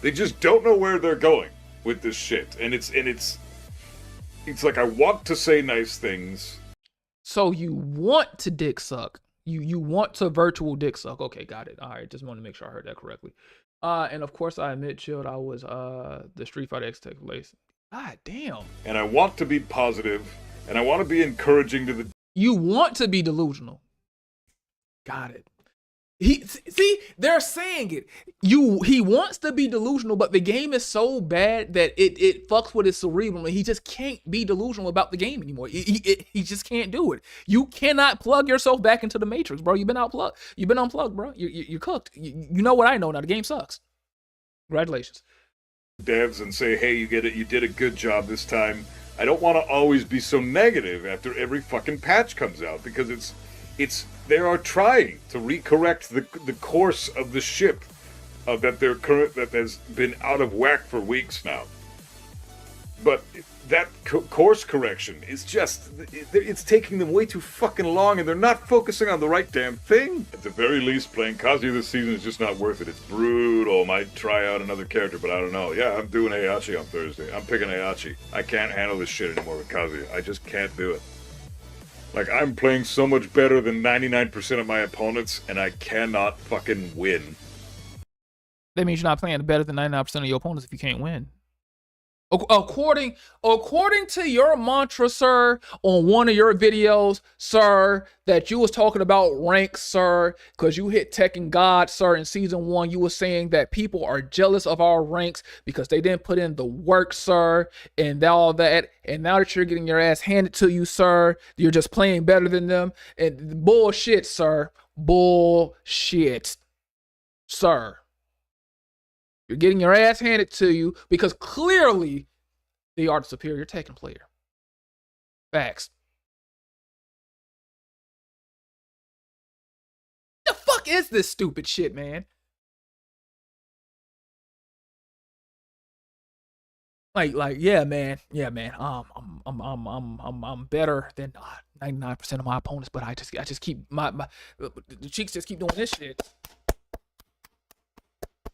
They just don't know where they're going with this shit, and it's like, I want to say nice things. So you want to dick suck? You want to virtual dick suck? Okay, got it. All right, just want to make sure I heard that correctly. And of course, I admit, chilled. I was the Street Fighter X Tekken place. God damn. And I want to be positive, and I want to be encouraging to the. You want to be delusional. Got it. See, they're saying it. He wants to be delusional, but the game is so bad that it fucks with his cerebral, and he just can't be delusional about the game anymore. He just can't do it. You cannot plug yourself back into the matrix, bro. You've been unplugged. You've been unplugged, bro. You're cooked. You know what I know now. The game sucks. Congratulations. Devs and say, hey, you get it. You did a good job this time. I don't want to always be so negative after every fucking patch comes out, because they are trying to recorrect the course of the ship that has been out of whack for weeks now. But that course correction is just, it's taking them way too fucking long, and they're not focusing on the right damn thing. At the very least, playing Kazuya this season is just not worth it. It's brutal. Might try out another character, but I don't know. Yeah, I'm doing Heihachi on Thursday. I'm picking Heihachi. I can't handle this shit anymore with Kazuya. I just can't do it. Like, I'm playing so much better than 99% of my opponents, and I cannot fucking win. That means you're not playing better than 99% of your opponents if you can't win. According to your mantra, sir, on one of your videos, sir, that you was talking about rank, sir, because you hit Tekken God, sir, in season 1, you were saying that people are jealous of our ranks because they didn't put in the work, sir, and all that. And now that you're getting your ass handed to you, sir, you're just playing better than them. And bullshit, sir. Bullshit, sir. You're getting your ass handed to you because clearly they are the superior Tekken player. Facts. The fuck is this stupid shit, man? Like, yeah, man. I'm better than 99% of my opponents, but I just keep the cheeks just keep doing this shit.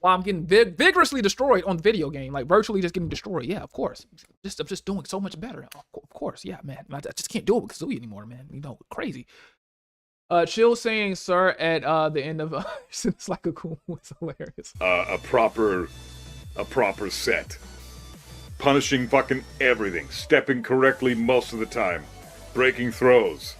While I'm getting vigorously destroyed on the video game, like virtually just getting destroyed. Yeah, of course. I'm just doing so much better. Of course, yeah, man. I just can't do it with Kazuya anymore, man. You know, crazy. Chill saying, sir, at the end of it's like a cool. It's hilarious. A proper set, punishing fucking everything, stepping correctly most of the time, breaking throws,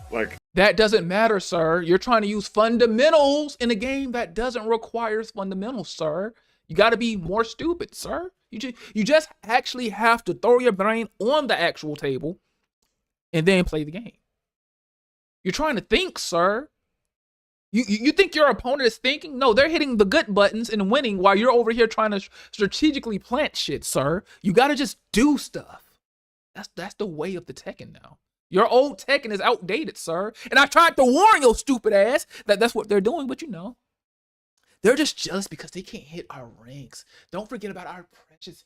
like. That doesn't matter, sir. You're trying to use fundamentals in a game that doesn't require fundamentals, sir. You got to be more stupid, sir. You just actually have to throw your brain on the actual table and then play the game. You're trying to think, sir. You think your opponent is thinking? No, they're hitting the good buttons and winning while you're over here trying to strategically plant shit, sir. You got to just do stuff. That's the way of the Tekken now. Your old Tekken is outdated, sir. And I tried to warn your stupid ass that that's what they're doing, but you know. They're just jealous because they can't hit our ranks. Don't forget about our precious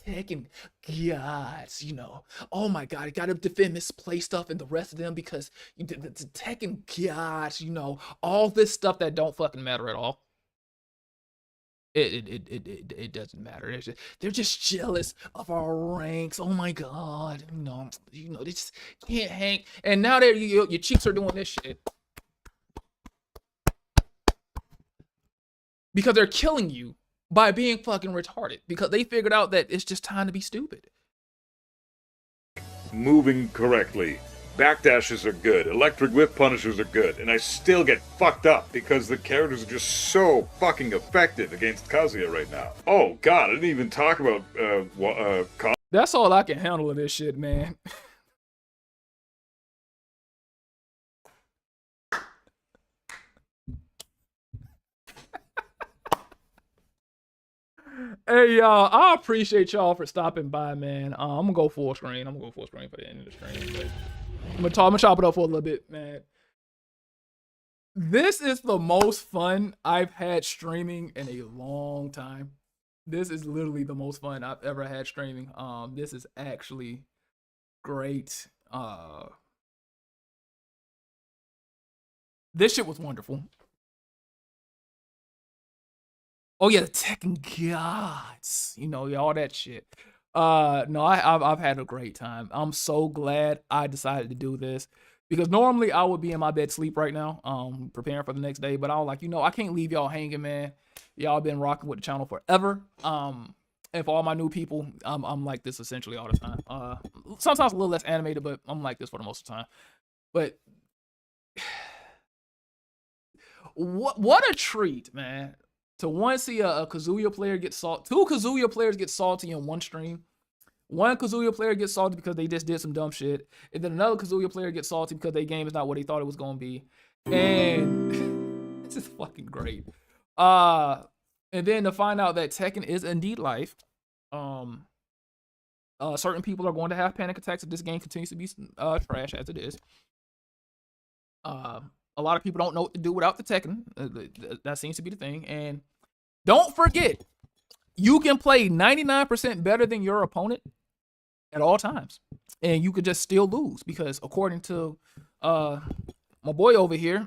Tekken gods, you know. Oh my God, I gotta defend misplay stuff and the rest of them because the Tekken gods, you know, all this stuff that don't fucking matter at all. it doesn't matter. They're just jealous of our ranks. Oh my god, they just can't hang. And now that your cheeks are doing this shit because they're killing you by being fucking retarded because they figured out that it's just time to be stupid. Moving correctly. Backdashes are good. Electric whip punishers are good. And I still get fucked up because the characters are just so fucking effective against Kazuya right now. Oh god, I didn't even talk about That's all I can handle of this shit, man. Hey y'all, I appreciate y'all for stopping by, man. I'm gonna go full screen. I'm gonna go full screen for the end of the stream. But I'm gonna chop it up for a little bit, man. This is the most fun I've had streaming in a long time. This is literally the most fun I've ever had streaming. This is actually great. This shit was wonderful. Oh yeah, the Tekken gods, all that shit. No, I've had a great time. I'm so glad I decided to do this because normally I would be in my bed sleep right now, preparing for the next day. But I was like, I can't leave y'all hanging, man. Y'all been rocking with the channel forever. And for all my new people, I'm like this essentially all the time. Sometimes a little less animated, but I'm like this for the most of the time. But what a treat, man. To once see a Kazuya player get salty, 2 Kazuya players get salty in one stream. One Kazuya player gets salty because they just did some dumb shit. And then another Kazuya player gets salty because their game is not what they thought it was going to be. And this is fucking great. And then to find out that Tekken is indeed life. Certain people are going to have panic attacks if this game continues to be trash as it is. A lot of people don't know what to do without the Tekken. That seems to be the thing. And don't forget, you can play 99% better than your opponent at all times. And you could just still lose because according to my boy over here,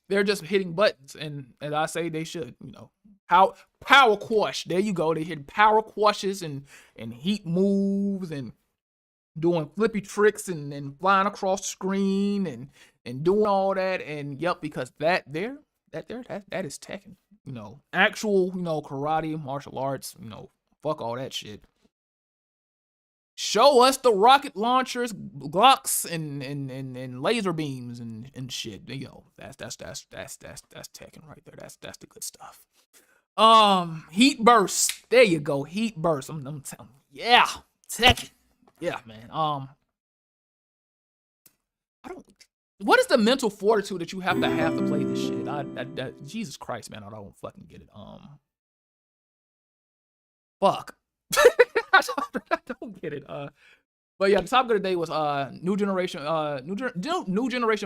they're just hitting buttons. And as I say, they should, power quash. There you go. They hit power quashes and heat moves and doing flippy tricks and flying across the screen and doing all that. And yep, because that is Tekken. Actual, karate, martial arts, fuck all that shit. Show us the rocket launchers, Glocks, and laser beams and shit. That's Tekken right there. That's the good stuff. Heat burst. There you go. Heat burst. I'm telling you. Yeah, Tekken. Yeah, man. What is the mental fortitude that you have to play this shit? Jesus Christ, man, I don't fucking get it. Fuck. I don't get it. But yeah, the topic of the day was new generation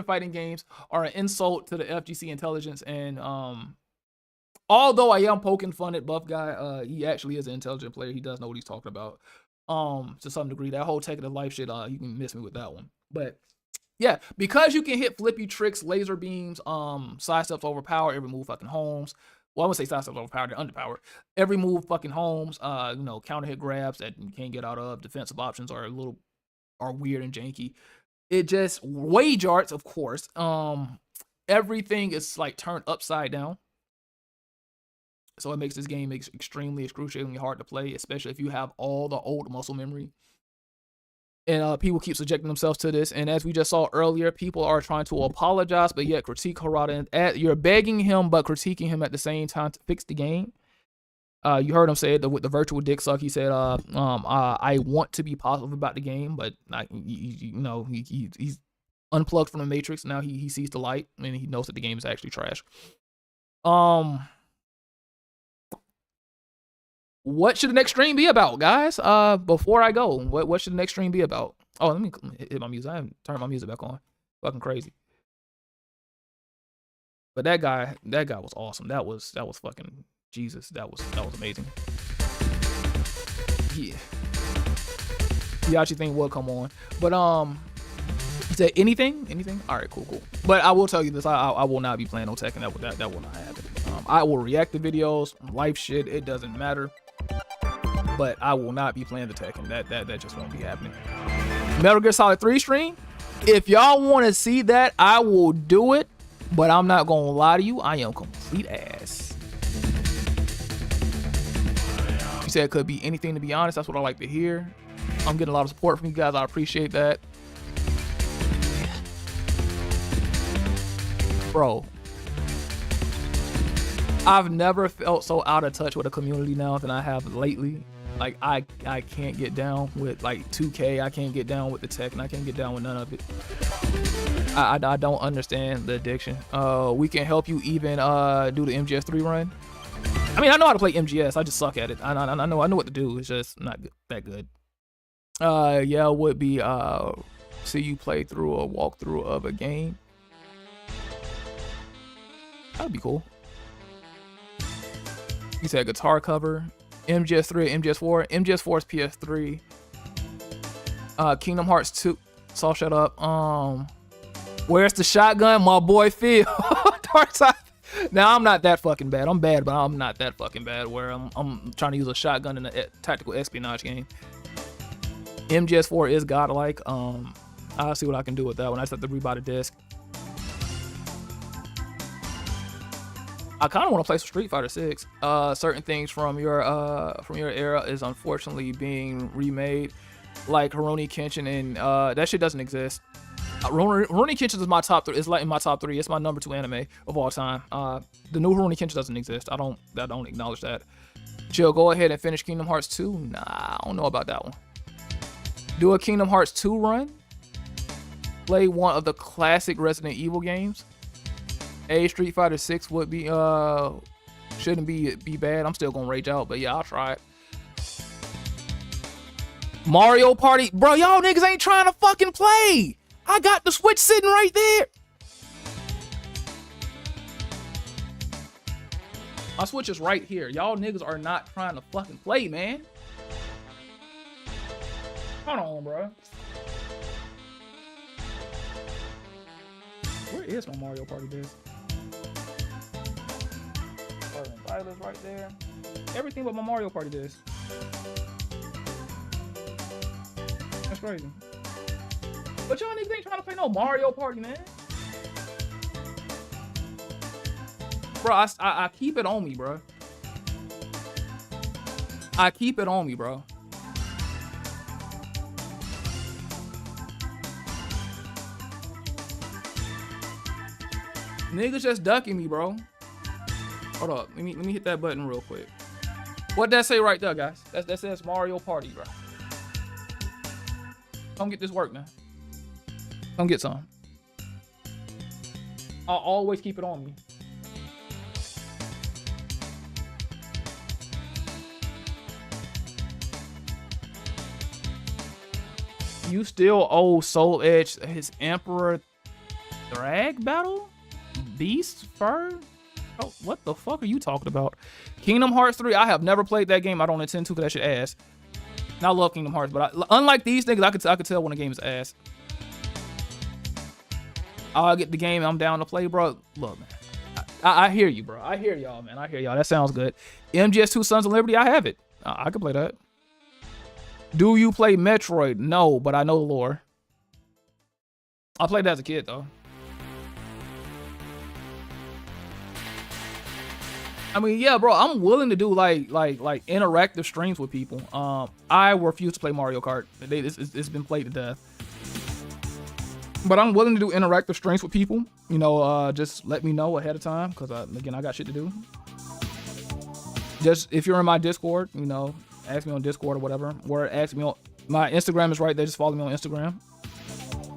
fighting games are an insult to the FGC intelligence. And although I am poking fun at Buff Guy, he actually is an intelligent player. He does know what he's talking about. To some degree, that whole Tekken of life shit, you can miss me with that one. But yeah, because you can hit flippy tricks, laser beams, sidesteps overpower, every move fucking homes. Well, I wouldn't say sidesteps overpowered, they're underpowered. Every move fucking homes, counter hit grabs that you can't get out of. Defensive options are weird and janky. It just, wage arts, of course. Everything is like turned upside down. So it makes this game extremely excruciatingly hard to play, especially if you have all the old muscle memory. And people keep subjecting themselves to this. And as we just saw earlier, people are trying to apologize, but yet critique Harada. You're begging him, but critiquing him at the same time to fix the game. You heard him say it with the virtual dick suck. He said, I want to be positive about the game, but he's unplugged from the Matrix. Now he sees the light and he knows that the game is actually trash. What should the next stream be about, guys? Before I go, what should the next stream be about? Oh, let me hit my music. I haven't turned my music back on. Fucking crazy. But that guy was awesome. That was fucking Jesus. That was amazing. Yeah. The actually thing will come on. But he said anything? All right, cool. But I will tell you this: I will not be playing no Tekken. That will not happen. I will react to videos, life shit, it doesn't matter. But I will not be playing the Tekken. That just won't be happening. Metal Gear Solid 3 stream. If y'all want to see that, I will do it. But I'm not gonna lie to you, I am complete ass. You said it could be anything, to be honest. That's what I like to hear. I'm getting a lot of support from you guys. I appreciate that. Bro, I've never felt so out of touch with a community now than I have lately. Like, I can't get down with like 2K. I can't get down with the Tekken. I can't get down with none of it. I don't understand the addiction. We can help you even do the MGS3 run. I mean, I know how to play MGS. I just suck at it. I know what to do. It's just not that good. Yeah, would be see you play through a walkthrough of a game. That'd be cool. You said guitar cover. MGS3, MGS4. MGS4 is PS3. Kingdom Hearts 2. So shut up. Where's the shotgun? My boy Phil. Dark Side. Now, I'm not that fucking bad. I'm bad, but I'm not that fucking bad where I'm trying to use a shotgun in a tactical espionage game. MGS4 is godlike. I'll see what I can do with that one. I just have to rebuy the disc. I kind of want to play some Street Fighter 6. Certain things from your era is unfortunately being remade, like Rurouni Kenshin, and that shit doesn't exist. Rurouni Kenshin is my top 3. It's like in my top 3. It's my number 2 anime of all time. The new Rurouni Kenshin doesn't exist. I don't acknowledge that. Chill, go ahead and finish Kingdom Hearts 2. Nah, I don't know about that one. Do a Kingdom Hearts 2 run. Play one of the classic Resident Evil games. Street Fighter 6 would be shouldn't be bad. I'm still gonna rage out, but yeah, I'll try it. Mario Party, bro, y'all niggas ain't trying to fucking play. I got the Switch sitting right there. My Switch is right here. Y'all niggas are not trying to fucking play, man. Hold on, bro. Where is my Mario Party disc? Violet's right there. Everything but my Mario Party disc. That's crazy. But y'all niggas ain't trying to play no Mario Party, man. Bro, I keep it on me, bro. I keep it on me, bro. Niggas just ducking me, bro. Hold up. Let me hit that button real quick. What that say right there, guys? That says Mario Party, bro. Come get this work, man. Come get some. I'll always keep it on me. You still owe Soul Edge his Emperor Drag battle? Beast Fur? Oh, what the fuck are you talking about? Kingdom Hearts 3, I have never played that game. I don't intend to because that shit ass. And I love Kingdom Hearts, but unlike these niggas, I could tell when a game is ass. I'll get the game I'm down to play, bro. Look, man. I hear you, bro. I hear y'all, man. I hear y'all. That sounds good. MGS2 Sons of Liberty, I have it. I can play that. Do you play Metroid? No, but I know the lore. I played that as a kid, though. I mean, yeah, bro, I'm willing to do like interactive streams with people. I refuse to play Mario Kart. It's been played to death. But I'm willing to do interactive streams with people. You know, just let me know ahead of time because, again, I got shit to do. Just if you're in my Discord, you know, ask me on Discord or whatever. Or ask me on my Instagram is right there. Just follow me on Instagram.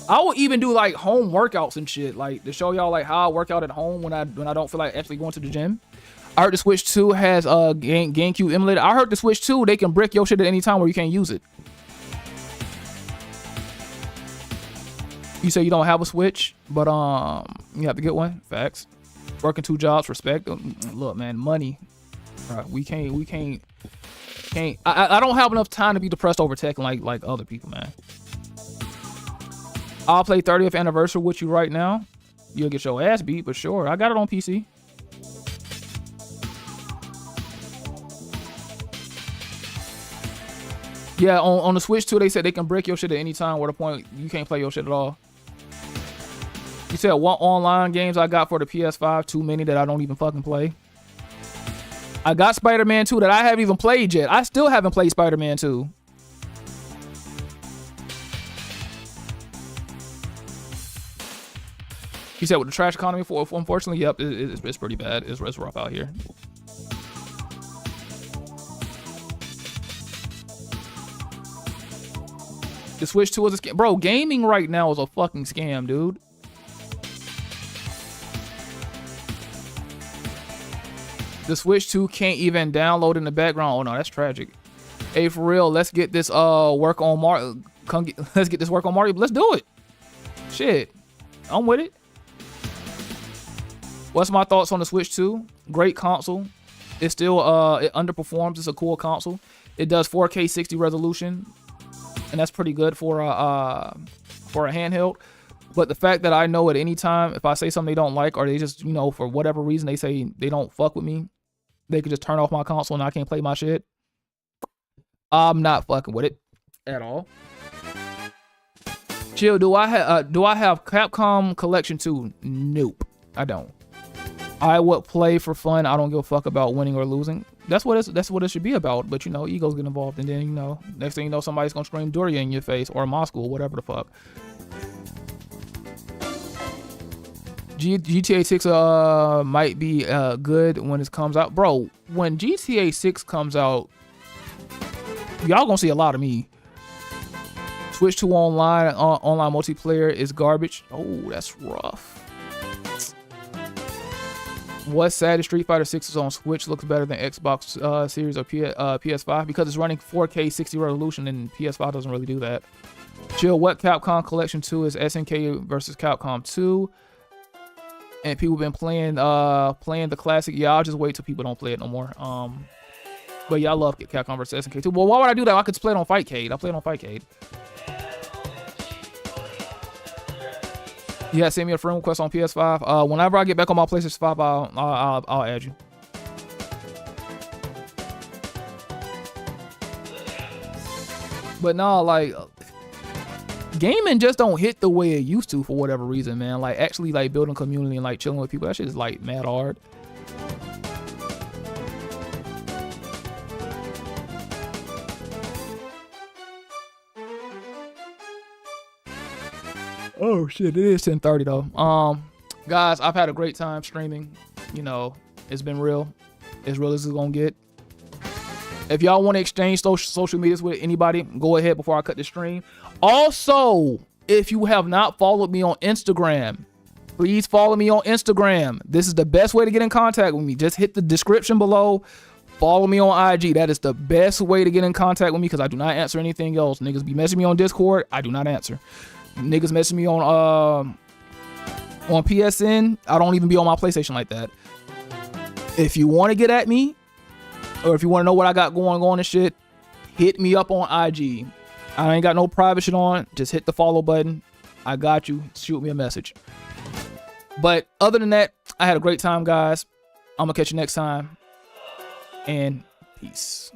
I will even do like home workouts and shit, like to show y'all like how I work out at home when I don't feel like actually going to the gym. I heard the Switch 2 has a GameCube emulator. I heard the Switch 2, they can brick your shit at any time where you can't use it. You say you don't have a Switch, but you have to get one. Facts. Working 2 jobs, respect. Look, man, money. Right, we can't. I don't have enough time to be depressed over Tekken like other people, man. I'll play 30th anniversary with you right now. You'll get your ass beat, but sure, I got it on PC. Yeah, on the Switch 2, they said they can break your shit at any time where the point you can't play your shit at all. You said what online games I got for the PS5? Too many that I don't even fucking play. I got Spider-Man 2 that I haven't even played yet. I still haven't played Spider-Man 2. You said with the trash economy, unfortunately, yep, it's pretty bad. It's rough out here. The Switch 2 is a scam. Bro, gaming right now is a fucking scam, dude. The Switch 2 can't even download in the background. Oh no, that's tragic. Hey, for real, let's get this work on Mario. Let's get this work on Mario. Let's do it. Shit, I'm with it. What's my thoughts on the Switch 2? Great console. It's still it underperforms. It's a cool console. It does 4K 60 resolution, and that's pretty good for a handheld. But the fact that I know at any time if I say something they don't like, or they just, you know, for whatever reason they say they don't fuck with me, they could just turn off my console and I can't play my shit. I'm not fucking with it at all. Chill, do I have Capcom Collection 2? Nope, I don't. I would play for fun. I don't give a fuck about winning or losing. That's what it should be about. But you know, egos get involved, and then, you know, next thing you know, somebody's gonna scream Doria in your face, or Moscow, or whatever the fuck. GTA 6 might be good when it comes out. Bro, when GTA 6 comes out, y'all gonna see a lot of me. Switch to online multiplayer is garbage. Oh, that's rough. What's sad is Street Fighter 6 is on Switch looks better than Xbox Series or PS5 because it's running 4K 60 resolution, and PS5 doesn't really do that. Chill, what Capcom Collection 2 is SNK versus Capcom 2? And people been playing the classic. Yeah, I'll just wait till people don't play it no more. But yeah, I love Capcom vs SNK 2. Well, why would I do that? I could just play it on Fightcade. I play it on Fightcade. Yeah, send me a friend request on PS5. Whenever I get back on my PlayStation 5, I'll add you. But no, like, gaming just don't hit the way it used to for whatever reason, man. Like, actually, like, building community and like chilling with people, that shit is like mad hard. Oh shit, it is 10:30 though. Guys, I've had a great time streaming. You know, it's been real as it's gonna get. If y'all want to exchange social medias with anybody, go ahead before I cut the stream. Also, if you have not followed me on Instagram, please follow me on Instagram. This is the best way to get in contact with me. Just hit the description below. Follow me on IG. That is the best way to get in contact with me because I do not answer anything else. Niggas be messaging me on Discord. I do not answer. Niggas messaging me on PSN. I don't even be on my PlayStation like that. If you want to get at me, or if you want to know what I got going on and shit, hit me up on IG. I ain't got no private shit on. Just hit the follow button. I got you. Shoot me a message. But other than that, I had a great time, guys. I'm gonna catch you next time. And peace.